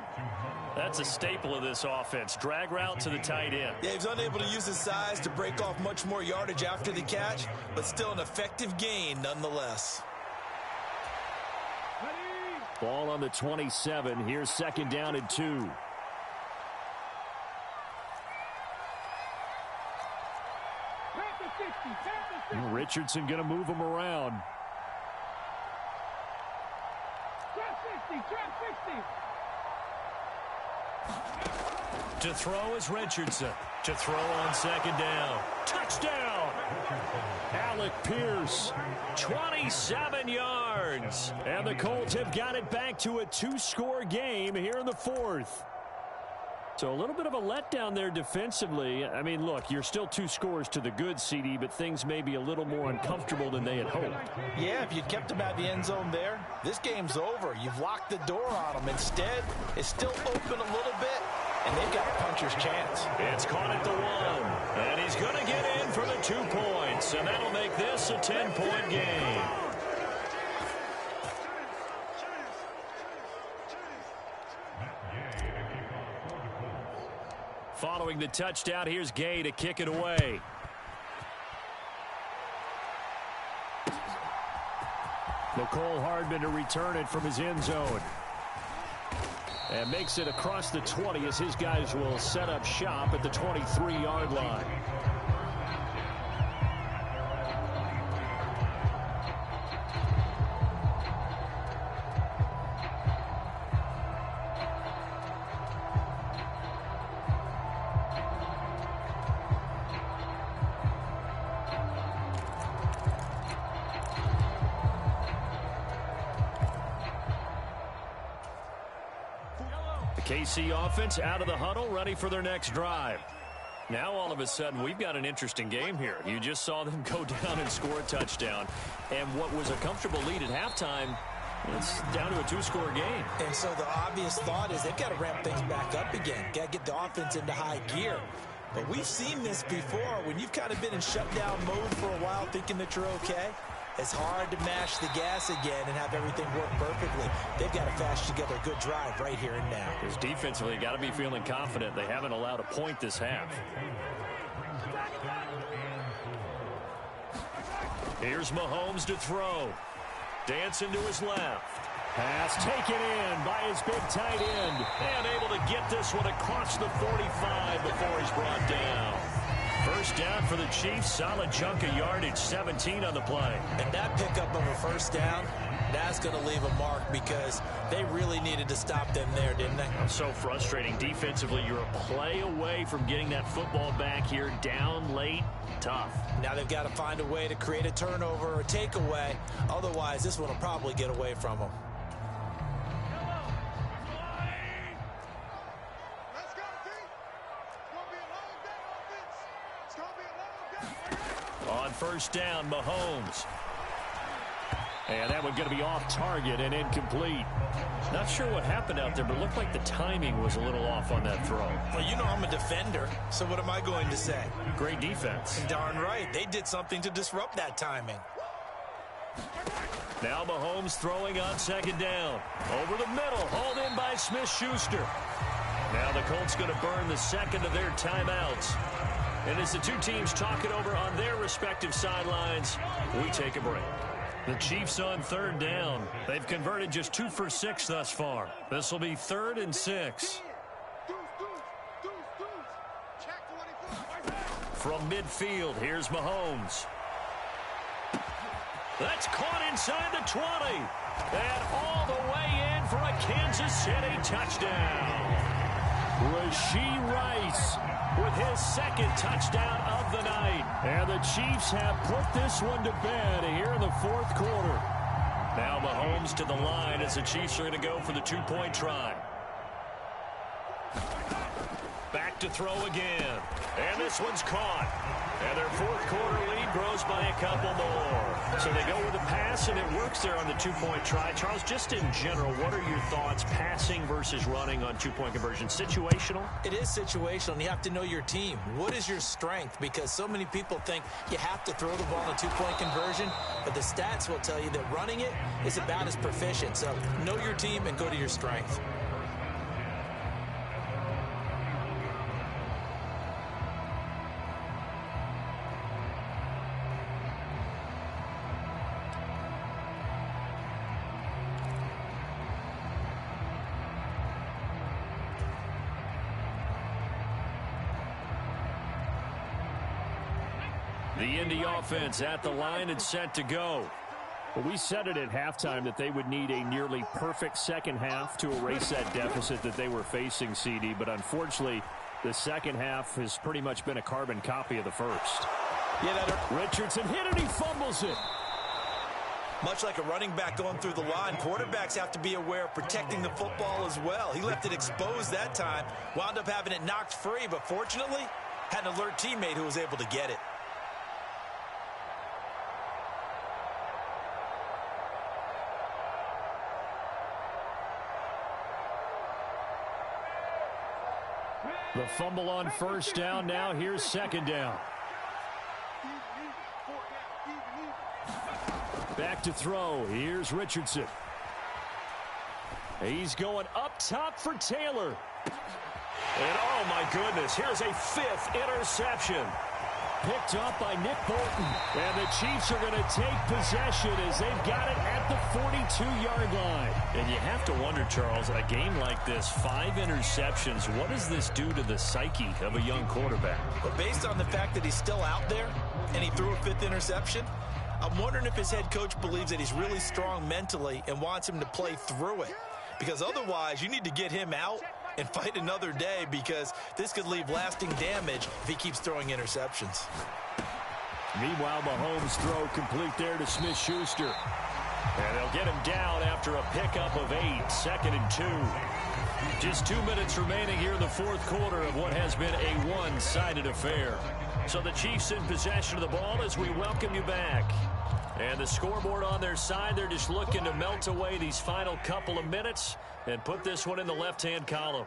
That's a staple of this offense. Drag route to the tight end. Yeah, he's unable to use his size to break off much more yardage after the catch, but still an effective gain nonetheless. Ball on the 27. Here's 2nd down and 2. Richardson going to move him around. To throw is Richardson. To throw on 2nd down. Touchdown! Alec Pierce. 27 yards. And the Colts have got it back to a 2-score game here in the 4th. So a little bit of a letdown there defensively. I mean, look, you're still 2 scores to the good, CD, but things may be a little more uncomfortable than they had hoped. Yeah, if you'd kept them out of the end zone there, this game's over. You've locked the door on them. Instead, it's still open a little bit, and they've got a puncher's chance. It's caught at the 1, and he's going to get in for the 2 points, and that'll make this a 10-point game. Following the touchdown, here's Gay to kick it away. Nicole Hardman to return it from his end zone. And makes it across the 20 as his guys will set up shop at the 23-yard line. KC offense out of the huddle, ready for their next drive. Now all of a sudden we've got an interesting game here. You just saw them go down and score a touchdown, and what was a comfortable lead at halftime, it's down to a 2-score game. And so the obvious thought is they've got to ramp things back up again. Got to get the offense into high gear. But we've seen this before. When you've kind of been in shutdown mode for a while thinking that you're okay, it's hard to mash the gas again and have everything work perfectly. They've got to flash together a good drive right here and now. Because defensively, got to be feeling confident. They haven't allowed a point this half. Here's Mahomes to throw. Dancing to his left. Pass taken in by his big tight end. And able to get this one across the 45 before he's brought down. First down for the Chiefs. Solid chunk of yardage, 17 on the play. And that pickup of a first down, that's going to leave a mark because they really needed to stop them there, didn't they? So frustrating. Defensively, you're a play away from getting that football back here. Down late, tough. Now they've got to find a way to create a turnover or a takeaway. Otherwise, this one will probably get away from them. On first down, Mahomes. And that one going to be off target and incomplete. Not sure what happened out there, but it looked like the timing was a little off on that throw. Well, you know I'm a defender, so what am I going to say? Great defense. Darn right. They did something to disrupt that timing. Now Mahomes throwing on second down. Over the middle, hauled in by Smith-Schuster. Now the Colts going to burn the second of their timeouts. And as the two teams talk it over on their respective sidelines, we take a break. The Chiefs on third down. They've converted just 2 for 6 thus far. This will be 3rd and 6. From midfield, here's Mahomes. That's caught inside the 20. And all the way in for a Kansas City touchdown. Rashee Rice with his second touchdown of the night. And the Chiefs have put this one to bed here in the fourth quarter. Now Mahomes to the line as the Chiefs are going to go for the 2-point try. Back to throw again. And this one's caught. And their fourth quarter lead grows by a couple more. So they go with a pass, and it works there on the 2-point try. Charles, just in general, what are your thoughts passing versus running on 2-point conversion? Situational? It is situational, and you have to know your team. What is your strength? Because so many people think you have to throw the ball in a 2-point conversion, but the stats will tell you that running it is about as proficient. So know your team and go to your strength. The Indy offense at the line and set to go. Well, we said it at halftime that they would need a nearly perfect second half to erase that deficit that they were facing, CD. But unfortunately, the second half has pretty much been a carbon copy of the first. Richardson hit it, he fumbles it. Much like a running back going through the line, quarterbacks have to be aware of protecting the football as well. He left it exposed that time, wound up having it knocked free, but fortunately, had an alert teammate who was able to get it. The fumble on first down. Now here's second down. Back to throw. Here's Richardson. He's going up top for Taylor. And oh my goodness, here's a 5th interception. Picked up by Nick Bolton. And the Chiefs are going to take possession as they've got it at the 42-yard line. And you have to wonder, Charles, a game like this, 5 interceptions, what does this do to the psyche of a young quarterback? But based on the fact that he's still out there and he threw a 5th interception, I'm wondering if his head coach believes that he's really strong mentally and wants him to play through it. Because otherwise, you need to get him out and fight another day, because this could leave lasting damage if he keeps throwing interceptions. Meanwhile, Mahomes' throw complete there to Smith-Schuster. And they'll get him down after a pickup of 8, 2nd and 2. Just 2 minutes remaining here in the fourth quarter of what has been a one-sided affair. So the Chiefs in possession of the ball as we welcome you back. And the scoreboard on their side, they're just looking to melt away these final couple of minutes and put this one in the left-hand column.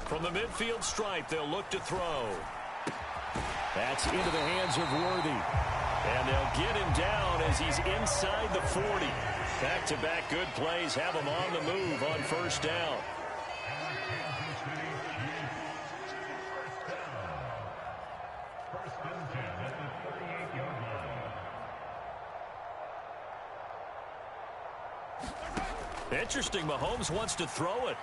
From the midfield stripe, they'll look to throw. That's into the hands of Worthy. And they'll get him down as he's inside the 40. Back-to-back good plays have him on the move on first down. Interesting, Mahomes wants to throw it.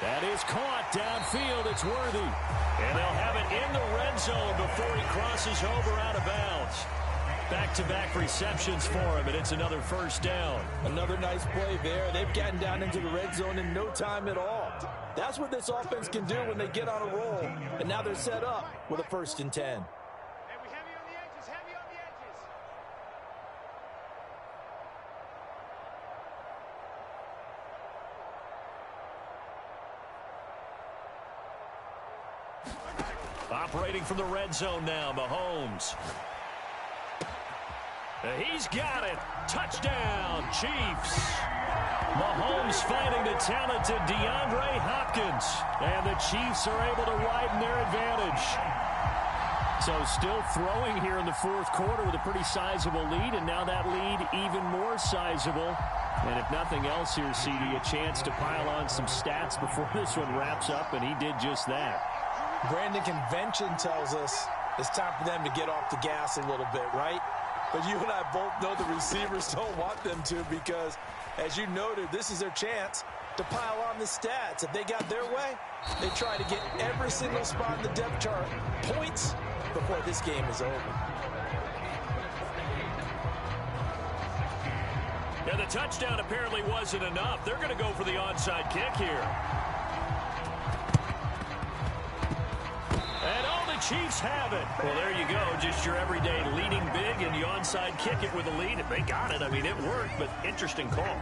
That is caught downfield. It's worthy. And they'll have it in the red zone before he crosses over out of bounds. Back-to-back receptions for him, and it's another first down. Another nice play there. They've gotten down into the red zone in no time at all. That's what this offense can do when they get on a roll. And now they're set up with a 1st and 10. Hey, we heavy on the edges, heavy on the edges. Operating from the red zone now, Mahomes. He's got it. Touchdown, Chiefs. Mahomes finding the talented DeAndre Hopkins. And the Chiefs are able to widen their advantage. So still throwing here in the 4th quarter with a pretty sizable lead. And now that lead even more sizable. And if nothing else here, CD, a chance to pile on some stats before this one wraps up. And he did just that. Brandon, convention tells us it's time for them to get off the gas a little bit, right? But you and I both know the receivers don't want them to because, as you noted, this is their chance to pile on the stats. If they got their way, they try to get every single spot in the depth chart points before this game is over. Yeah, the touchdown apparently wasn't enough. They're going to go for the onside kick here. And all the Chiefs have it. Well, there you go. Just your everyday leading big and the onside kick it with a lead. If they got it, I mean, it worked, but interesting call.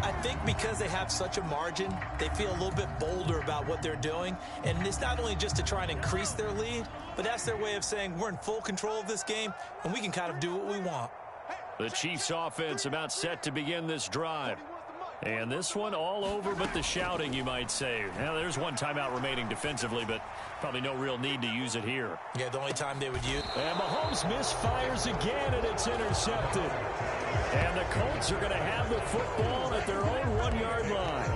I think because they have such a margin, they feel a little bit bolder about what they're doing. And it's not only just to try and increase their lead, but that's their way of saying we're in full control of this game, and we can kind of do what we want. The Chiefs offense about set to begin this drive. And this one all over but the shouting, you might say. Now, there's one timeout remaining defensively, but probably no real need to use it here. Yeah, the only time they would use. And Mahomes misfires again, and it's intercepted. And the Colts are going to have the football at their own 1-yard line.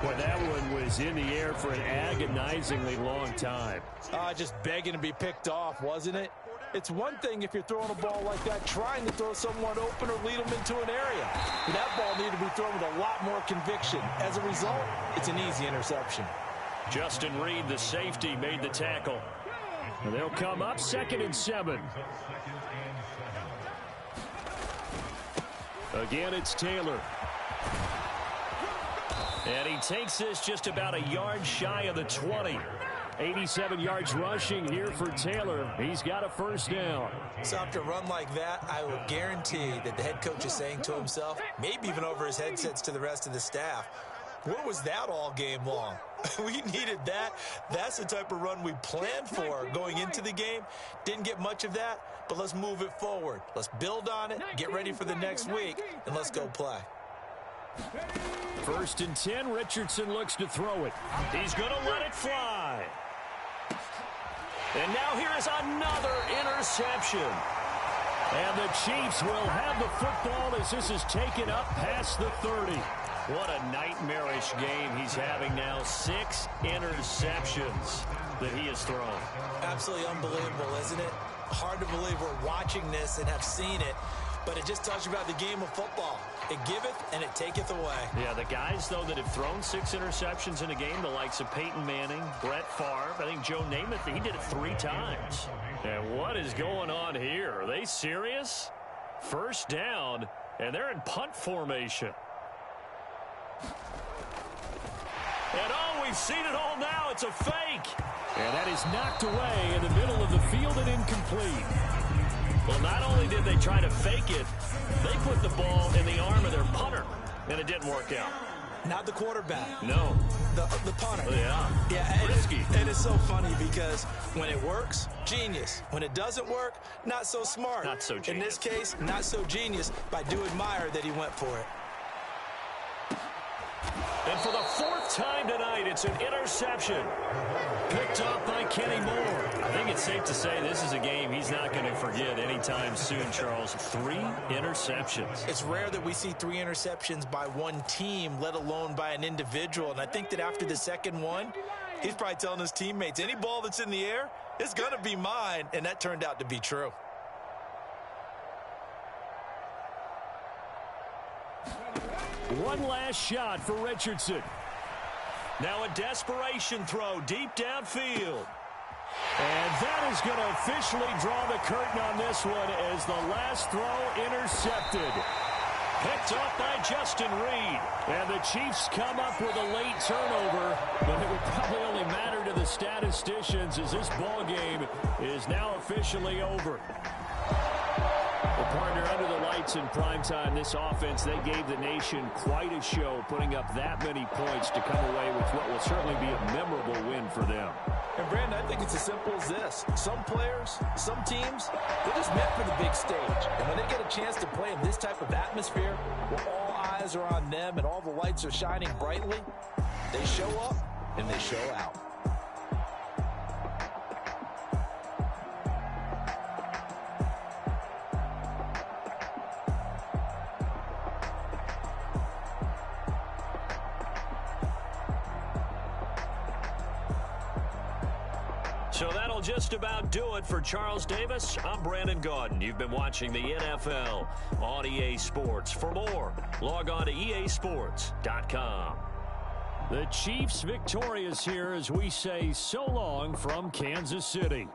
Boy, that one was in the air for an agonizingly long time. Just begging to be picked off, wasn't it? It's one thing if you're throwing a ball like that, trying to throw someone open or lead them into an area. But that ball needed to be thrown with a lot more conviction. As a result, it's an easy interception. Justin Reed, the safety, made the tackle. And they'll come up 2nd and 7. Again, it's Taylor. And he takes this just about a yard shy of the 20. 87 yards rushing here for Taylor. He's got a 1st down. So after a run like that, I will guarantee that the head coach is saying to himself, maybe even over his headsets to the rest of the staff, where was that all game long? We needed that. That's the type of run we planned for going into the game. Didn't get much of that, but let's move it forward. Let's build on it, get ready for the next week, and let's go play. 1st and 10. Richardson looks to throw it. He's going to let it fly. And now here is another interception. And the Chiefs will have the football as this is taken up past the 30. What a nightmarish game he's having now. 6 interceptions that he has thrown. Absolutely unbelievable, isn't it? Hard to believe we're watching this and have seen it. But it just tells you about the game of football. It giveth and it taketh away. Yeah, the guys, though, that have thrown 6 interceptions in a game, the likes of Peyton Manning, Brett Favre, I think Joe Namath, he did it 3 times. And what is going on here? Are they serious? 1st down, and they're in punt formation. And oh, we've seen it all now. It's a fake. And that is knocked away in the middle of the field and incomplete. Well, not only did they try to fake it, they put the ball in the arm of their punter, and it didn't work out. Not the quarterback. No. The punter. Yeah. Risky. And it's so funny because when it works, genius. When it doesn't work, not so smart. Not so genius. In this case, not so genius, but I do admire that he went for it. And for the 4th time tonight, it's an interception. Picked up by Kenny Moore. I think it's safe to say this is a game he's not going to forget anytime soon, Charles. 3 interceptions. It's rare that we see 3 interceptions by one team, let alone by an individual. And I think that after the 2nd one, he's probably telling his teammates, any ball that's in the air, it's going to be mine. And that turned out to be true. One last shot for Richardson. Now a desperation throw deep downfield. And that is going to officially draw the curtain on this one as the last throw intercepted. Picked off by Justin Reed. And the Chiefs come up with a late turnover, but it would probably only matter to the statisticians as this ball game is now officially over. Well, partner, under the lights in primetime, this offense, they gave the nation quite a show, putting up that many points to come away with what will certainly be a memorable win for them. And, Brandon, I think it's as simple as this. Some players, some teams, they're just meant for the big stage. And when they get a chance to play in this type of atmosphere, where all eyes are on them and all the lights are shining brightly, they show up and they show out. So that'll just about do it for Charles Davis. I'm Brandon Gaudin. You've been watching the NFL on EA Sports. For more, log on to easports.com. The Chiefs victorious here as we say so long from Kansas City.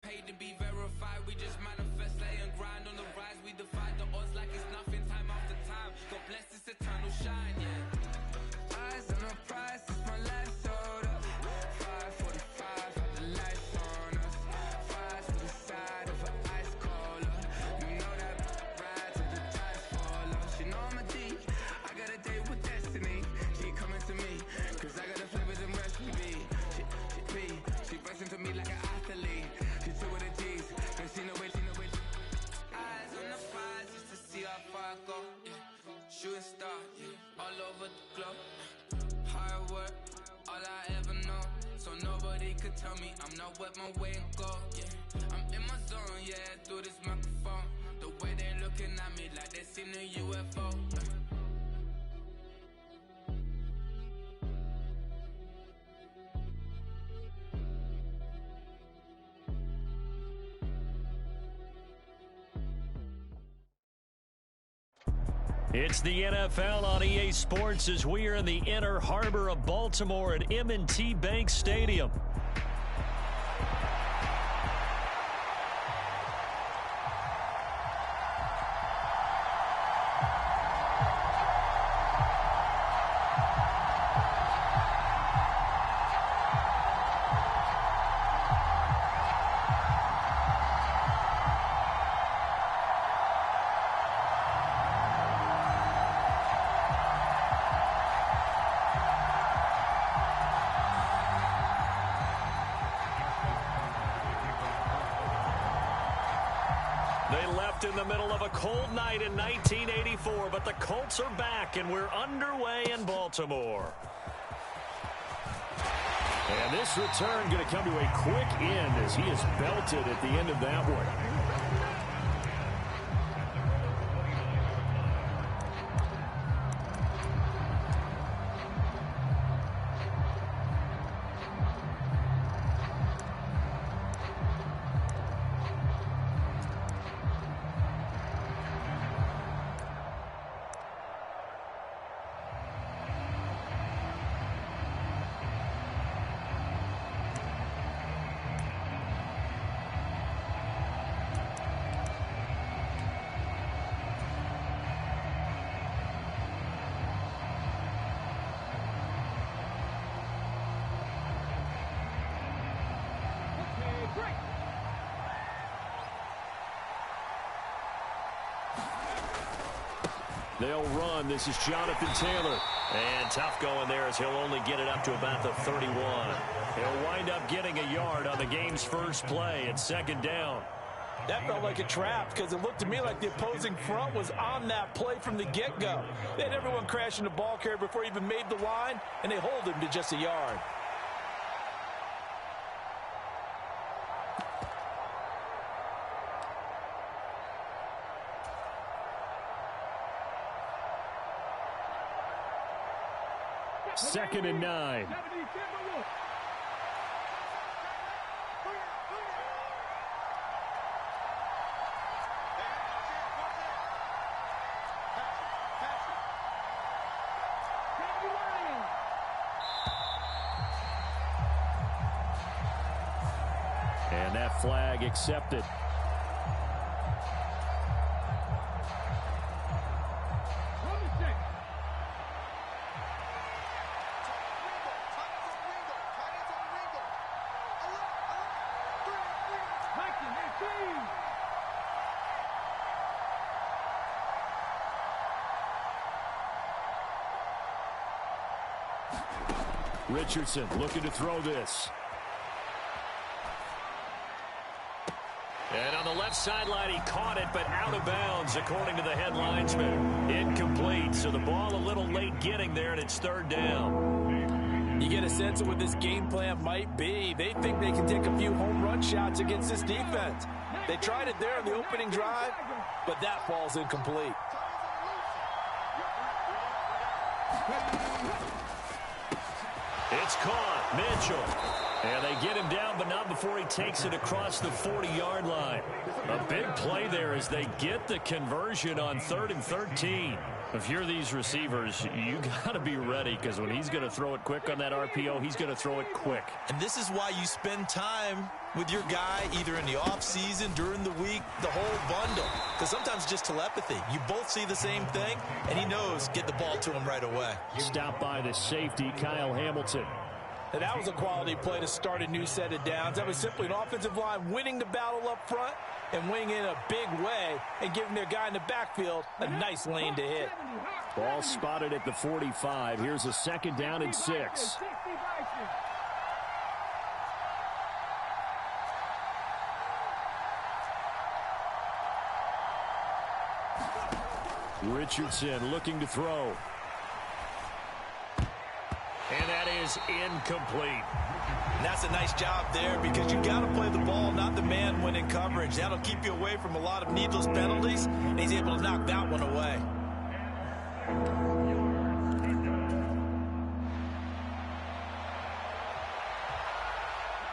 Paid to be verified, we just manifest, lay and grind on the rise. We defy the odds like it's nothing, time after time. God bless this eternal shine, yeah. Eyes on the prize, it's my life soda. 5:45, had the lights on us. Fires to the side of an ice caller. You know that ride till the tides fall us. You know I'm a D, I got a date with destiny. She coming to me, cause I got the flavors and recipe. She pressing to me like an athlete. She's two with the G's, and she know it. Eyes on the prize just to see how far I go. Yeah. Shooting star, yeah. All over the globe. Hard work, all I ever know. So nobody could tell me I'm not what my way and go. Yeah. I'm in my zone, yeah, through this microphone. The way they looking at me like they seen a UFO. It's the NFL on EA Sports as we are in the inner harbor of Baltimore at M&T Bank Stadium. In the middle of a cold night in 1984, but the Colts are back and we're underway in Baltimore. And this return going to come to a quick end as he is belted at the end of that one. They'll run. This is Jonathan Taylor. And tough going there as he'll only get it up to about the 31. He'll wind up getting a yard on the game's first play at second down. That felt like a trap because it looked to me like the opposing front was on that play from the get-go. They had everyone crashing the ball carrier before he even made the line, and they hold him to just a yard. Second and 9. And that flag accepted. Richardson looking to throw this. And on the left sideline, he caught it, but out of bounds, according to the head linesman. Incomplete, so the ball a little late getting there, and it's third down. You get a sense of what this game plan might be. They think they can take a few home run shots against this defense. They tried it there in the opening drive, but that ball's incomplete. It's caught. Mitchell. And they get him down, but not before he takes it across the 40-yard line. A big play there as they get the conversion on 3rd and 13. If you're these receivers, you got to be ready, because when he's going to throw it quick on that RPO, he's going to throw it quick. And this is why you spend time with your guy either in the offseason, during the week, the whole bundle. Because sometimes just telepathy. You both see the same thing, and he knows get the ball to him right away. Stopped by the safety, Kyle Hamilton. And that was a quality play to start a new set of downs. That was simply an offensive line winning the battle up front and winning in a big way and giving their guy in the backfield a nice lane to hit. Ball spotted at the 45. Here's a 2nd down and 6. Richardson looking to throw. And that is incomplete. And that's a nice job there, because you got to play the ball, not the man when in coverage. That'll keep you away from a lot of needless penalties, and he's able to knock that one away.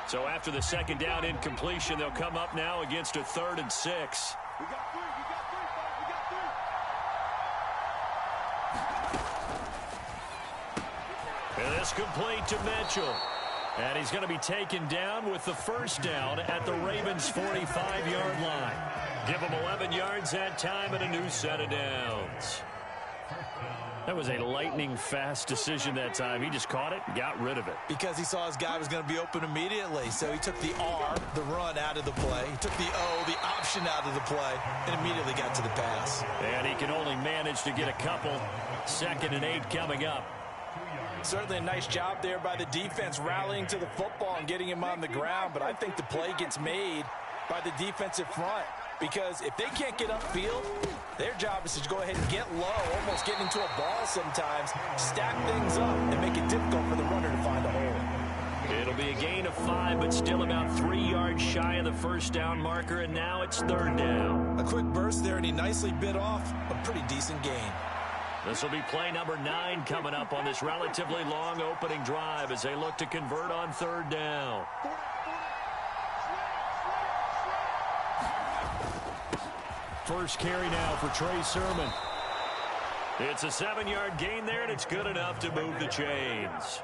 So after the 2nd down incompletion, they'll come up now against a 3rd and 6. And this complete to Mitchell. And he's going to be taken down with the 1st down at the Ravens' 45-yard line. Give him 11 yards that time and a new set of downs. That was a lightning-fast decision that time. He just caught it and got rid of it. Because he saw his guy was going to be open immediately. So he took the R, the run, out of the play. He took the O, the option, out of the play, and immediately got to the pass. And he can only manage to get a couple. 2nd and 8 coming up. Certainly a nice job there by the defense rallying to the football and getting him on the ground. But I think the play gets made by the defensive front, because if they can't get upfield, their job is to go ahead and get low, almost getting into a ball sometimes, stack things up, and make it difficult for the runner to find a hole. It'll be a gain of 5, but still about 3 yards shy of the 1st down marker, and now it's 3rd down. A quick burst there, and he nicely bit off a pretty decent gain. This will be play number 9 coming up on this relatively long opening drive as they look to convert on 3rd down. First carry now for Trey Sermon. It's a 7-yard gain there, and it's good enough to move the chains.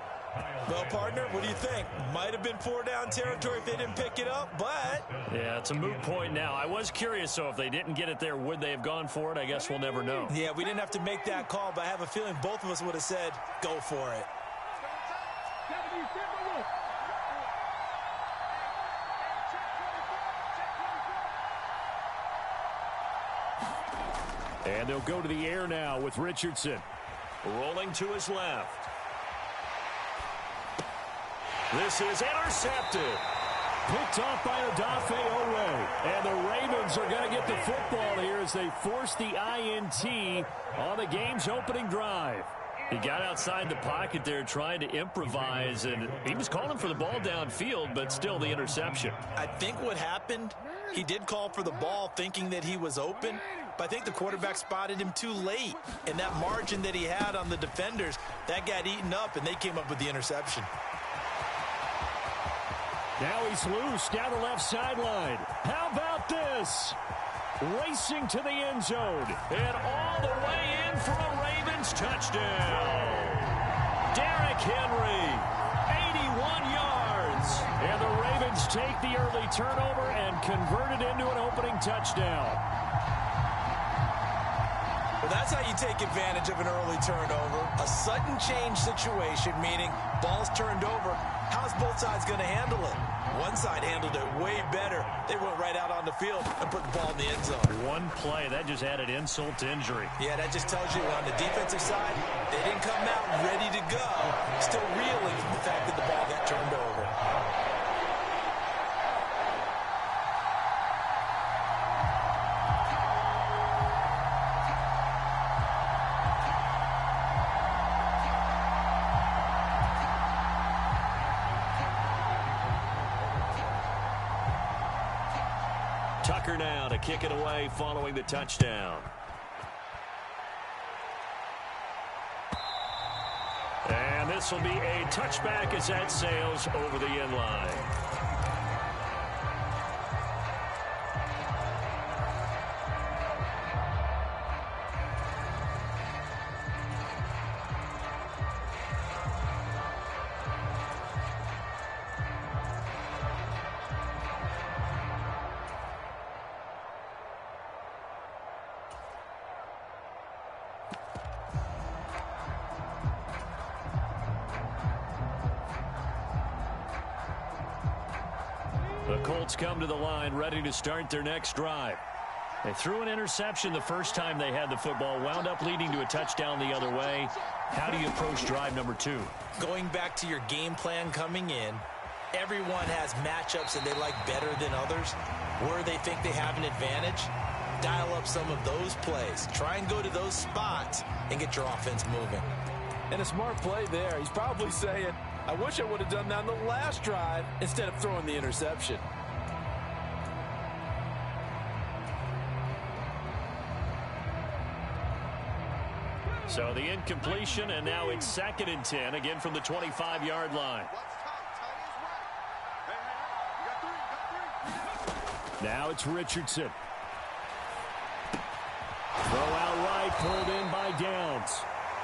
Well, partner, what do you think? Might have been 4-down territory if they didn't pick it up, but... Yeah, it's a moot point now. I was curious, so if they didn't get it there, would they have gone for it? I guess we'll never know. Yeah, we didn't have to make that call, but I have a feeling both of us would have said, go for it. And they'll go to the air now with Richardson. Rolling to his left. This is intercepted. Picked off by Odafe Owe. And the Ravens are going to get the football here as they force the INT on the game's opening drive. He got outside the pocket there trying to improvise, and he was calling for the ball downfield, but still the interception. I think what happened, he did call for the ball thinking that he was open, but I think the quarterback spotted him too late. And that margin that he had on the defenders, that got eaten up, and they came up with the interception. Now he's loose down the left sideline. How about this? Racing to the end zone. And all the way in for a Ravens touchdown. Derrick Henry, 81 yards. And the Ravens take the early turnover and convert it into an opening touchdown. Well, that's how you take advantage of an early turnover. A sudden change situation, meaning ball's turned over. How's both sides going to handle it? One side handled it way better. They went right out on the field and put the ball in the end zone. One play, that just added insult to injury. Yeah, that just tells you on the defensive side, they didn't come out ready to go. Still reeling from the fact that the ball got turned over. Tucker now to kick it away following the touchdown. And this will be a touchback as that sails over the end line. The Colts come to the line ready to start their next drive. They threw an interception the first time they had the football, wound up leading to a touchdown the other way. How do you approach drive number 2? Going back to your game plan coming in, everyone has matchups that they like better than others. Where they think they have an advantage, dial up some of those plays. Try and go to those spots and get your offense moving. And a smart play there. He's probably saying, I wish I would have done that on the last drive instead of throwing the interception. So the incompletion, and now it's 2nd and 10, again from the 25-yard line. Now it's Richardson. Throw out right, pulled in by Downs.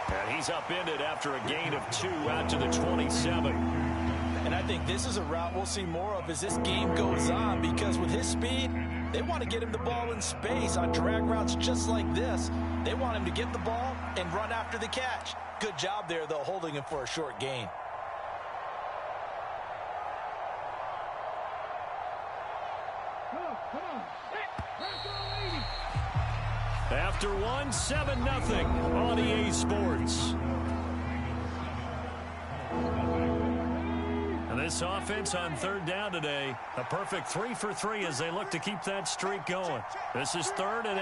And he's upended after a gain of 2 out to the 27. And I think this is a route we'll see more of as this game goes on, because with his speed, they want to get him the ball in space on drag routes just like this. They want him to get the ball and run after the catch. Good job there, though, holding him for a short gain. Come on. After 1, 7-0 on EA Sports. And this offense on 3rd down today, a perfect 3 for 3 as they look to keep that streak going. This is 3rd and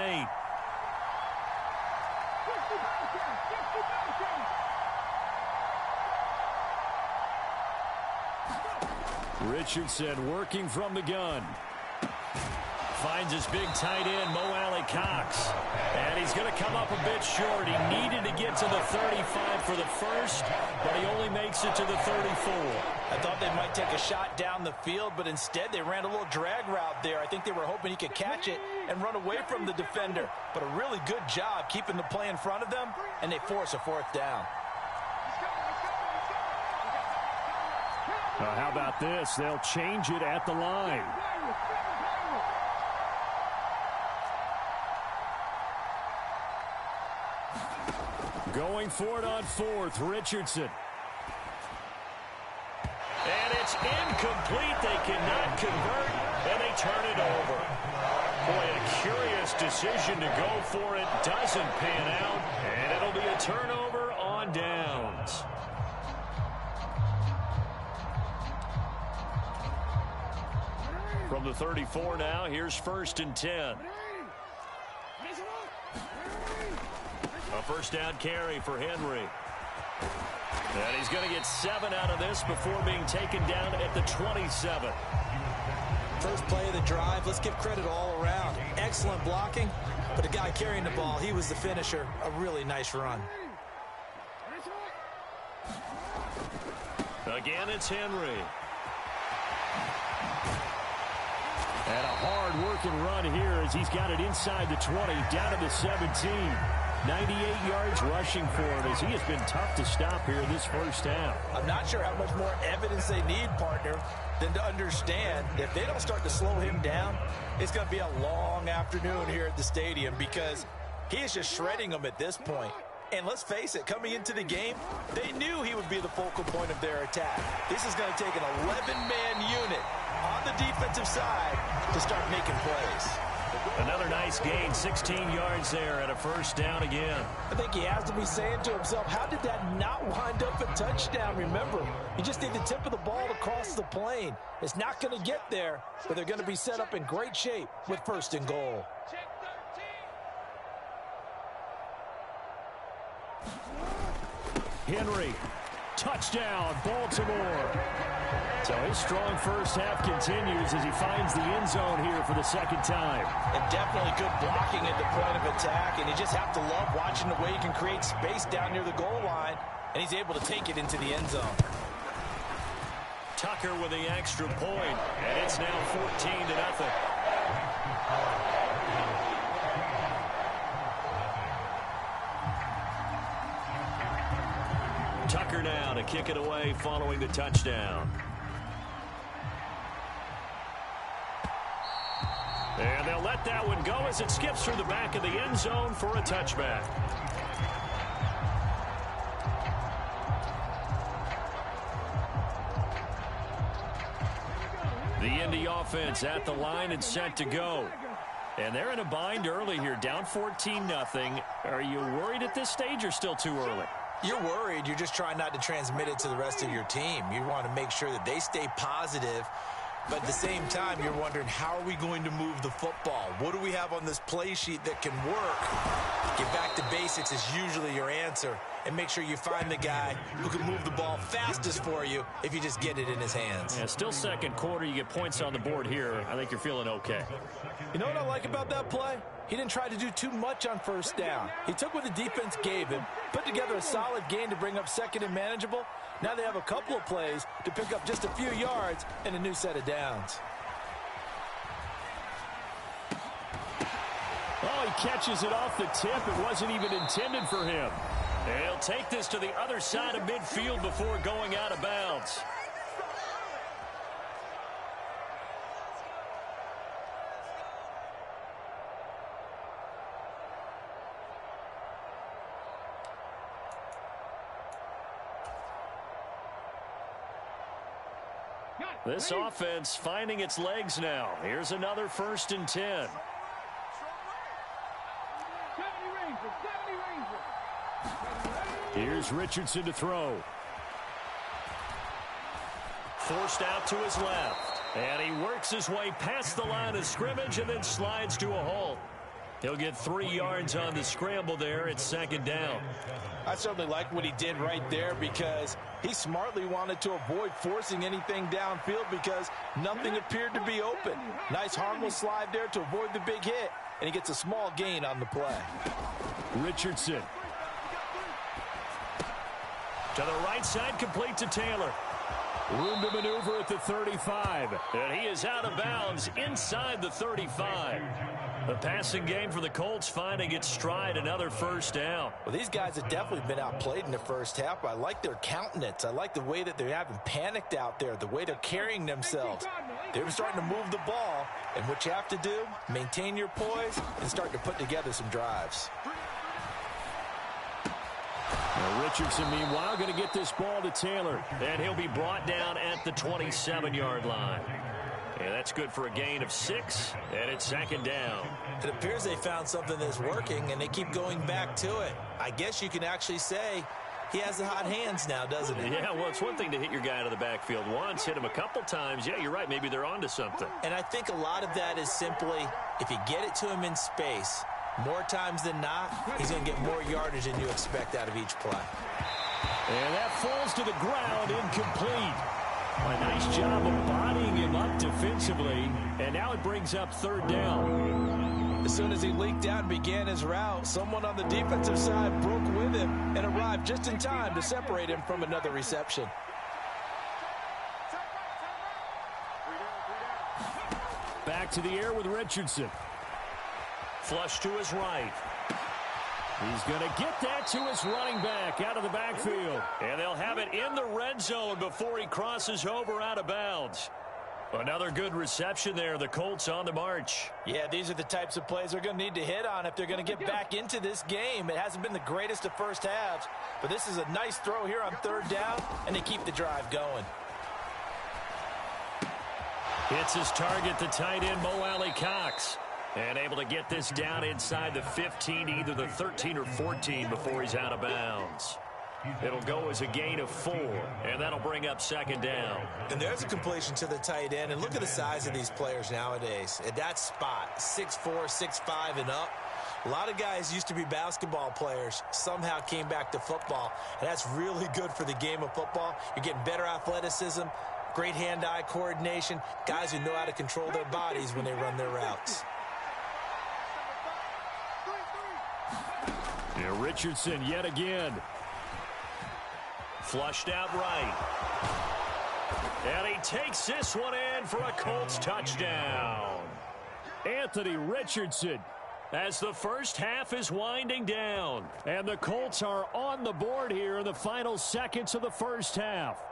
8. Richardson working from the gun. Finds his big tight end, Mo Alley Cox. And he's going to come up a bit short. He needed to get to the 35 for the first, but he only makes it to the 34. I thought they might take a shot down the field, but instead they ran a little drag route there. I think they were hoping he could catch it and run away from the defender. But a really good job keeping the play in front of them, and they force a 4th down. How about this? They'll change it at the line. Going for it on 4th, Richardson. And it's incomplete. They cannot convert, and they turn it over. Boy, a curious decision to go for it. Doesn't pan out, and it'll be a turnover on downs. From the 34 now, here's 1st and 10. A 1st down carry for Henry. And he's going to get 7 out of this before being taken down at the 27. First play of the drive, let's give credit all around. Excellent blocking, but the guy carrying the ball, he was the finisher. A really nice run. Again, it's Henry. And a hard-working run here as he's got it inside the 20, down to the 17. 98 yards rushing for him as he has been tough to stop here this first half. I'm not sure how much more evidence they need, partner, than to understand that if they don't start to slow him down, it's going to be a long afternoon here at the stadium, because he is just shredding them at this point. And let's face it, coming into the game, they knew he would be the focal point of their attack. This is going to take an 11-man unit on the defensive side to start making plays. Another nice gain, 16 yards there, and a 1st down again. I think he has to be saying to himself, how did that not wind up a touchdown? Remember, you just need the tip of the ball to cross the plane. It's not going to get there, but they're going to be set up in great shape with 1st and goal. Henry, touchdown, Baltimore. So his strong first half continues as he finds the end zone here for the 2nd time. And definitely good blocking at the point of attack, and you just have to love watching the way he can create space down near the goal line and he's able to take it into the end zone. Tucker with the extra point, and it's now 14-0. Tucker now to kick it away following the touchdown. And they'll let that one go as it skips through the back of the end zone for a touchback. The Indy offense at the line and set to go. And they're in a bind early here, down 14-0. Are you worried at this stage or still too early? You're worried. You're just trying not to transmit it to the rest of your team. You want to make sure that they stay positive. But at the same time, you're wondering, how are we going to move the football? What do we have on this play sheet that can work? Get back to basics is usually your answer. And make sure you find the guy who can move the ball fastest for you if you just get it in his hands. Yeah, still second quarter. You get points on the board here. I think you're feeling okay. You know what I like about that play? He didn't try to do too much on first down. He took what the defense gave him, put together a solid gain to bring up second and manageable. Now they have a couple of plays to pick up just a few yards and a new set of downs. Oh, he catches it off the tip. It wasn't even intended for him. And he'll take this to the other side of midfield before going out of bounds. This offense finding its legs now. Here's another 1st and 10. Here's Richardson to throw. Forced out to his left. And he works his way past the line of scrimmage and then slides to a halt. He'll get 3 yards on the scramble there. It's 2nd down. I certainly like what he did right there because he smartly wanted to avoid forcing anything downfield because nothing appeared to be open. Nice harmless slide there to avoid the big hit, and he gets a small gain on the play. Richardson. To the right side, complete to Taylor. Room to maneuver at the 35. And he is out of bounds inside the 35. The passing game for the Colts finding its stride, another 1st down. Well, these guys have definitely been outplayed in the first half. I like their countenance. I like the way that they haven't panicked out there, the way they're carrying themselves. They're starting to move the ball, and what you have to do, maintain your poise and start to put together some drives. Now Richardson, meanwhile, going to get this ball to Taylor. And he'll be brought down at the 27-yard line. And that's good for a gain of 6, and it's 2nd down. It appears they found something that's working, and they keep going back to it. I guess you can actually say he has the hot hands now, doesn't he? Yeah, well, it's one thing to hit your guy out of the backfield once, hit him a couple times. Yeah, you're right. Maybe they're onto something. And I think a lot of that is simply if you get it to him in space, more times than not, he's going to get more yardage than you expect out of each play. And that falls to the ground, incomplete. A nice job of bodying him up defensively, and now it brings up 3rd down. As soon as he leaked out and began his route, someone on the defensive side broke with him and arrived just in time to separate him from another reception. Back to the air with Richardson. Flush to his right. He's going to get that to his running back out of the backfield. And they'll have it in the red zone before he crosses over out of bounds. Another good reception there. The Colts on the march. Yeah, these are the types of plays they're going to need to hit on if they're going to get back into this game. It hasn't been the greatest of first halves, but this is a nice throw here on 3rd down, and they keep the drive going. Hits his target, the tight end, Mo Alley-Cox. And able to get this down inside the 15, either the 13 or 14 before he's out of bounds. It'll go as a gain of 4, and that'll bring up 2nd down. And there's a completion to the tight end, and look at the size of these players nowadays. At that spot, 6'4", 6'5", and up. A lot of guys used to be basketball players, somehow came back to football, and that's really good for the game of football. You're getting better athleticism, great hand-eye coordination, guys who know how to control their bodies when they run their routes. Yeah, Richardson yet again. Flushed out right. And he takes this one in for a Colts touchdown. Anthony Richardson, as the first half is winding down. And the Colts are on the board here in the final seconds of the first half.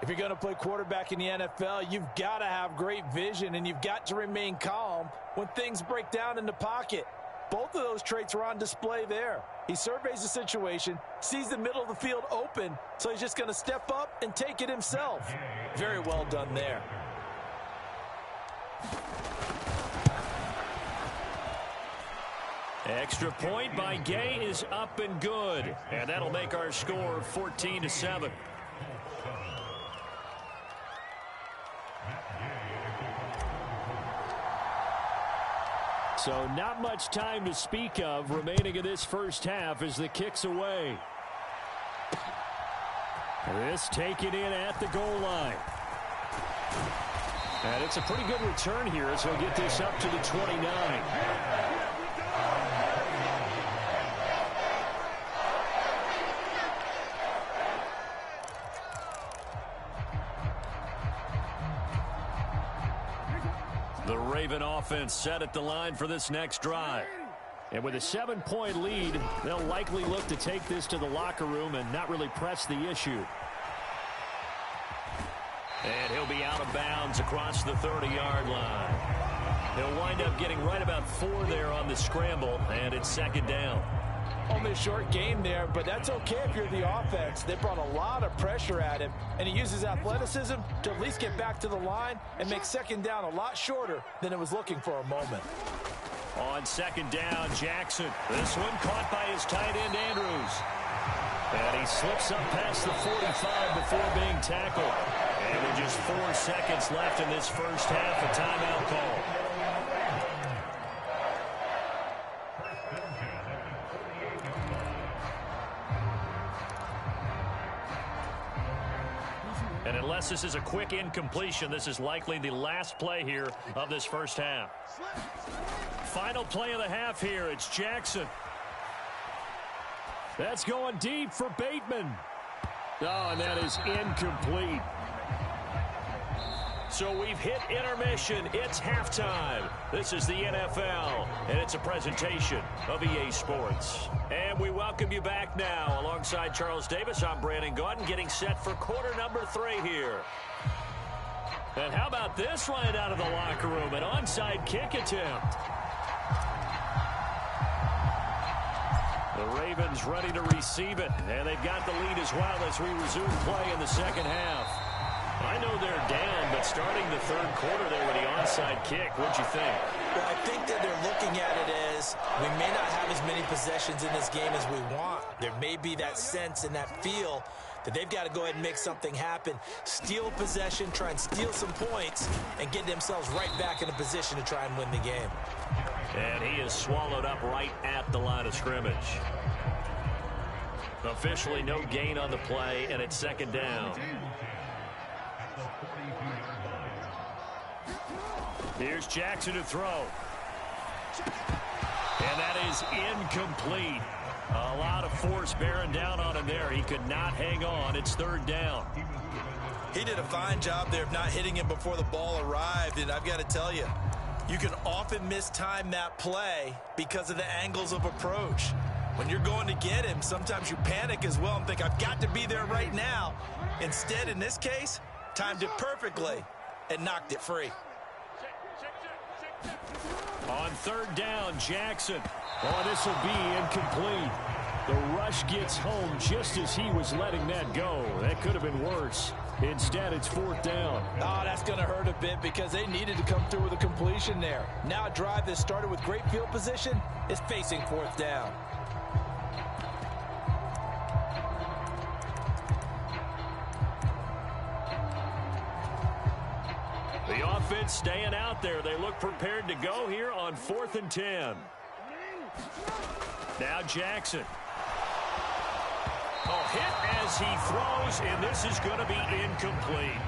If you're going to play quarterback in the NFL, you've got to have great vision, and you've got to remain calm when things break down in the pocket. Both of those traits were on display there. He surveys the situation, sees the middle of the field open, so he's just going to step up and take it himself. Very well done there. Extra point by Gay is up and good. And that'll make our score 14-7. So not much time to speak of remaining in this first half as the kick's away. This taken in at the goal line. And it's a pretty good return here as he'll get this up to the 29. The Raven offense set at the line for this next drive. And with a 7-point lead, they'll likely look to take this to the locker room and not really press the issue. And he'll be out of bounds across the 30-yard line. He'll wind up getting right about 4 there on the scramble, and it's second down. Only a short game there, but that's okay if you're the offense. They brought a lot of pressure at him, and he uses athleticism to at least get back to the line and make second down a lot shorter than it was looking for a moment. On second down, Jackson. This one caught by his tight end, Andrews. And he slips up past the 45 before being tackled. And with just 4 seconds left in this first half, a timeout call. And unless this is a quick incompletion, this is likely the last play here of this first half. Final play of the half here. It's Jackson. That's going deep for Bateman. Oh, and that is incomplete. So we've hit intermission. It's halftime. This is the NFL, and it's a presentation of EA Sports. And we welcome you back now. Alongside Charles Davis, I'm Brandon Gaudin, getting set for quarter number 3 here. And how about this right out of the locker room? An onside kick attempt. The Ravens ready to receive it, and they've got the lead as well as we resume play in the second half. I know they're down, but starting the third quarter there with the onside kick, what'd you think? Well, I think that they're looking at it as we may not have as many possessions in this game as we want. There may be that sense and that feel that they've got to go ahead and make something happen, steal possession, try and steal some points, and get themselves right back in a position to try and win the game. And he is swallowed up right at the line of scrimmage. Officially no gain on the play, and it's second down. Here's Jackson to throw. And that is incomplete. A lot of force bearing down on him there. He could not hang on. It's third down. He did a fine job there of not hitting him before the ball arrived, and I've got to tell you, you can often mistime that play because of the angles of approach. When you're going to get him, sometimes you panic as well and think, I've got to be there right now. Instead, in this case, timed it perfectly and knocked it free. On third down, Jackson. Oh, this will be incomplete. The rush gets home just as he was letting that go. That could have been worse. Instead, it's fourth down. Oh, that's going to hurt a bit because they needed to come through with a completion there. Now a drive that started with great field position is facing fourth down. The offense staying out there. They look prepared to go here on 4th and 10. Now Jackson. Oh, hit as he throws, and this is going to be incomplete.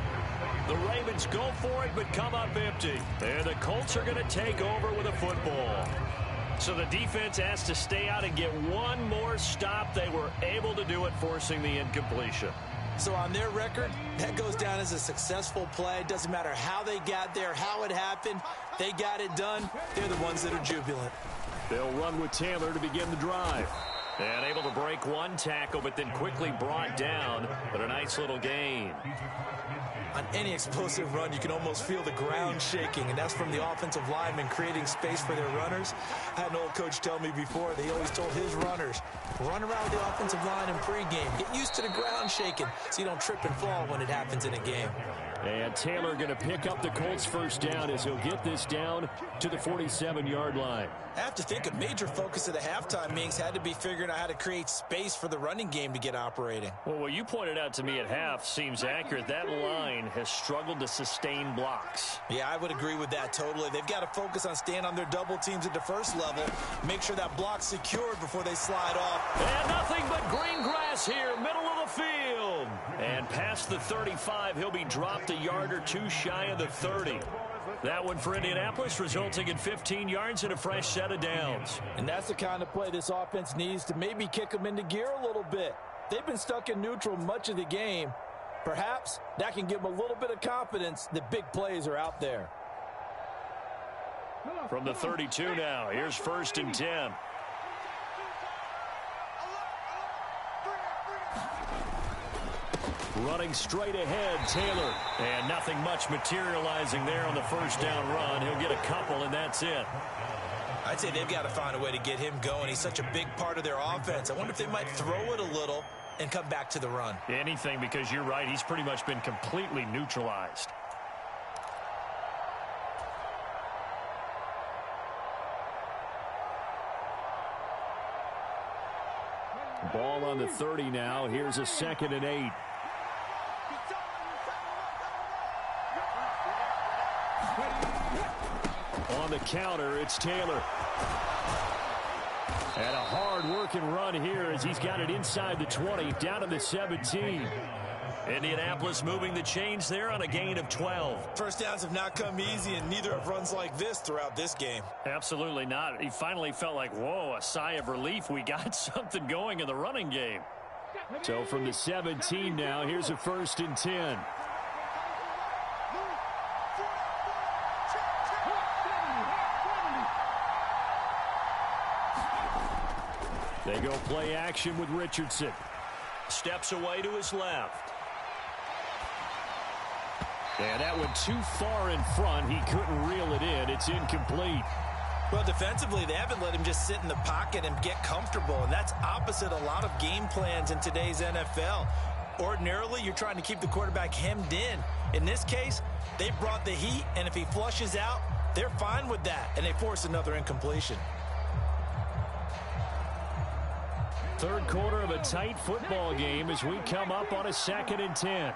The Ravens go for it, but come up empty. And the Colts are going to take over with a football. So the defense has to stay out and get one more stop. They were able to do it, forcing the incompletion. So on their record, that goes down as a successful play. Doesn't matter how they got there, how it happened. They got it done. They're the ones that are jubilant. They'll run with Taylor to begin the drive. And able to break one tackle, but then quickly brought down. But a nice little gain. On any explosive run, you can almost feel the ground shaking, and that's from the offensive linemen creating space for their runners. I had an old coach tell me before, they always told his runners, run around the offensive line in pregame. Get used to the ground shaking so you don't trip and fall when it happens in a game. And Taylor going to pick up the Colts first down as he'll get this down to the 47-yard line. I have to think a major focus of the halftime meetings had to be figuring out how to create space for the running game to get operating. Well, what you pointed out to me at half seems accurate. That line has struggled to sustain blocks. Yeah, I would agree with that totally. They've got to focus on staying on their double teams at the first level, make sure that block's secured before they slide off. And nothing but green grass here, middle of the field. And past the 35, he'll be dropped a yard or two shy of the 30. That one for Indianapolis, resulting in 15 yards and a fresh set of downs. And that's the kind of play this offense needs to maybe kick them into gear a little bit. They've been stuck in neutral much of the game. Perhaps that can give them a little bit of confidence that big plays are out there. From the 32 now, here's 1st and 10. Running straight ahead, Taylor. And nothing much materializing there on the first down run. He'll get a couple, and that's it. I'd say they've got to find a way to get him going. He's such a big part of their offense. I wonder if they might throw it a little and come back to the run. Anything, because you're right. He's pretty much been completely neutralized. Ball on the 30 now. Here's a 2nd and 8. On the counter, it's Taylor. And a hard-working run here as he's got it inside the 20, down to the 17. Indianapolis moving the chains there on a gain of 12. First downs have not come easy, and neither have runs like this throughout this game. Absolutely not. He finally felt like, whoa, a sigh of relief. We got something going in the running game. So from the 17 now, here's a 1st and 10. They go play action with Richardson. Steps away to his left. And that went too far in front. He couldn't reel it in. It's incomplete. Well, defensively, they haven't let him just sit in the pocket and get comfortable, and that's opposite a lot of game plans in today's NFL. Ordinarily, you're trying to keep the quarterback hemmed in. In this case, they brought the heat, and if he flushes out, they're fine with that, and they force another incompletion. Third quarter of a tight football game as we come up on a 2nd and 10.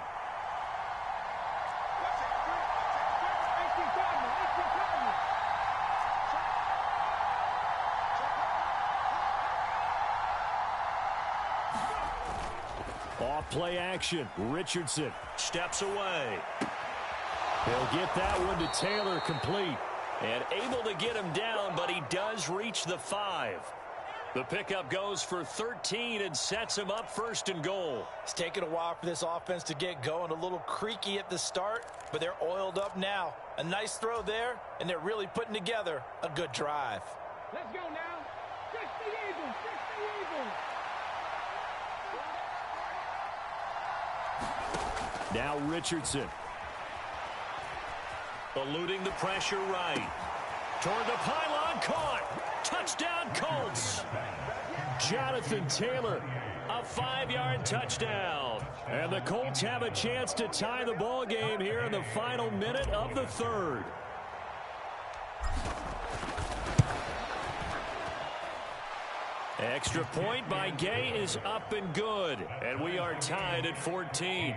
Off play action. Richardson Steps away. They'll get that one to Taylor, complete. And able to get him down, but he does reach the 5. The pickup goes for 13 and sets him up 1st and goal. It's taken a while for this offense to get going. A little creaky at the start, but they're oiled up now. A nice throw there, and they're really putting together a good drive. Let's go now. Fix the Eagles. Fix the Eagles. Now Richardson. Eluding the pressure right. Toward the pylon, caught. Touchdown, Colts. Jonathan Taylor, A 5-yard touchdown. and the Colts have a chance to tie the ball game here in the final minute of the 3rd. Extra point by Gay is up and good, and we are tied at 14.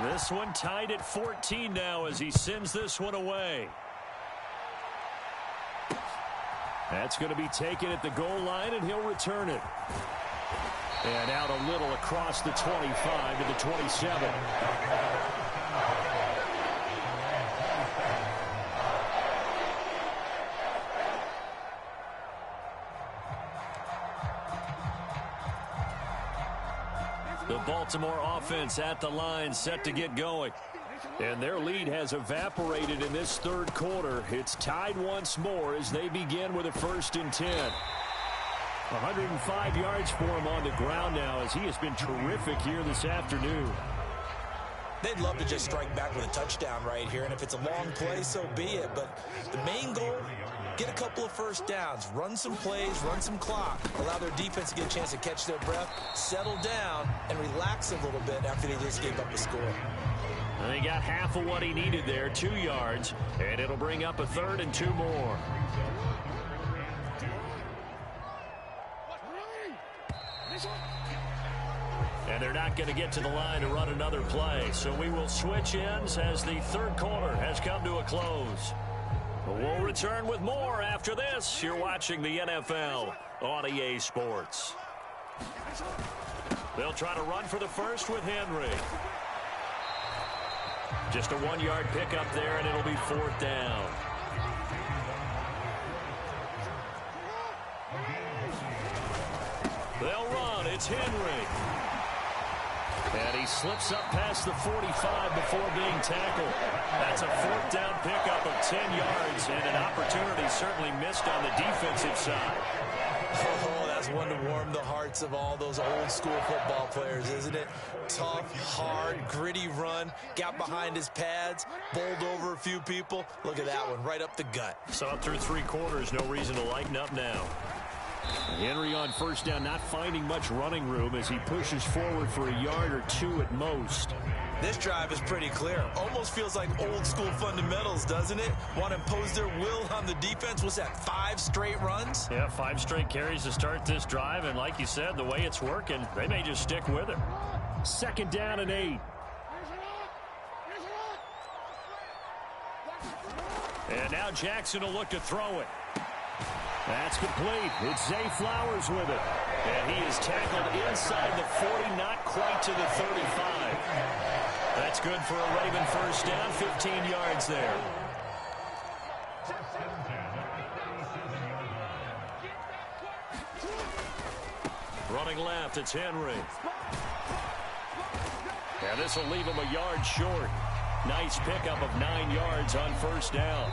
This one tied at 14 now as he sends this one away. That's going to be taken at the goal line, and he'll return it. And out a little across the 25 to the 27. The Baltimore offense at the line, set to get going. And their lead has evaporated in this third quarter. It's tied once more as they begin with a 1st and 10. 105 yards for him on the ground now as he has been terrific here this afternoon. They'd love to just strike back with a touchdown right here, and if it's a long play, so be it. But the main goal, get a couple of first downs, run some plays, run some clock, allow their defense to get a chance to catch their breath, settle down, and relax a little bit after they just gave up a score. And he got half of what he needed there, 2 yards, and it'll bring up a 3rd and 2 more. And they're not going to get to the line to run another play. So we will switch ends as the third quarter has come to a close. We'll return with more after this. You're watching the NFL on EA Sports. They'll try to run for the first with Henry. Just a 1-yard pickup there, and it'll be 4th down. They'll run. It's Henry. And he slips up past the 45 before being tackled. That's a 4th down pickup of 10 yards, and an opportunity certainly missed on the defensive side. Oh, that's one to warm the hearts of all those old school football players, isn't it? Tough, hard, gritty run, got behind his pads, bowled over a few people. Look at that one, right up the gut. Saw it through 3 quarters, no reason to lighten up now. Henry on 1st down, not finding much running room as he pushes forward for a yard or 2 at most. This drive is pretty clear. Almost feels like old school fundamentals, doesn't it? Want to impose their will on the defense. Was that 5 straight runs? Yeah, 5 straight carries to start this drive, and like you said, the way it's working, they may just stick with it. 2nd down and 8. And now Jackson will look to throw it. That's complete. It's Zay Flowers with it. And he is tackled inside the 40, not quite to the 35. That's good for a Raven 1st down, 15 yards there. Running left, it's Henry. And this will leave him a yard short. Nice pickup of 9 yards on 1st down.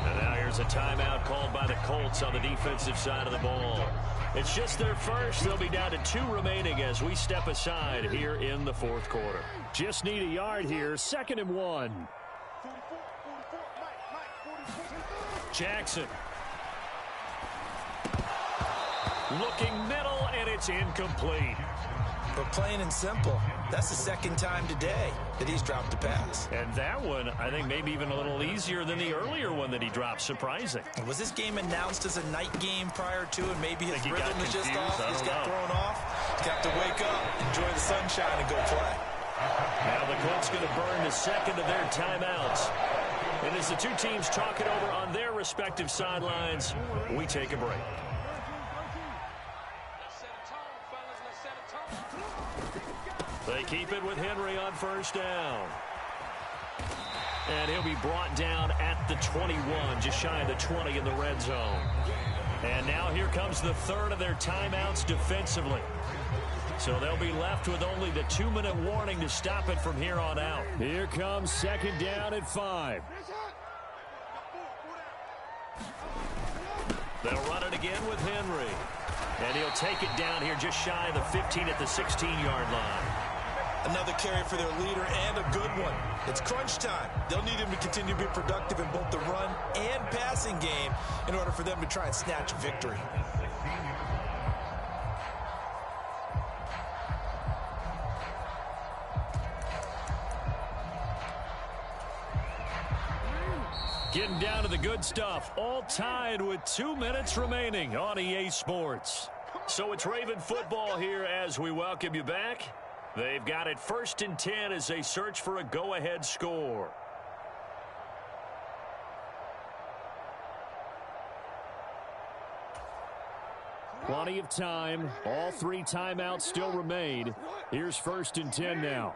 And now here's a timeout called by the Colts on the defensive side of the ball. It's just their first. They'll be down to 2 remaining as we step aside here in the 4th quarter. Just need a yard here. 2nd and 1. Jackson. Looking middle, and it's incomplete. But plain and simple, that's the 2nd time today that he's dropped a pass. And that one, I think, maybe even a little easier than the earlier one that he dropped. Surprising. Was this game announced as a night game prior to, and maybe his rhythm is just off? He's got thrown off. He's got to wake up, enjoy the sunshine, and go play. Now the Colts going to burn the 2nd of their timeouts. And as the 2 teams talk it over on their respective sidelines, we take a break. They keep it with Henry on 1st down. And he'll be brought down at the 21, just shy of the 20 in the red zone. And now here comes the 3rd of their timeouts defensively. So they'll be left with only the 2-minute warning to stop it from here on out. Here comes 2nd down at 5. They'll run it again with Henry. And he'll take it down here just shy of the 15 at the 16-yard line. Another carry for their leader, and a good one. It's crunch time. They'll need him to continue to be productive in both the run and passing game in order for them to try and snatch victory. Getting down to the good stuff. All tied with 2 minutes remaining on EA Sports. So it's Raven football here as we welcome you back. They've got it 1st and 10 as they search for a go-ahead score. Plenty of time. All 3 timeouts still remain. Here's 1st and 10 now.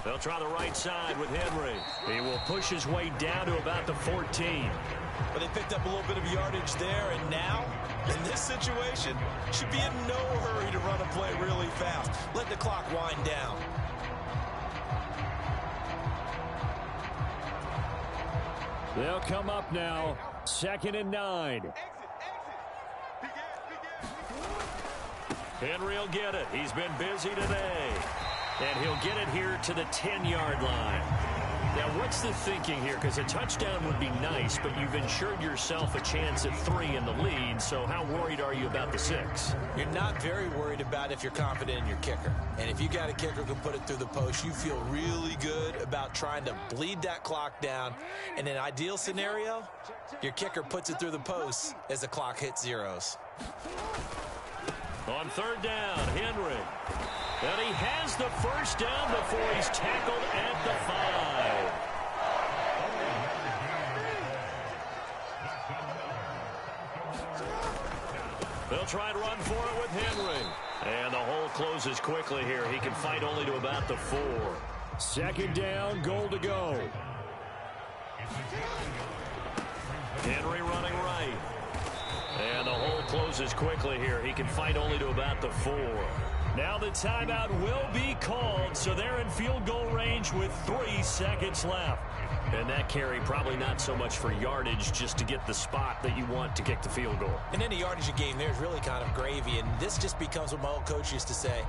They'll try the right side with Henry. He will push his way down to about the 14. But they picked up a little bit of yardage there, and now, in this situation, should be in no hurry to run a play really fast. Let the clock wind down. They'll come up now, 2nd and 9. Henry will get it. He's been busy today. And he'll get it here to the 10-yard line. Now, what's the thinking here? Because a touchdown would be nice, but you've ensured yourself a chance at 3 in the lead, so how worried are you about the 6? You're not very worried about if you're confident in your kicker. And if you got a kicker who can put it through the post, you feel really good about trying to bleed that clock down. In an ideal scenario, your kicker puts it through the post as the clock hits zeros. On 3rd down, Henry. And he has the first down before he's tackled at the 5. They'll try and run for it with Henry. And the hole closes quickly here. He can fight only to about the 4. 2nd down, goal to go. Henry running right. And the hole closes quickly here. He can fight only to about the 4. Now the timeout will be called, so they're in field goal range with 3 seconds left. And that carry probably not so much for yardage, just to get the spot that you want to kick the field goal. In any yardage game, there's really kind of gravy, and this just becomes what my old coach used to say,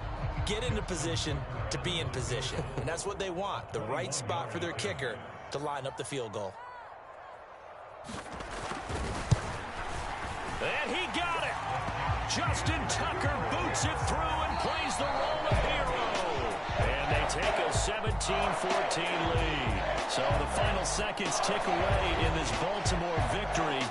get into position to be in position. And that's what they want, the right spot for their kicker to line up the field goal. And he got it. Justin Tucker boots it through and plays the role of hero. And they take a 17-14 lead. So the final seconds tick away in this Baltimore victory.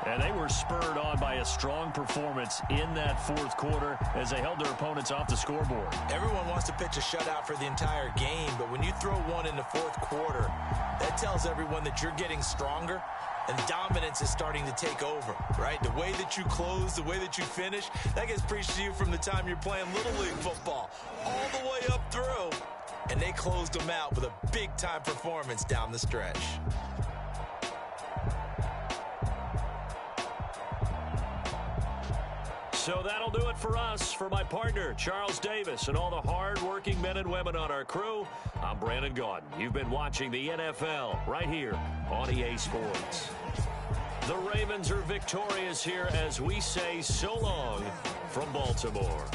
And they were spurred on by a strong performance in that 4th quarter as they held their opponents off the scoreboard. Everyone wants to pitch a shutout for the entire game, but when you throw one in the 4th quarter, that tells everyone that you're getting stronger and dominance is starting to take over, right? The way that you close, the way that you finish, that gets preached to you from the time you're playing Little League football all the way up through. And they closed them out with a big-time performance down the stretch. So that'll do it for us. For my partner, Charles Davis, and all the hard-working men and women on our crew, I'm Brandon Gaudin. You've been watching the NFL right here on EA Sports. The Ravens are victorious here as we say so long from Baltimore.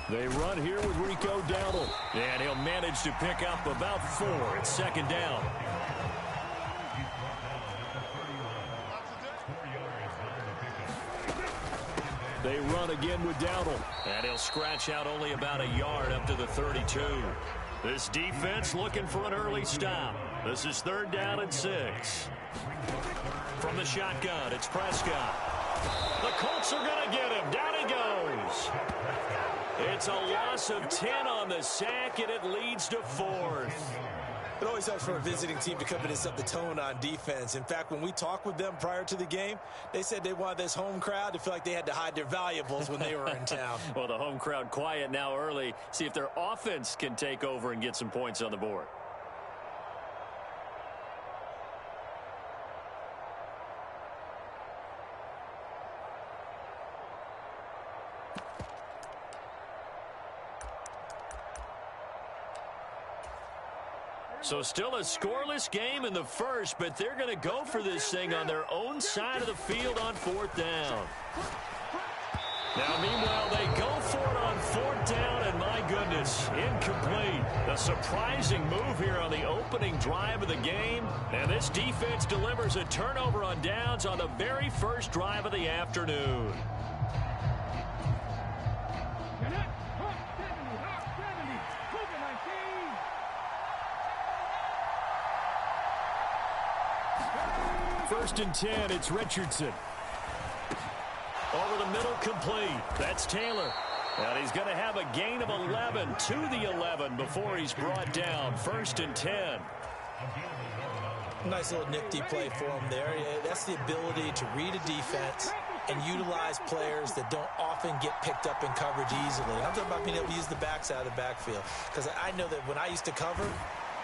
They run here with Rico Dowdle. And he'll manage to pick up about 4. It's second down. They run again with Dowdle. And he'll scratch out only about a yard up to the 32. This defense looking for an early stop. This is 3rd down and 6. From the shotgun, it's Prescott. The Colts are going to get him. Down he goes. It's a loss of 10 on the sack, and it leads to 4th. It always helps for a visiting team to come in and set the tone on defense. In fact, when we talked with them prior to the game, they said they wanted this home crowd to feel like they had to hide their valuables when they were in town. Well, the home crowd quiet now early. See if their offense can take over and get some points on the board. So still a scoreless game in the first, but they're going to go for this thing on their own side of the field on 4th down. Now, meanwhile, they go for it on 4th down, and my goodness, incomplete. A surprising move here on the opening drive of the game, and this defense delivers a turnover on downs on the very first drive of the afternoon. First and 10, it's Richardson. Over the middle, complete. That's Taylor. And he's going to have a gain of 11 to the 11 before he's brought down. 1st and 10. Nice little nifty play for him there. That's the ability to read a defense and utilize players that don't often get picked up in coverage easily. I'm talking about being able to use the backs out of the backfield. Because I know that when I used to cover,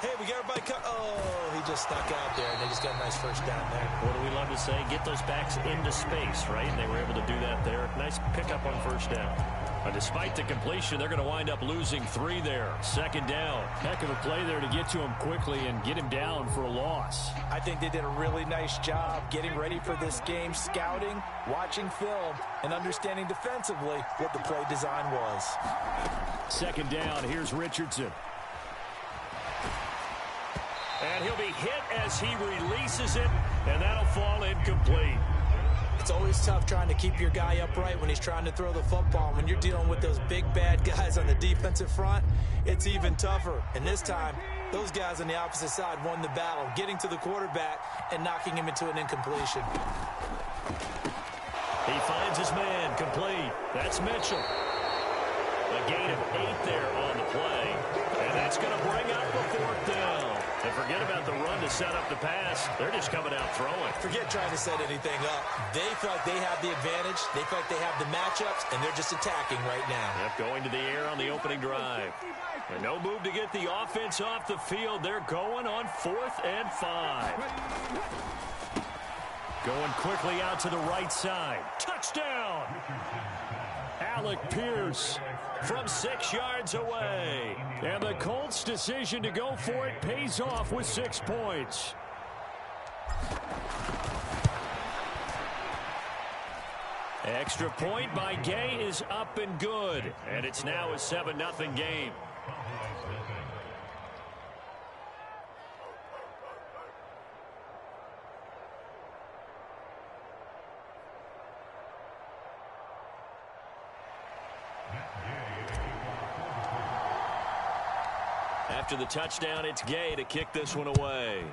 hey, we got everybody cut. Oh, he just stuck out there, and they just got a nice first down there. What do we love to say? Get those backs into space, right? And they were able to do that there. Nice pickup on first down. But despite the completion, they're going to wind up losing 3 there. 2nd down. Heck of a play there to get to him quickly and get him down for a loss. I think they did a really nice job getting ready for this game, scouting, watching film, and understanding defensively what the play design was. 2nd down. Here's Richardson. And he'll be hit as he releases it, and that'll fall incomplete. It's always tough trying to keep your guy upright when he's trying to throw the football. When you're dealing with those big, bad guys on the defensive front, it's even tougher. And this time, those guys on the opposite side won the battle, getting to the quarterback and knocking him into an incompletion. He finds his man, complete. That's Mitchell. A gain of 8 there on the play. And that's going to bring up the 4th down. And forget about the run to set up the pass. They're just coming out throwing. Forget trying to set anything up. They feel like they have the advantage. They feel like they have the matchups, and they're just attacking right now. Yep, going to the air on the opening drive. And no move to get the offense off the field. They're going on 4th and 5. Going quickly out to the right side. Touchdown! Alec Pierce from 6 yards away. And the Colts' decision to go for it pays off with 6 points. Extra point by Gay is up and good. And it's now a 7-0 game. After the touchdown, it's Gay to kick this one away.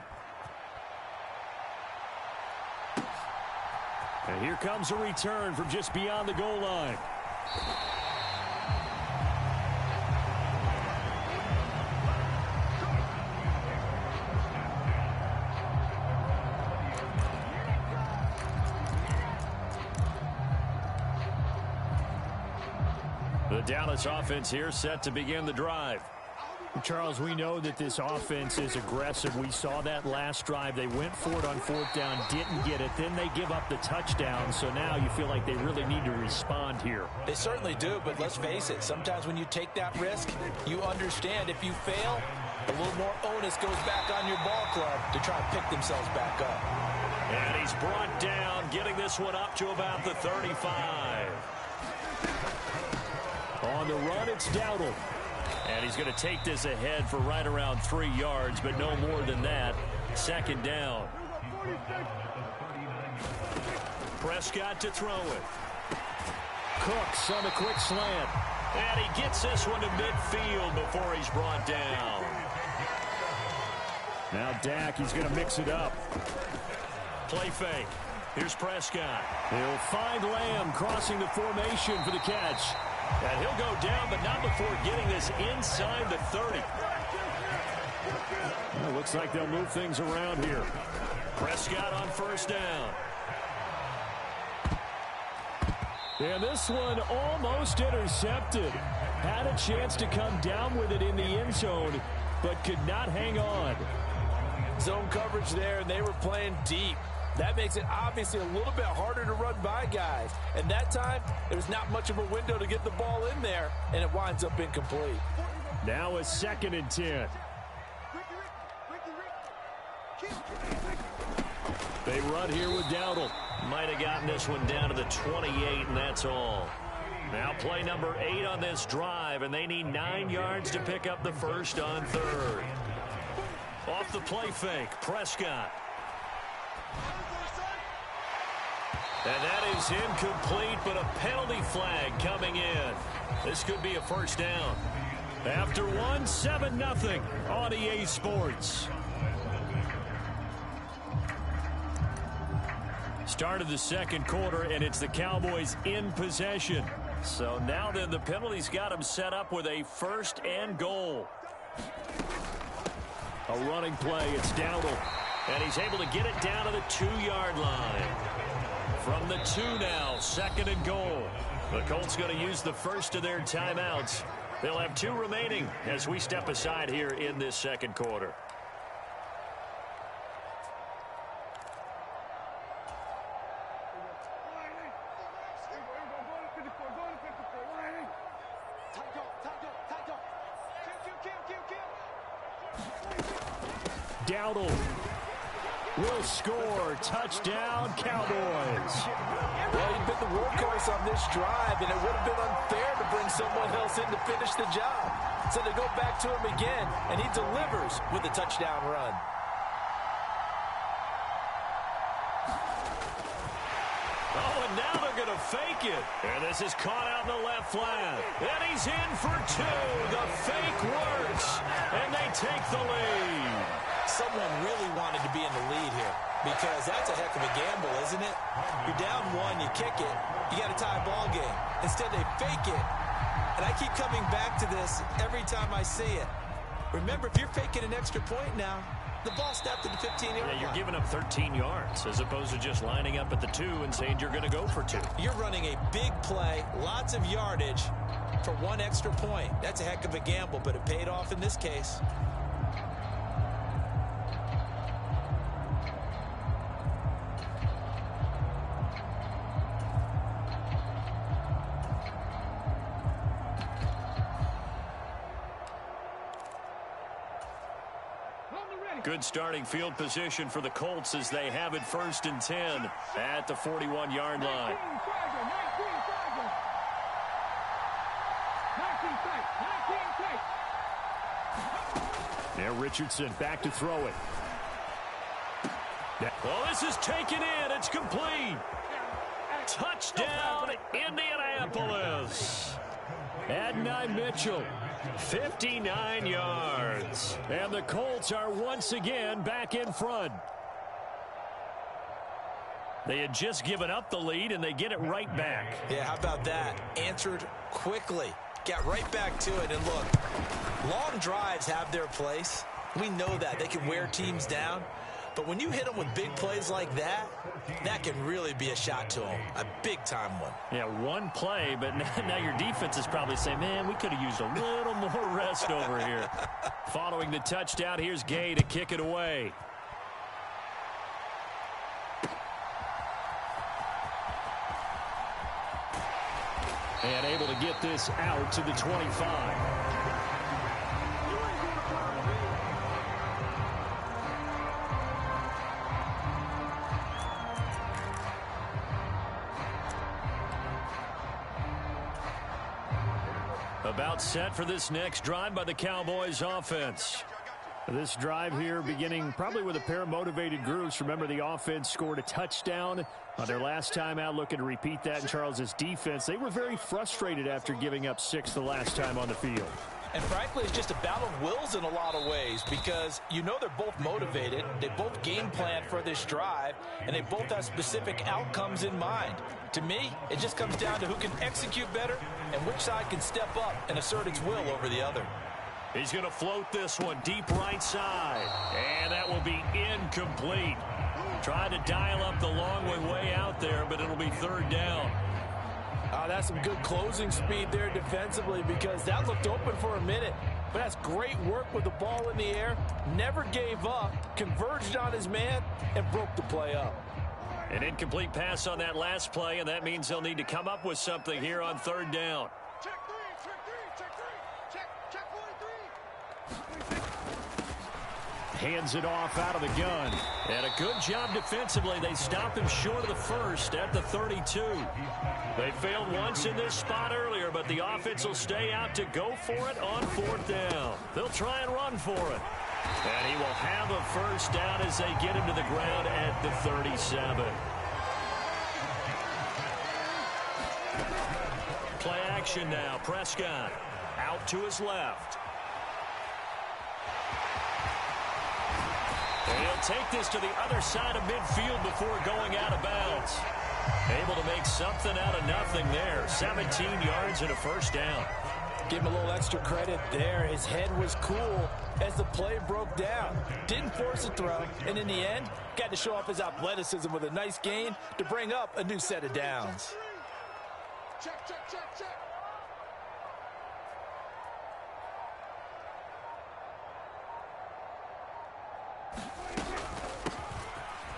And here comes a return from just beyond the goal line. The Dallas offense here set to begin the drive. Charles, we know that this offense is aggressive. We saw that last drive. They went for it on 4th down, didn't get it. Then they give up the touchdown. So now you feel like they really need to respond here. They certainly do, but let's face it. Sometimes when you take that risk, you understand if you fail, a little more onus goes back on your ball club to try and pick themselves back up. And he's brought down, getting this one up to about the 35. On the run, it's Dowdle. And he's going to take this ahead for right around 3 yards, but no more than that. Second down. Prescott to throw it. Cooks on the quick slant. And he gets this one to midfield before he's brought down. Now Dak, he's going to mix it up. Play fake. Here's Prescott. He'll find Lamb crossing the formation for the catch. And he'll go down, but not before getting this inside the 30. Well, looks like they'll move things around here. Prescott on first down. And this one almost intercepted. Had a chance to come down with it in the end zone, but could not hang on. Zone coverage there, and they were playing deep. That makes it obviously a little bit harder to run by guys. And that time, there's not much of a window to get the ball in there, and it winds up incomplete. Now a 2nd and 10. They run here with Dowdle. Might have gotten this one down to the 28, and that's all. Now play number 8 on this drive, and they need 9 yards to pick up the first on 3rd. Off the play fake, Prescott. And that is incomplete, but a penalty flag coming in. This could be a first down. After one, 7-0 on EA Sports. Start of the second quarter, and it's the Cowboys in possession. So now then, the penalty's got them set up with a 1st and goal. A running play, it's Dowdle. And he's able to get it down to the 2-yard line. From the 2 now, 2nd and goal. The Colts going to use the first of their timeouts. They'll have 2 remaining as we step aside here in this second quarter. Dowdle will score. Touchdown, Cowboys. Well, he'd been the workhorse on this drive, and it would have been unfair to bring someone else in to finish the job. So they go back to him again, and he delivers with a touchdown run. Oh, and now they're going to fake it. And this is caught out in the left flat. And he's in for 2. The fake works, and they take the lead. Someone really wanted to be in the lead here because that's a heck of a gamble, isn't it? You're down 1, you kick it, you got a tie ball game. Instead, they fake it. And I keep coming back to this every time I see it. Remember, if you're faking an extra point now, the ball snapped at the 15-yard line. Yeah, you're giving up 13 yards as opposed to just lining up at the 2 and saying you're going to go for 2. You're running a big play, lots of yardage for 1 extra point. That's a heck of a gamble, but it paid off in this case. Good starting field position for the Colts as they have it 1st and 10 at the 41-yard line. 19 Now Richardson back to throw it. Oh, this is taken in. It's complete. Touchdown, Indianapolis. Adonai Mitchell. 59 yards. And the Colts are once again back in front. They had just given up the lead, and they get it right back. Yeah, how about that? Answered quickly. Got right back to it. And look, long drives have their place. We know that. They can wear teams down. But when you hit them with big plays like that, that can really be a shot to them. A big-time one. Yeah, one play, but now your defense is probably saying, man, we could have used a little more rest over here. Following the touchdown, here's Gay to kick it away. And able to get this out to the 25. About set for this next drive by the Cowboys offense. This drive here beginning probably with a pair of motivated groups. Remember, the offense scored a touchdown on their last time out, looking to repeat that in Charles's defense. They were very frustrated after giving up 6 the last time on the field. And frankly, it's just a battle of wills in a lot of ways because you know they're both motivated. They both game plan for this drive, and they both have specific outcomes in mind. To me, it just comes down to who can execute better and which side can step up and assert its will over the other. He's going to float this one deep right side. And that will be incomplete. Tried to dial up the long way out there, but it'll be 3rd down. That's some good closing speed there defensively because that looked open for a minute. But that's great work with the ball in the air. Never gave up, converged on his man, and broke the play up. An incomplete pass on that last play, and that means they'll need to come up with something here on 3rd down. Hands it off out of the gun. And a good job defensively. They stopped him short of the first at the 32. They failed once in this spot earlier, but the offense will stay out to go for it on 4th down. They'll try and run for it. And he will have a 1st down as they get him to the ground at the 37. Play action now. Prescott out to his left. And he'll take this to the other side of midfield before going out of bounds. Able to make something out of nothing there. 17 yards and a 1st down. Give him a little extra credit there. His head was cool as the play broke down. Didn't force a throw, and in the end, got to show off his athleticism with a nice gain to bring up a new set of downs. Check, check, check, check.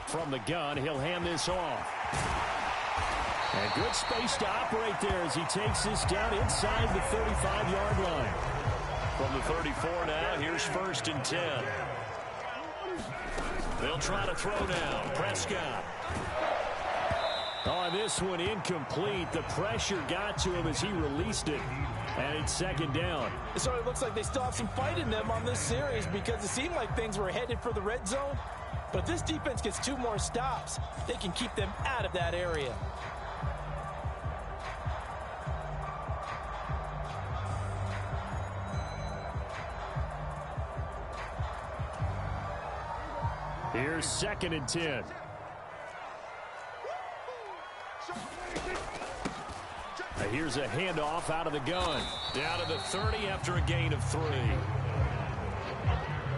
From the gun, he'll hand this off. And good space to operate there as he takes this down inside the 35-yard line. From the 34 now, here's 1st and 10. They'll try to throw now. Prescott. On this one, incomplete. The pressure got to him as he released it. And it's 2nd down. So it looks like they still have some fight in them on this series because it seemed like things were headed for the red zone. But if this defense gets 2 more stops, they can keep them out of that area. Here's 2nd and 10. Here's a handoff out of the gun. Down to the 30 after a gain of 3.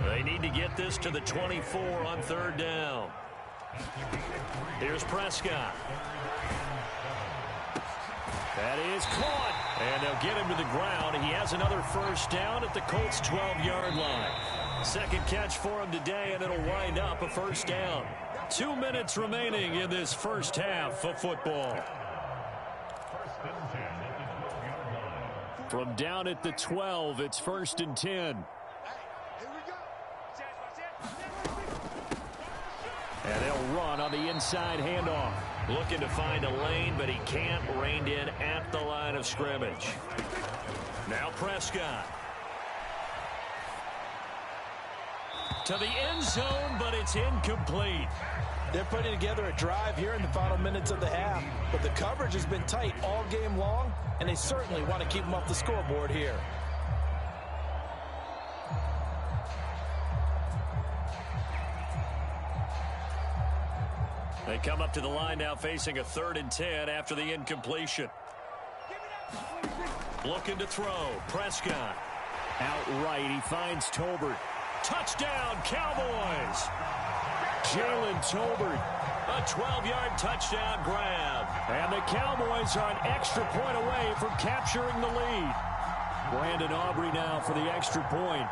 They need to get this to the 24 on 3rd down. Here's Prescott. That is caught. And they'll get him to the ground. He has another 1st down at the Colts' 12-yard line. 2nd catch for him today, and it'll wind up a 1st down. 2 minutes remaining in this first half of football. From down at the 12, it's 1st and 10. And they'll run on the inside handoff. Looking to find a lane, but he can't. Reined in at the line of scrimmage. Now Prescott. To the end zone, but it's incomplete. They're putting together a drive here in the final minutes of the half, but the coverage has been tight all game long, and they certainly want to keep them off the scoreboard here. They come up to the line now facing a 3rd and 10 after the incompletion. Looking to throw. Prescott. Outright, he finds Tolbert. Touchdown, Cowboys! Jalen Tolbert. A 12-yard touchdown grab. And the Cowboys are an extra point away from capturing the lead. Brandon Aubrey now for the extra point.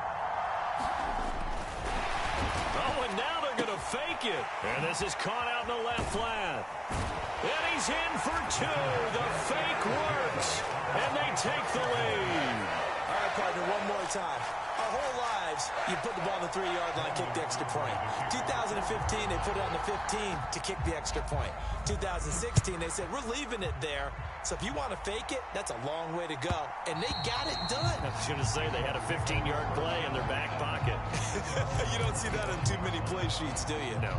Oh, and now they're going to fake it. And this is caught out in the left flat. And he's in for 2. The fake works. And they take the lead. All right, partner, one more time. our whole lives, you put the ball on the 3-yard line, kick the extra point. 2015, they put it on the 15 to kick the extra point. 2016, they said, we're leaving it there. So if you want to fake it, that's a long way to go. And they got it done. I was going to say they had a 15-yard play in their back pocket. You don't see that on too many play sheets, do you? No.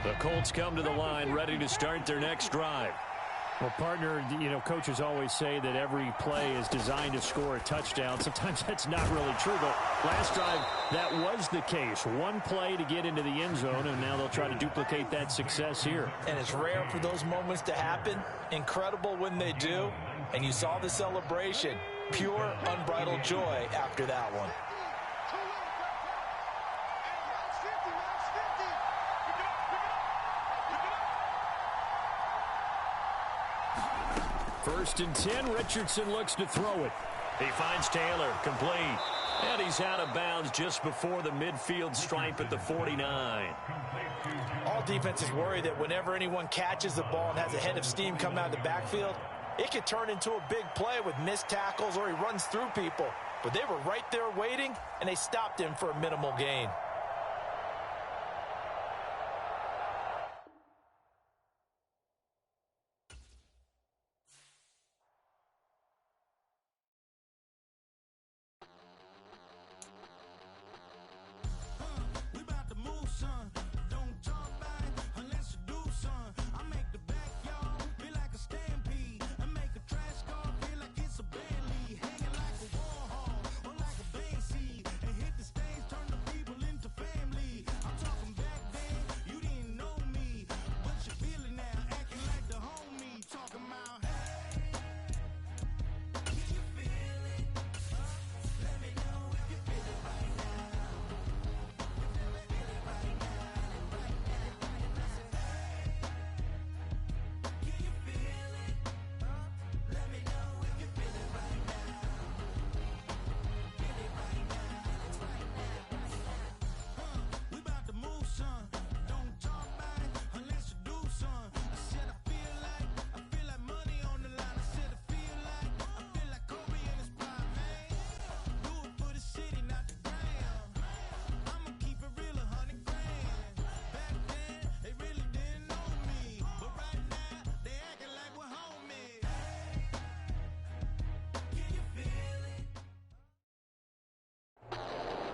The Colts come to the line ready to start their next drive. Well, partner, you know, coaches always say that every play is designed to score a touchdown. Sometimes that's not really true, but last drive, that was the case. One play to get into the end zone, and now they'll try to duplicate that success here. And it's rare for those moments to happen. Incredible when they do. And you saw the celebration. Pure, unbridled joy after that one. First and 10, Richardson looks to throw it. He finds Taylor, complete. And he's out of bounds just before the midfield stripe at the 49. All defenses worry that whenever anyone catches the ball and has a head of steam coming out of the backfield, it could turn into a big play with missed tackles or he runs through people. But they were right there waiting, and they stopped him for a minimal gain.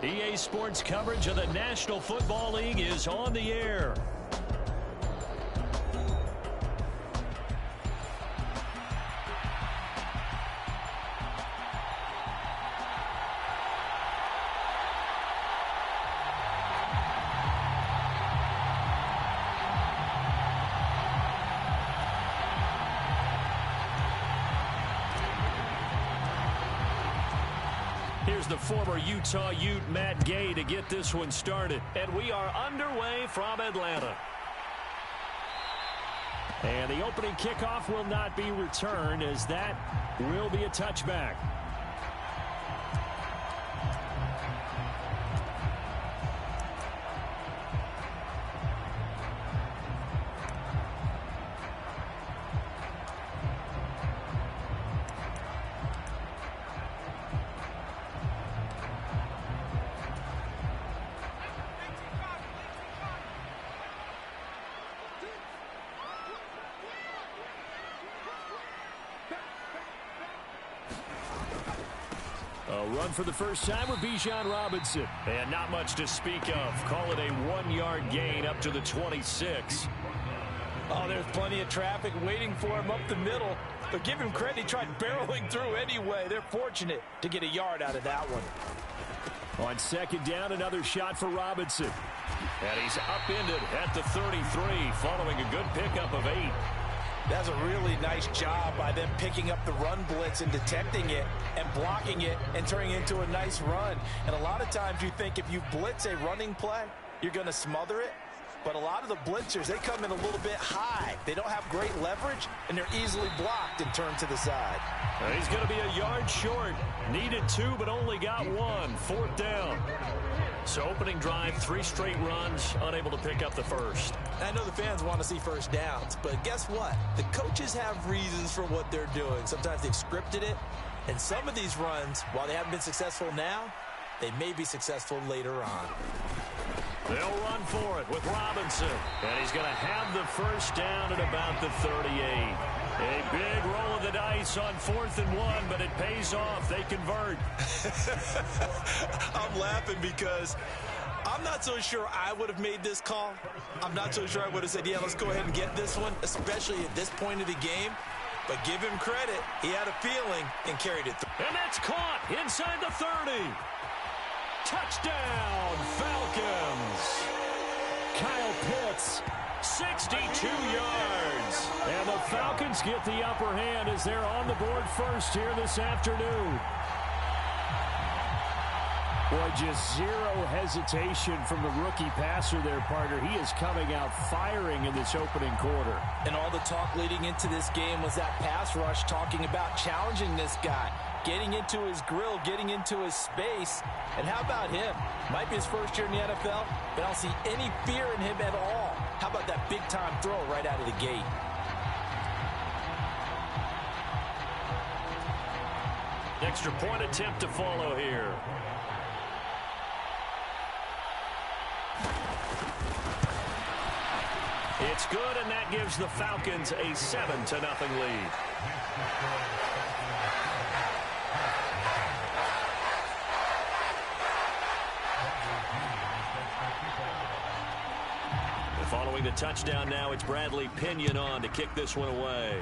EA Sports coverage of the National Football League is on the air. Here's the former Utah Ute Matt Gay to get this one started. And we are underway from Atlanta. And the opening kickoff will not be returned, as that will be a touchback. A run for the first time with Bijan Robinson. And not much to speak of. Call it a 1-yard gain up to the 26. Oh, there's plenty of traffic waiting for him up the middle. But give him credit, he tried barreling through anyway. They're fortunate to get a yard out of that one. On second down, another shot for Robinson. And he's upended at the 33 following a good pickup of 8. That's a really nice job by them picking up the run blitz and detecting it and blocking it and turning it into a nice run. And a lot of times you think if you blitz a running play, you're going to smother it. But a lot of the blitzers, they come in a little bit high. They don't have great leverage, and they're easily blocked and turned to the side. He's going to be a yard short. Needed 2, but only got 1. 4th down. So opening drive, 3 straight runs, unable to pick up the first. I know the fans want to see first downs, but guess what? The coaches have reasons for what they're doing. Sometimes they've scripted it, and some of these runs, while they haven't been successful now, they may be successful later on. They'll run for it with Robinson, and he's going to have the first down at about the 38. A big roll of the dice on 4th and 1, but it pays off. They convert. I'm laughing because I'm not so sure I would have made this call. I'm not so sure I would have said, yeah, let's go ahead and get this one, especially at this point of the game. But give him credit. He had a feeling and carried it through. And that's caught inside the 30. Touchdown, Falcons. Kyle Pitts, 62 yards. And the Falcons get the upper hand as they're on the board first here this afternoon. Boy, just zero hesitation from the rookie passer there, partner. He is coming out firing in this opening quarter. And all the talk leading into this game was that pass rush, talking about challenging this guy, getting into his grill, getting into his space. And how about him? Might be his first year in the NFL, but I don't see any fear in him at all. How about that big-time throw right out of the gate? Extra point attempt to follow here. It's good, and that gives the Falcons a 7-0 lead. And following the touchdown now, it's Bradley Pinion on to kick this one away.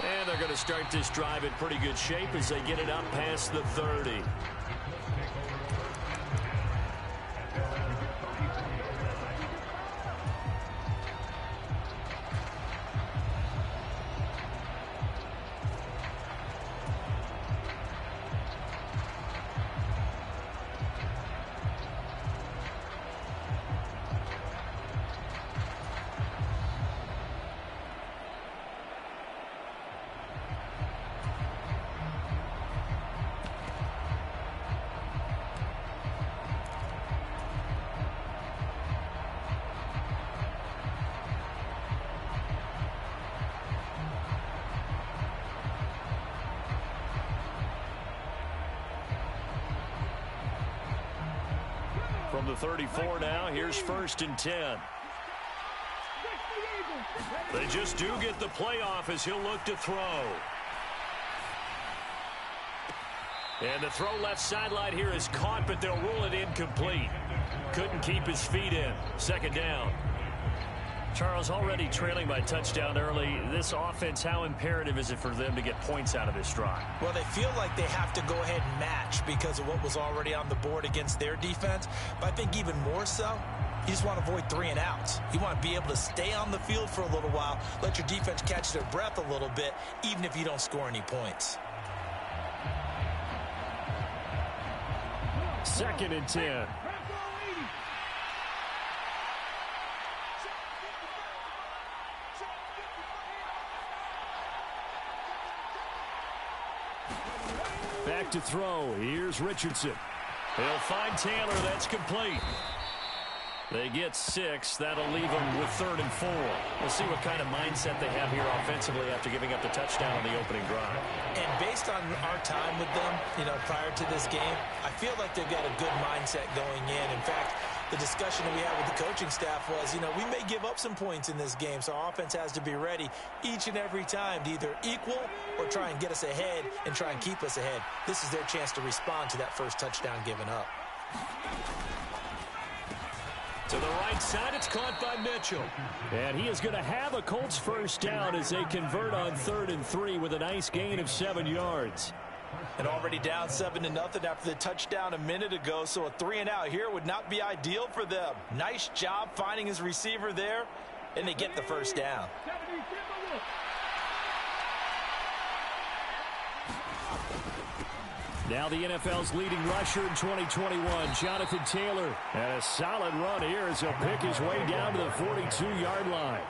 And they're going to start this drive in pretty good shape as they get it up past the 30. From the 34 now, here's 1st and 10. They just do get the playoff as he'll look to throw. And the throw left sideline here is caught, but they'll rule it incomplete. Couldn't keep his feet in. 2nd down. Charles, already trailing by touchdown early. This offense, how imperative is it for them to get points out of this drive? Well, they feel like they have to go ahead and match because of what was already on the board against their defense. But I think even more so, you just want to avoid 3 and outs. You want to be able to stay on the field for a little while, let your defense catch their breath a little bit, even if you don't score any points. 2nd and 10. Back to throw. Here's Richardson. He'll find Taylor. That's complete. They get 6. That'll leave them with 3rd and 4. We'll see what kind of mindset they have here offensively after giving up the touchdown on the opening drive. And based on our time with them, prior to this game, I feel like they've got a good mindset going in. In fact, the discussion that we had with the coaching staff was, we may give up some points in this game, so our offense has to be ready each and every time to either equal or try and get us ahead and try and keep us ahead. This is their chance to respond to that first touchdown given up. To the right side, it's caught by Mitchell. And he is going to have a Colts first down as they convert on 3rd and 3 with a nice gain of 7 yards. And already down 7-0 after the touchdown a minute ago, so a 3 and out here would not be ideal for them. Nice job finding his receiver there, and they get the first down. Now the NFL's leading rusher in 2021, Jonathan Taylor. And a solid run here as he'll pick his way down to the 42-yard line.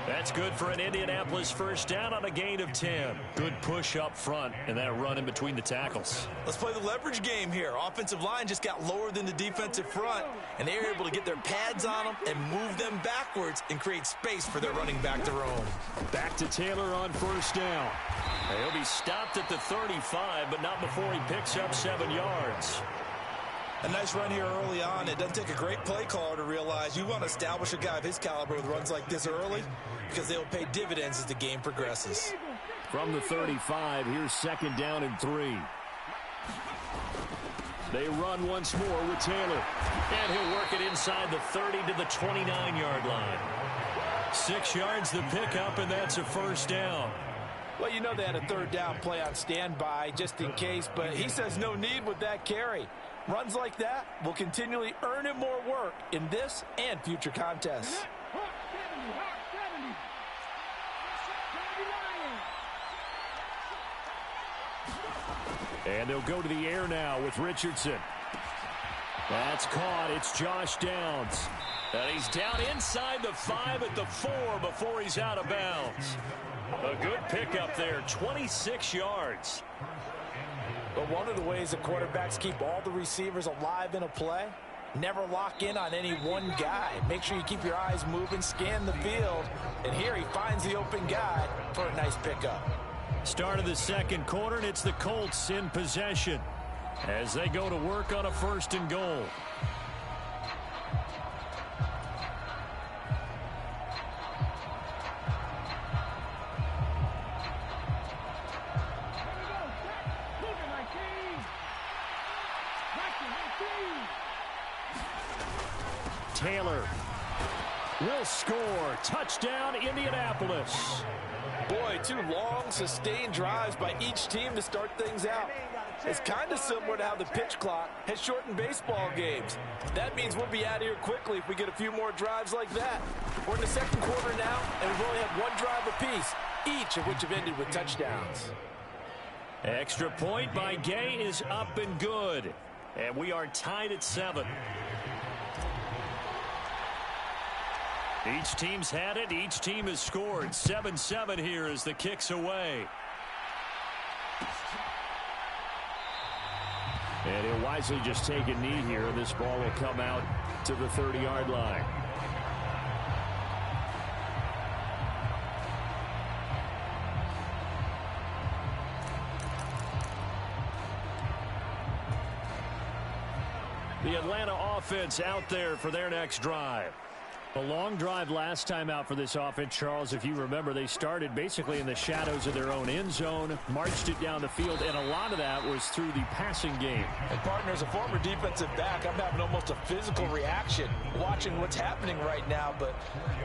That's good for an Indianapolis first down on a gain of 10. Good push up front and that run in between the tackles. Let's play the leverage game here. Offensive line just got lower than the defensive front, and they were able to get their pads on them and move them backwards and create space for their running back to roam. Back to Taylor on first down. He'll be stopped at the 35, but not before he picks up 7 yards. A nice run here early on. It doesn't take a great play caller to realize you want to establish a guy of his caliber with runs like this early because they'll pay dividends as the game progresses. From the 35, here's second down and 3. They run once more with Taylor. And he'll work it inside the 30 to the 29-yard line. 6 yards the pickup, and that's a first down. Well, you know they had a third down play on standby just in case, but he says no need with that carry. Runs like that will continually earn him more work in this and future contests. And they'll go to the air now with Richardson. That's caught. It's Josh Downs. And he's down inside the 5 at the 4 before he's out of bounds. A good pickup there, 26 yards. But one of the ways the quarterbacks keep all the receivers alive in a play, never lock in on any one guy. Make sure you keep your eyes moving, scan the field. And here he finds the open guy for a nice pickup. Start of the second quarter, and it's the Colts in possession as they go to work on a 1st and goal. Taylor will score. Touchdown, Indianapolis. Boy, 2 long, sustained drives by each team to start things out. It's kind of similar to how the pitch clock has shortened baseball games. That means we'll be out of here quickly if we get a few more drives like that. We're in the second quarter now, and we've only had 1 drive apiece, each of which have ended with touchdowns. Extra point by Gay is up and good. And we are tied at 7. Each team's had it. Each team has scored. 7-7 here as the kick's away. And he'll wisely just take a knee here. This ball will come out to the 30-yard line. The Atlanta offense out there for their next drive. A long drive last time out for this offense, Charles. If you remember, they started basically in the shadows of their own end zone, marched it down the field, and a lot of that was through the passing game. And partner, as a former defensive back, I'm having almost a physical reaction watching what's happening right now. But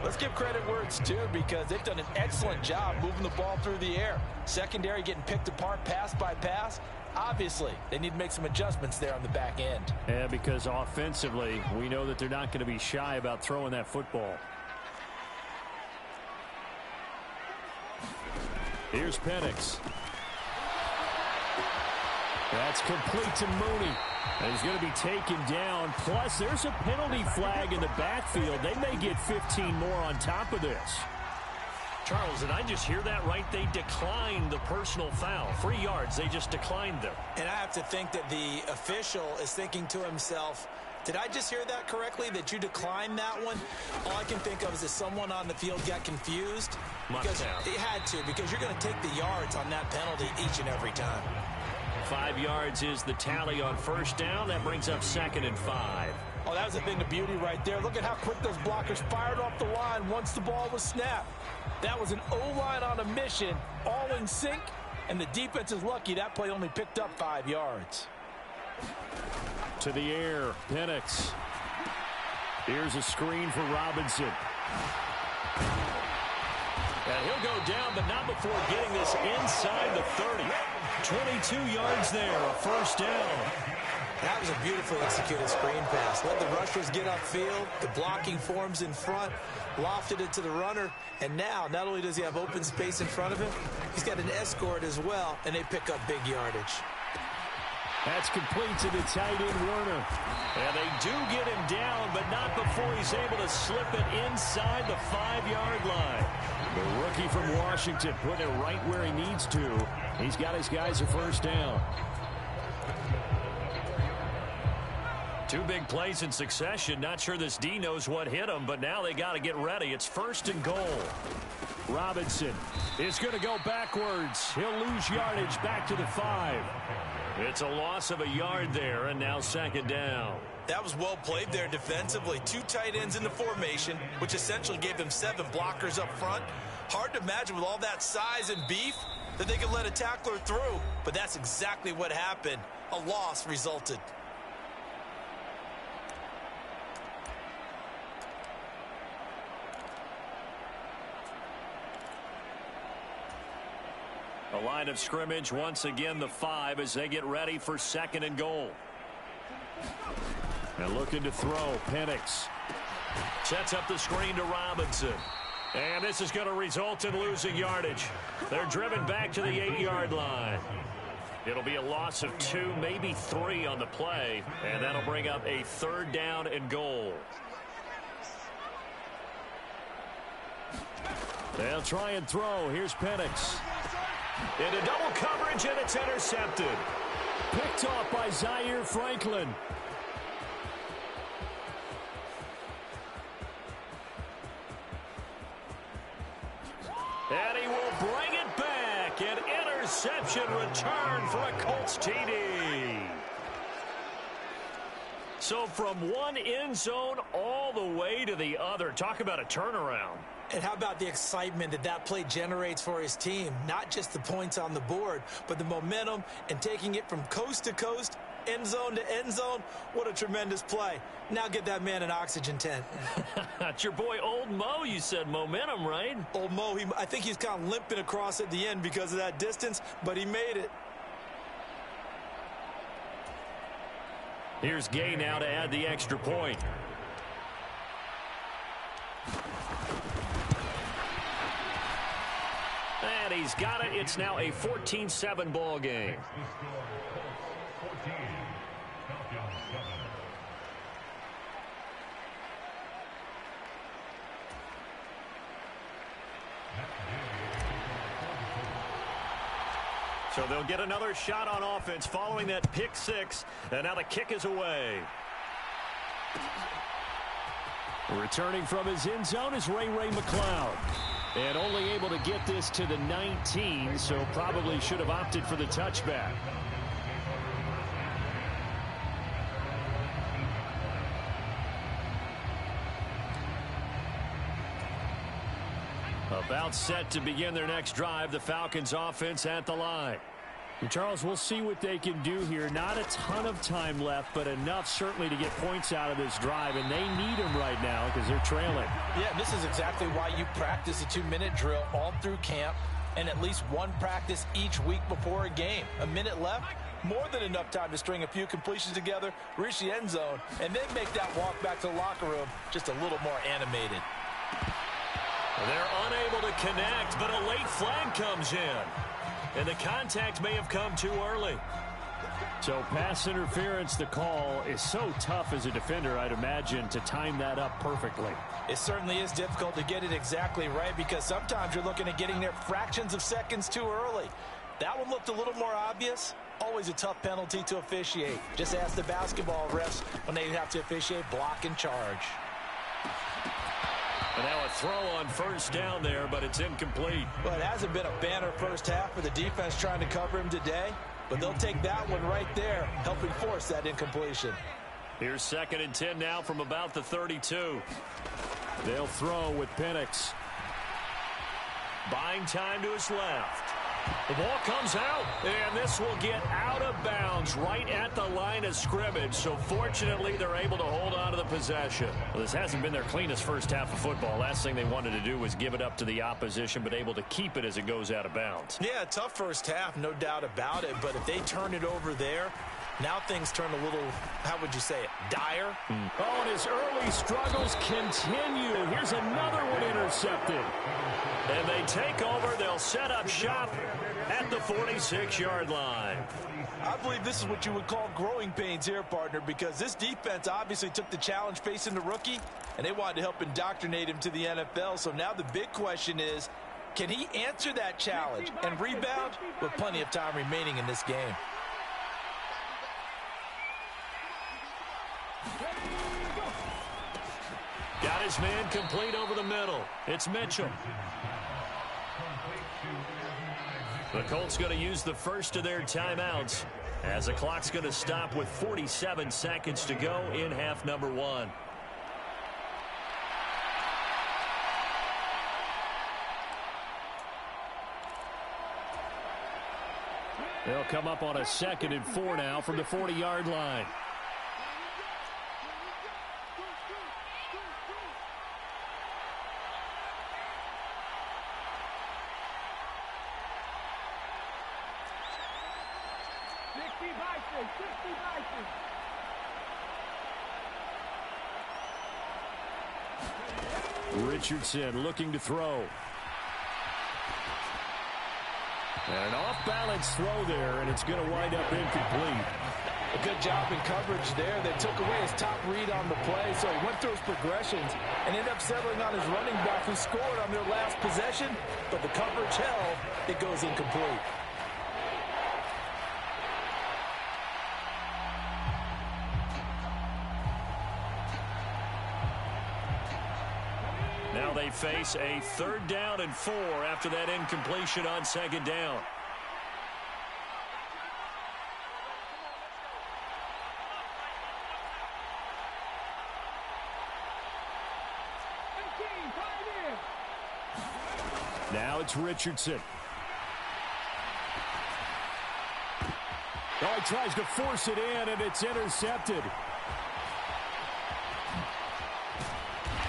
let's give credit where it's due because they've done an excellent job moving the ball through the air. Secondary getting picked apart pass by pass. Obviously, they need to make some adjustments there on the back end. Yeah, because offensively, we know that they're not going to be shy about throwing that football. Here's Penix. That's complete to Mooney. And he's going to be taken down. Plus, there's a penalty flag in the backfield. They may get 15 more on top of this. Charles, did I just hear that right? They declined the personal foul. 3 yards, they just declined them. And I have to think that the official is thinking to himself, did I just hear that correctly, that you declined that one? All I can think of is that someone on the field got confused. Because they had to, because you're going to take the yards on that penalty each and every time. 5 yards is the tally on first down. That brings up 2nd and 5. Oh, that was a thing of beauty right there. Look at how quick those blockers fired off the line once the ball was snapped. That was an O-line on a mission, all in sync, and the defense is lucky that play only picked up 5 yards. To the air, Penix. Here's a screen for Robinson. And he'll go down, but not before getting this inside the 30. 22 yards there, a first down. That was a beautifully executed screen pass. Let the rushers get upfield. The blocking forms in front. Lofted it to the runner. And now, not only does he have open space in front of him, he's got an escort as well, and they pick up big yardage. That's complete to the tight end, Werner. And they do get him down, but not before he's able to slip it inside the 5-yard line. The rookie from Washington putting it right where he needs to. He's got his guys a first down. 2 big plays in succession. Not sure this D knows what hit him, but now they got to get ready. It's 1st and goal. Robinson is going to go backwards. He'll lose yardage back to the 5. It's a loss of a yard there, and now 2nd down. That was well played there defensively. 2 tight ends in the formation, which essentially gave them 7 blockers up front. Hard to imagine with all that size and beef that they could let a tackler through, but that's exactly what happened. A loss resulted. A line of scrimmage, once again the 5 as they get ready for 2nd and goal. And looking to throw, Penix. Sets up the screen to Robinson. And this is going to result in losing yardage. They're driven back to the 8-yard line. It'll be a loss of 2, maybe 3 on the play, and that'll bring up a 3rd down and goal. They'll try and throw. Here's Penix. Into double coverage, and it's intercepted. Picked off by Zaire Franklin. And he will bring it back. An interception return for a Colts TD. So from one end zone all the way to the other. Talk about a turnaround. And how about the excitement that that play generates for his team? Not just the points on the board, but the momentum and taking it from coast to coast, end zone to end zone. What a tremendous play. Now get that man an oxygen tent. It's your boy Old Mo, you said. Momentum, right? Old Mo, I think he's kind of limping across at the end because of that distance, but he made it. Here's Gay now to add the extra point. And he's got it. It's now a 14-7 ball game. So they'll get another shot on offense following that pick 6. And now the kick is away. Returning from his end zone is Ray McLeod. And only able to get this to the 19, so probably should have opted for the touchback. About set to begin their next drive, the Falcons offense at the line. And Charles, we'll see what they can do here. Not a ton of time left, but enough certainly to get points out of this drive, and they need them right now because they're trailing. Yeah, this is exactly why you practice a 2-minute drill all through camp and at least one practice each week before a game. A minute left, more than enough time to string a few completions together, reach the end zone, and then make that walk back to the locker room just a little more animated. They're unable to connect, but a late flag comes in. And the contact may have come too early. So pass interference, the call is so tough as a defender, I'd imagine, to time that up perfectly. It certainly is difficult to get it exactly right because sometimes you're looking at getting there fractions of seconds too early. That one looked a little more obvious. Always a tough penalty to officiate. Just ask the basketball refs when they have to officiate block and charge. And now a throw on first down there, but it's incomplete. Well, it hasn't been a banner first half for the defense trying to cover him today, but they'll take that one right there, helping force that incompletion. Here's 2nd and 10 now from about the 32. They'll throw with Penix. Buying time to his left. The ball comes out, and this will get out of bounds right at the line of scrimmage. So fortunately, they're able to hold on to the possession. Well, this hasn't been their cleanest first half of football. Last thing they wanted to do was give it up to the opposition, but able to keep it as it goes out of bounds. Yeah, tough first half, no doubt about it. But if they turn it over there, Now things turn a little, how would you say it, dire? Oh, and his early struggles continue. Here's another one intercepted. And they take over. They'll set up shop at the 46-yard line. I believe this is what you would call growing pains here, partner, because this defense obviously took the challenge facing the rookie, and they wanted to help indoctrinate him to the NFL. So now the big question is, can he answer that challenge and rebound with plenty of time remaining in this game? Got his man complete over the middle. It's Mitchell. The Colts going to use the first of their timeouts as the clock's going to stop with 47 seconds to go in half number one. They'll come up on a 2nd and 4 now from the 40-yard line. Richardson looking to throw. And an off-balance throw there, and it's going to wind up incomplete. A good job in coverage there. They took away his top read on the play, so he went through his progressions and ended up settling on his running back who scored on their last possession, but the coverage held. It goes incomplete. Now they face a 3rd down and 4 after that incompletion on 2nd down. Now it's Richardson. Oh, he tries to force it in, and it's intercepted.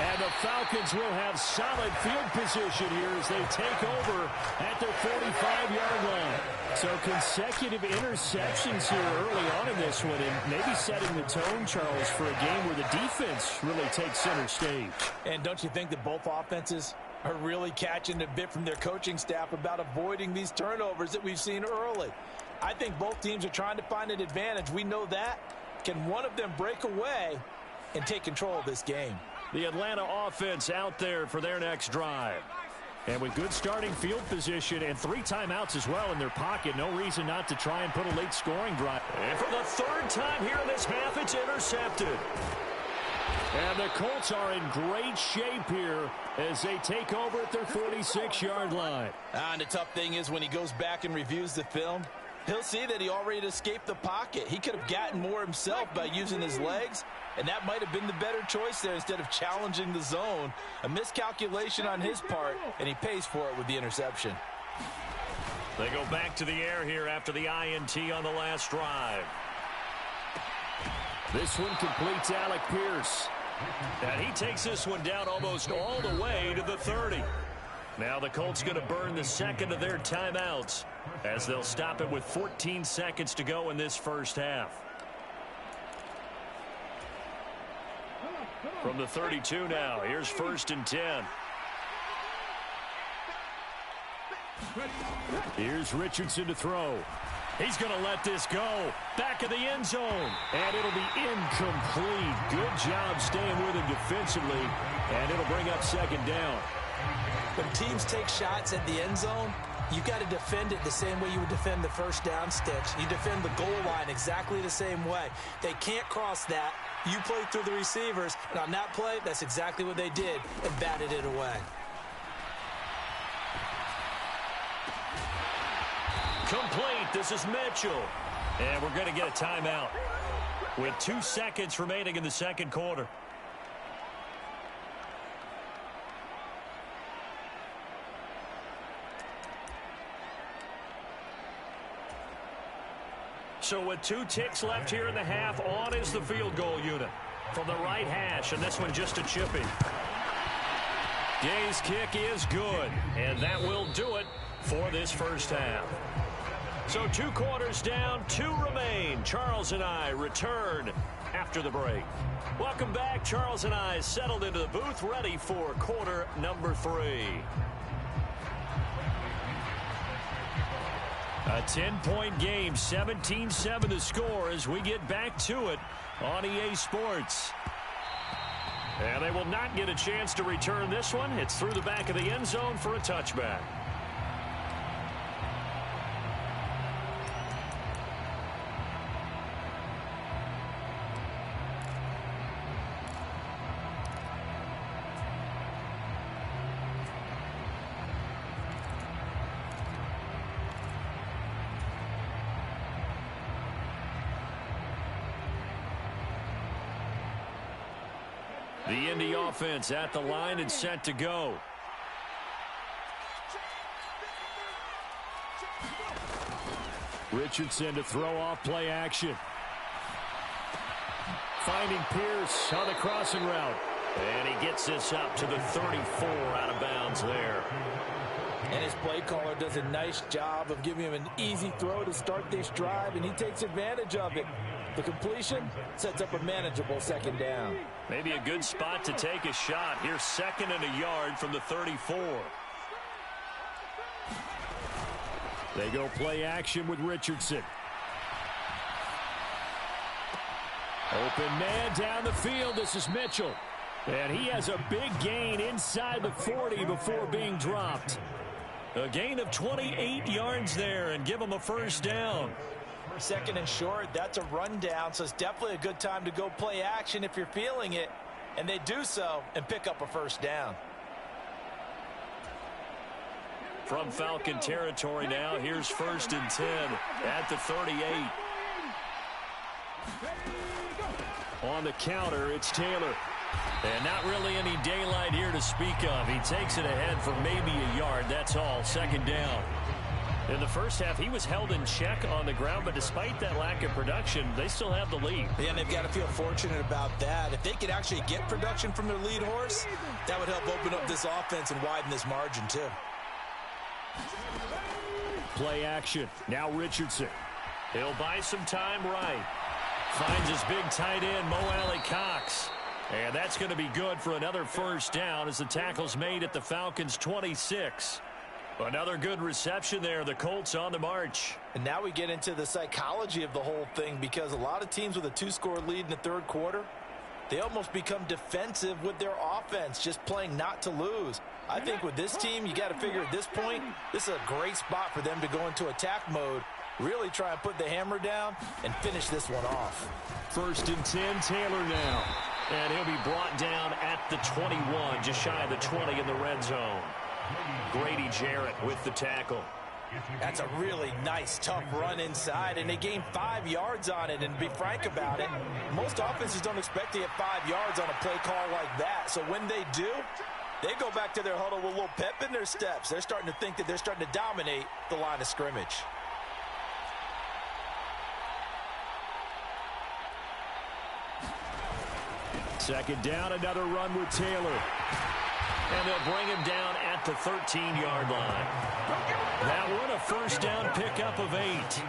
And the Falcons will have solid field position here as they take over at their 45-yard line. So consecutive interceptions here early on in this one, and maybe setting the tone, Charles, for a game where the defense really takes center stage. And don't you think that both offenses are really catching a bit from their coaching staff about avoiding these turnovers that we've seen early? I think both teams are trying to find an advantage. We know that. Can one of them break away and take control of this game? The Atlanta offense out there for their next drive. And with good starting field position and 3 timeouts as well in their pocket, no reason not to try and put a late scoring drive. And for the 3rd time here in this half, it's intercepted. And the Colts are in great shape here as they take over at their 46-yard line. And the tough thing is when he goes back and reviews the film, he'll see that he already escaped the pocket. He could have gotten more himself by using his legs, and that might have been the better choice there instead of challenging the zone. A miscalculation on his part, and he pays for it with the interception. They go back to the air here after the INT on the last drive. This one completes Alec Pierce. And he takes this one down almost all the way to the 30. Now the Colts going to burn the 2nd of their timeouts as they'll stop it with 14 seconds to go in this first half. From the 32 now, here's 1st and 10. Here's Richardson to throw. He's going to let this go. Back of the end zone. And it'll be incomplete. Good job staying with him defensively. And it'll bring up 2nd down. When teams take shots at the end zone, you got to defend it the same way you would defend the first down stitch. You defend the goal line exactly the same way. They can't cross that. You play through the receivers. And on that play, that's exactly what they did and batted it away. Complete. This is Mitchell. And we're going to get a timeout with 2 seconds remaining in the 2nd quarter. So with 2 ticks left here in the half, on is the field goal unit from the right hash, and this one just a chipping. Gay's kick is good, and that will do it for this first half. So 2 quarters down, 2 remain. Charles and I return after the break. Welcome back. Charles and I settled into the booth, ready for quarter number 3. A 10-point game, 17-7 the score as we get back to it on EA Sports. And they will not get a chance to return this one. It's through the back of the end zone for a touchback. The Indy offense at the line and set to go. Richardson to throw off play action. Finding Pierce on the crossing route. And he gets this up to the 34 out of bounds there. And his play caller does a nice job of giving him an easy throw to start this drive, and he takes advantage of it. The completion sets up a manageable second down. Maybe a good spot to take a shot. Here's 2nd and a yard from the 34. They go play action with Richardson. Open man down the field. This is Mitchell. And he has a big gain inside the 40 before being dropped. A gain of 28 yards there and give him a first down. 2nd and short, that's a rundown, so it's definitely a good time to go play action if you're feeling it. And they do so and pick up a first down. From Falcon territory now, here's 1st and 10 at the 38. On the counter, it's Taylor. And not really any daylight here to speak of. He takes it ahead for maybe a yard. That's all. 2nd down. In the first half, he was held in check on the ground, but despite that lack of production, they still have the lead. Yeah, and they've got to feel fortunate about that. If they could actually get production from their lead horse, that would help open up this offense and widen this margin, too. Play action. Now Richardson. He'll buy some time right. Finds his big tight end, Mo Alley Cox. And that's going to be good for another first down as the tackle's made at the Falcons' 26. Another good reception there. The Colts on the march. And now we get into the psychology of the whole thing, because a lot of teams with a 2-score lead in the 3rd quarter, they almost become defensive with their offense, just playing not to lose. I think with this team, you got to figure at this point, this is a great spot for them to go into attack mode, really try and put the hammer down and finish this one off. 1st and 10, Taylor now. And he'll be brought down at the 21, just shy of the 20 in the red zone. Grady Jarrett with the tackle. That's a really nice, tough run inside, and they gained 5 yards on it. And to be frank about it, most offenses don't expect to get 5 yards on a play call like that. So when they do, they go back to their huddle with a little pep in their steps. They're starting to think that they're starting to dominate the line of scrimmage. Second down, another run with Taylor. And they'll bring him down at the 13-yard line. That one, a first down pickup of 8.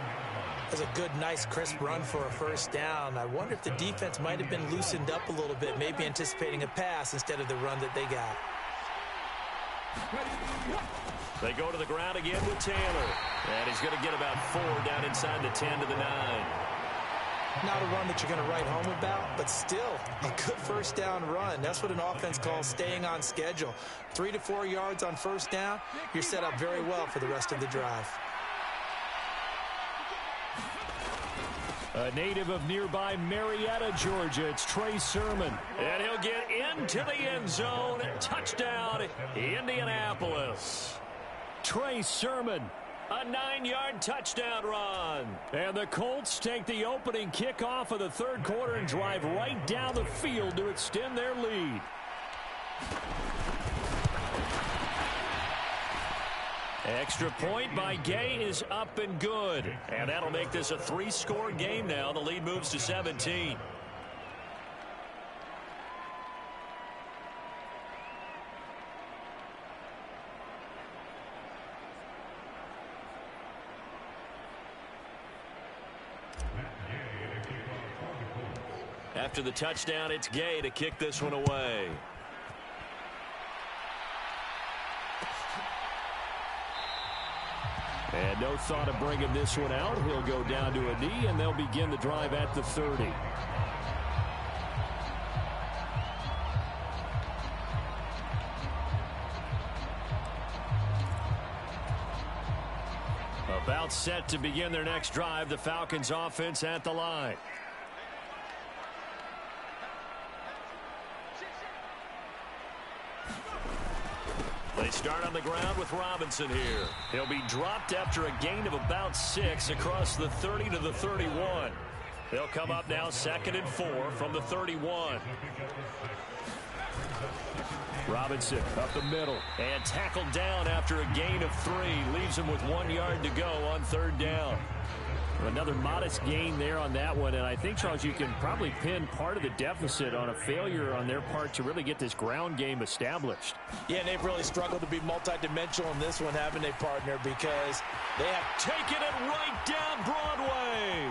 That's a good, nice, crisp run for a first down. I wonder if the defense might have been loosened up a little bit, maybe anticipating a pass instead of the run that they got. They go to the ground again with Taylor. And he's going to get about 4 down inside the 10 to the 9. Not a run that you're going to write home about, but still a good first down run. That's what an offense calls staying on schedule. 3 to 4 yards on first down, you're set up very well for the rest of the drive. A native of nearby Marietta, Georgia, it's Trey Sermon. And he'll get into the end zone. Touchdown, Indianapolis. Trey Sermon. A 9-yard touchdown run. And the Colts take the opening kickoff of the 3rd quarter and drive right down the field to extend their lead. Extra point by Gay is up and good. And that'll make this a 3-score game now. The lead moves to 17. After the touchdown, it's Gay to kick this one away. And no thought of bringing this one out. He'll go down to a knee, and they'll begin the drive at the 30. About set to begin their next drive, the Falcons offense at the line. They start on the ground with Robinson here. He'll be dropped after a gain of about 6 across the 30 to the 31. They'll come up now 2nd and 4 from the 31. Robinson up the middle and tackled down after a gain of 3. Leaves him with 1 yard to go on 3rd down. Another modest gain there on that one, and I think, Charles, you can probably pin part of the deficit on a failure on their part to really get this ground game established. Yeah, and they've really struggled to be multidimensional in this one, haven't they, partner? Because they have taken it right down Broadway.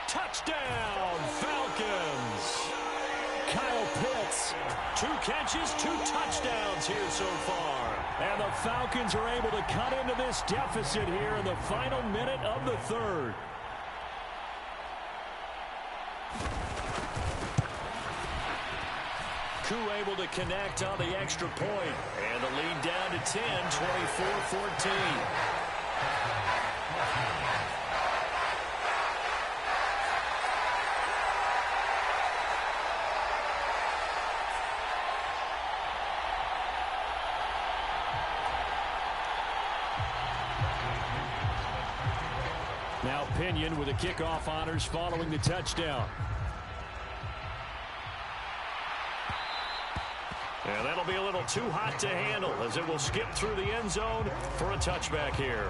Touchdown, Falcons. Kyle Pitts, 2 catches, 2 touchdowns here so far. And the Falcons are able to cut into this deficit here in the final minute of the 3rd. Koo able to connect on the extra point. And the lead down to 10, 24-14. Now Pinion with the kickoff honors following the touchdown. And that'll be a little too hot to handle as it will skip through the end zone for a touchback here.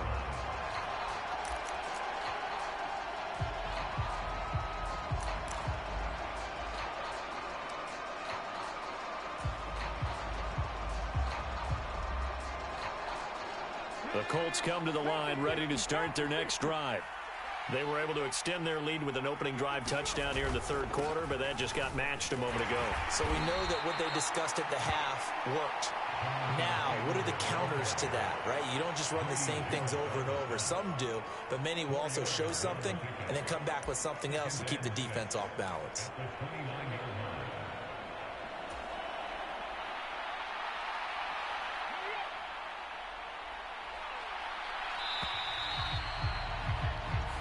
The Colts come to the line ready to start their next drive. They were able to extend their lead with an opening drive touchdown here in the 3rd quarter, but that just got matched a moment ago. So we know that what they discussed at the half worked. Now, what are the counters to that, right? You don't just run the same things over and over. Some do, but many will also show something and then come back with something else to keep the defense off balance.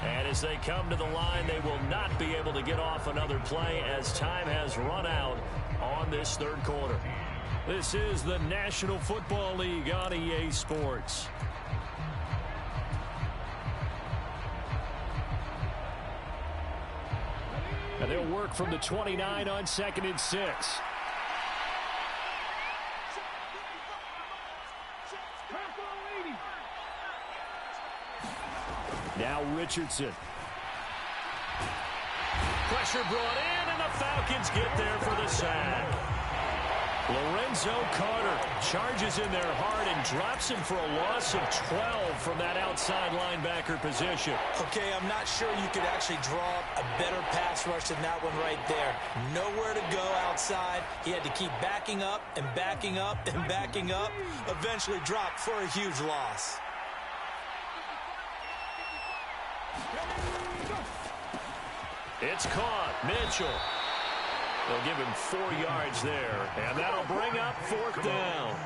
And as they come to the line, they will not be able to get off another play as time has run out on this 3rd quarter. This is the National Football League on EA Sports. And they'll work from the 29 on 2nd and 6. Now Richardson. Pressure brought in, and the Falcons get there for the sack. Lorenzo Carter charges in there hard and drops him for a loss of 12 from that outside linebacker position. Okay, I'm not sure you could actually draw up a better pass rush than that one right there. Nowhere to go outside. He had to keep backing up and backing up and backing up. Eventually dropped for a huge loss. It's caught. Mitchell. They'll give him 4 yards there, and that'll bring up 4th down.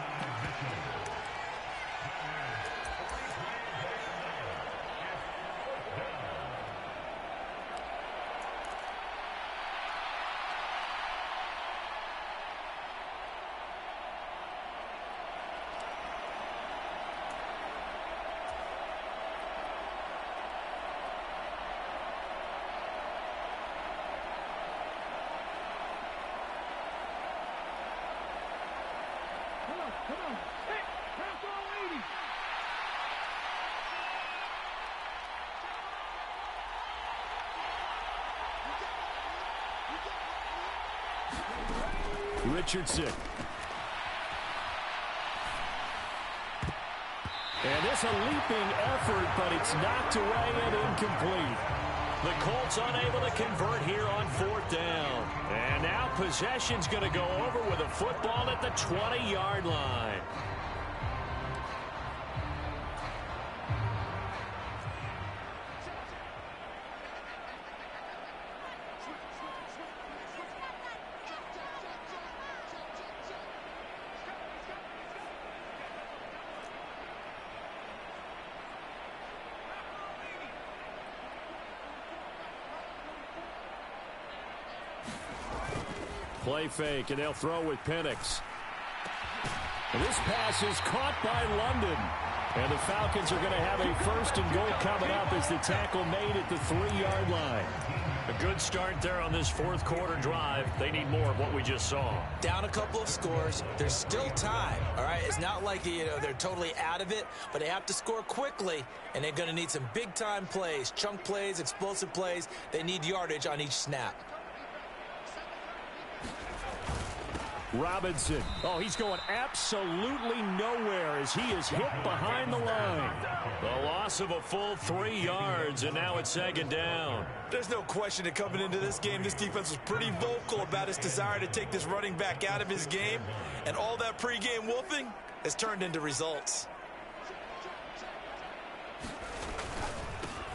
Richardson. And it's a leaping effort, but it's knocked away and incomplete. The Colts unable to convert here on 4th down. And now possession's going to go over with a football at the 20-yard line. Play fake, and they'll throw with Penix. And this pass is caught by London. And the Falcons are going to have a 1st and goal coming up as the tackle made at the 3-yard line. A good start there on this 4th quarter drive. They need more of what we just saw. Down a couple of scores. There's still time, all right? It's not like, they're totally out of it, but they have to score quickly, and they're going to need some big-time plays, chunk plays, explosive plays. They need yardage on each snap. Robinson. Oh, he's going absolutely nowhere as he is hit behind the line. The loss of a full 3 yards, and now it's 2nd down. There's no question that coming into this game, this defense was pretty vocal about its desire to take this running back out of his game, and all that pregame wolfing has turned into results.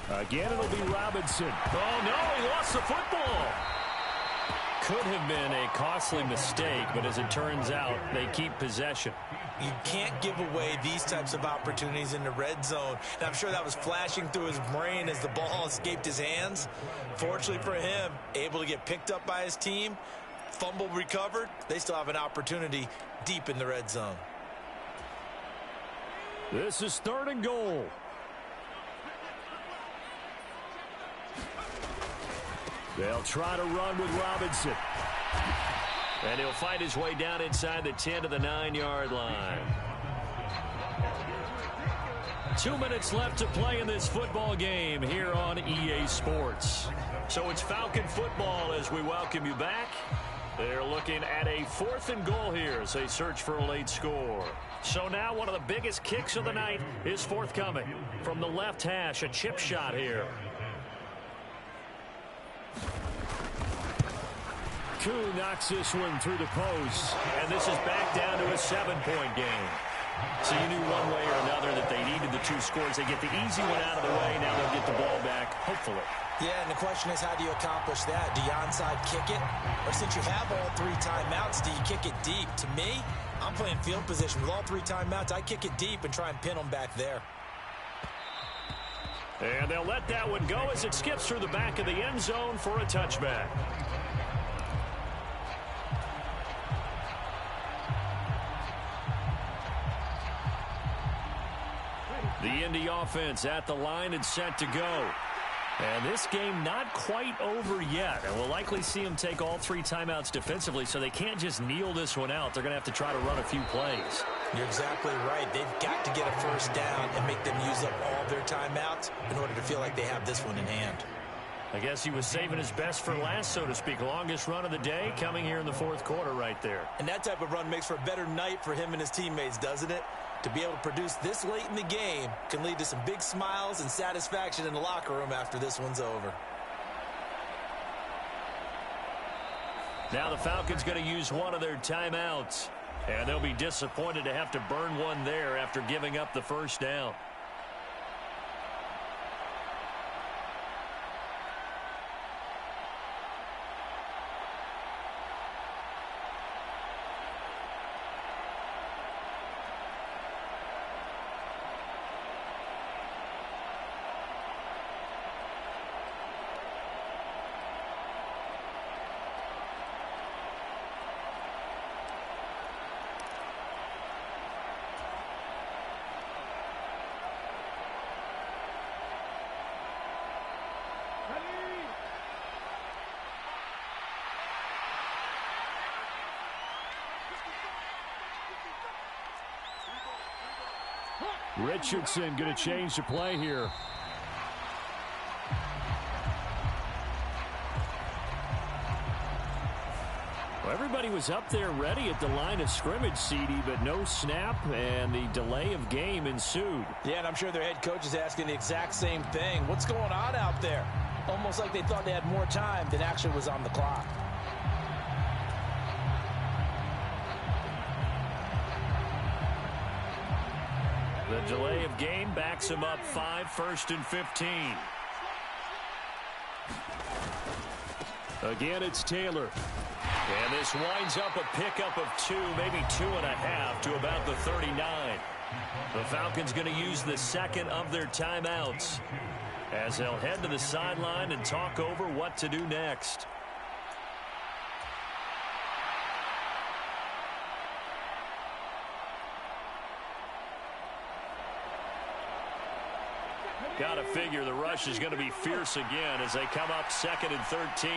Again, it'll be Robinson. Oh, no, he lost the football. Could have been a costly mistake, but as it turns out, they keep possession. You can't give away these types of opportunities in the red zone. And I'm sure that was flashing through his brain as the ball escaped his hands. Fortunately for him, able to get picked up by his team, fumble recovered. They still have an opportunity deep in the red zone. This is 3rd and goal. They'll try to run with Robinson. And he'll fight his way down inside the 10 to the 9-yard line. 2 minutes left to play in this football game here on EA Sports. So it's Falcon football as we welcome you back. They're looking at a 4th and goal here as they search for a late score. So now one of the biggest kicks of the night is forthcoming. From the left hash, a chip shot here. Koo knocks this one through the post. And this is back down to a 7-point game. So you knew one way or another that they needed the 2 scores. They get the easy one out of the way. Now they'll get the ball back, hopefully. Yeah, and the question is, how do you accomplish that? Do you onside kick it? Or since you have all 3 timeouts, do you kick it deep? To me, I'm playing field position. With all 3 timeouts, I kick it deep and try and pin them back there. And they'll let that one go as it skips through the back of the end zone for a touchback. The Indy offense at the line and set to go. And this game not quite over yet. And we'll likely see them take all 3 timeouts defensively, so they can't just kneel this one out. They're going to have to try to run a few plays. You're exactly right. They've got to get a 1st down and make them use up all their timeouts in order to feel like they have this one in hand. I guess he was saving his best for last, so to speak. Longest run of the day coming here in the 4th quarter right there. And that type of run makes for a better night for him and his teammates, doesn't it? To be able to produce this late in the game can lead to some big smiles and satisfaction in the locker room after this one's over. Now the Falcons going to use one of their timeouts. And they'll be disappointed to have to burn one there after giving up the 1st down. Richardson going to change the play here. Well, everybody was up there ready at the line of scrimmage, CD, but no snap, and the delay of game ensued. Yeah, and I'm sure their head coach is asking the exact same thing. What's going on out there? almost like they thought they had more time than actually was on the clock. The delay of game backs him up 5, 1st and 15. Again, it's Taylor. And this winds up a pickup of 2, maybe 2.5 to about the 39. The Falcons going to use the second of their timeouts as they'll head to the sideline and talk over what to do next. Got to figure the rush is going to be fierce again as they come up 2nd and 13.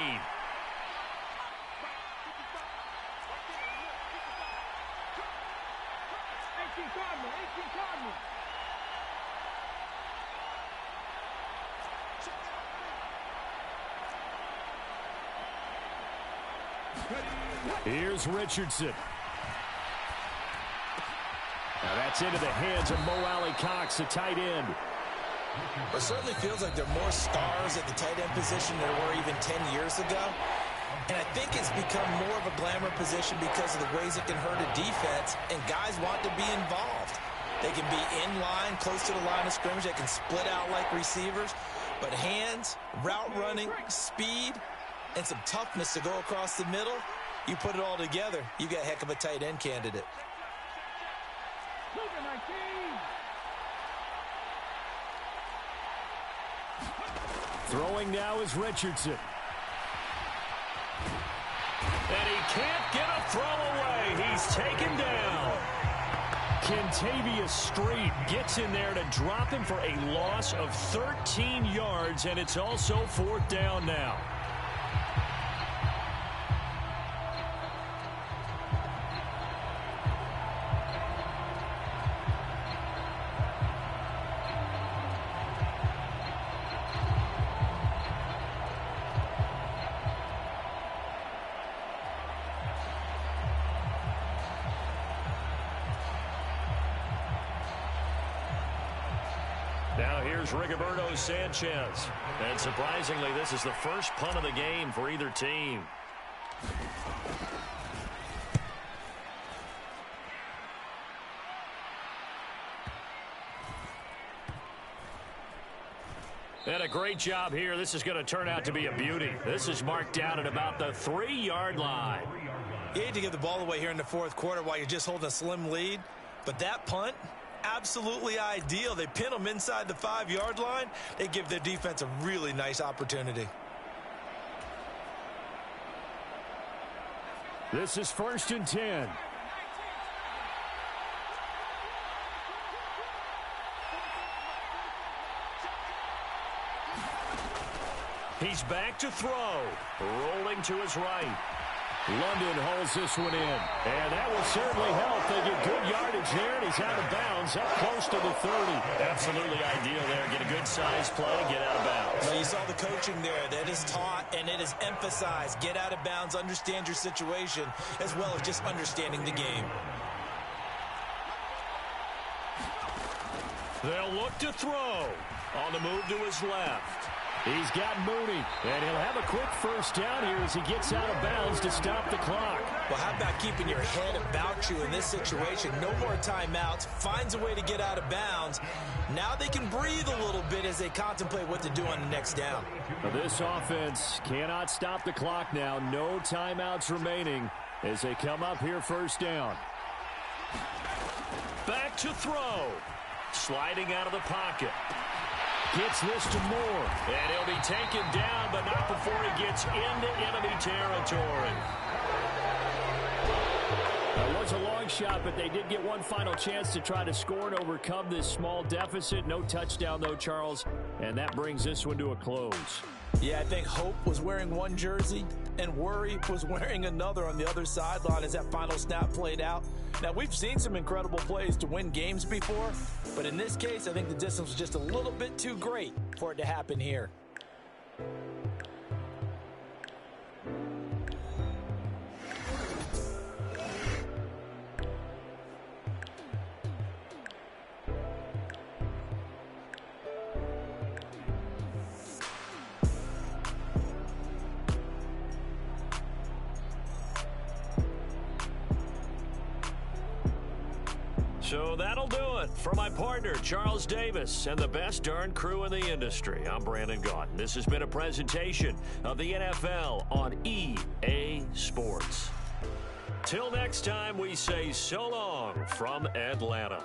Here's Richardson. Now that's into the hands of Mo Alley-Cox, the tight end. It certainly feels like there are more stars at the tight end position than there were even 10 years ago. And I think it's become more of a glamour position because of the ways it can hurt a defense, and guys want to be involved. They can be in line, close to the line of scrimmage. They can split out like receivers. But hands, route running, speed, and some toughness to go across the middle, you put it all together, you got a heck of a tight end candidate. Throwing now is Richardson. And he can't get a throw away. He's taken down. Kentavious Street gets in there to drop him for a loss of 13 yards, and it's also 4th down now. Now here's Rigoberto Sanchez. And surprisingly, this is the first punt of the game for either team. And a great job here. This is going to turn out to be a beauty. This is marked down at about the 3-yard line. You hate to give the ball away here in the 4th quarter while you're just holding a slim lead, but that punt, absolutely ideal. They pin them inside the 5-yard line. They give their defense a really nice opportunity. This is 1st and 10. He's back to throw. Rolling to his right. London hauls this one in. And that will certainly help. They get good yardage there, and he's out of bounds up close to the 30. Absolutely ideal there. Get a good size play, get out of bounds. Well, you saw the coaching there. That is taught and it is emphasized. Get out of bounds, understand your situation, as well as just understanding the game. They'll look to throw. On the move to his left. He's got Mooney, and he'll have a quick 1st down here as he gets out of bounds to stop the clock. Well, how about keeping your head about you in this situation? No more timeouts. Finds a way to get out of bounds. Now they can breathe a little bit as they contemplate what to do on the next down. This offense cannot stop the clock now. No timeouts remaining as they come up here 1st down. Back to throw. Sliding out of the pocket. Gets this to Moore. And he'll be taken down, but not before he gets into enemy territory. That was a long shot, but they did get one final chance to try to score and overcome this small deficit. No touchdown, though, Charles. And that brings this one to a close. Yeah, I think hope was wearing one jersey and worry was wearing another on the other sideline as that final snap played out. Now, we've seen some incredible plays to win games before, but in this case, I think the distance was just a little bit too great for it to happen here. So that'll do it. For my partner, Charles Davis, and the best darn crew in the industry, I'm Brandon Gaudin. This has been a presentation of the NFL on EA Sports. Till next time, we say so long from Atlanta.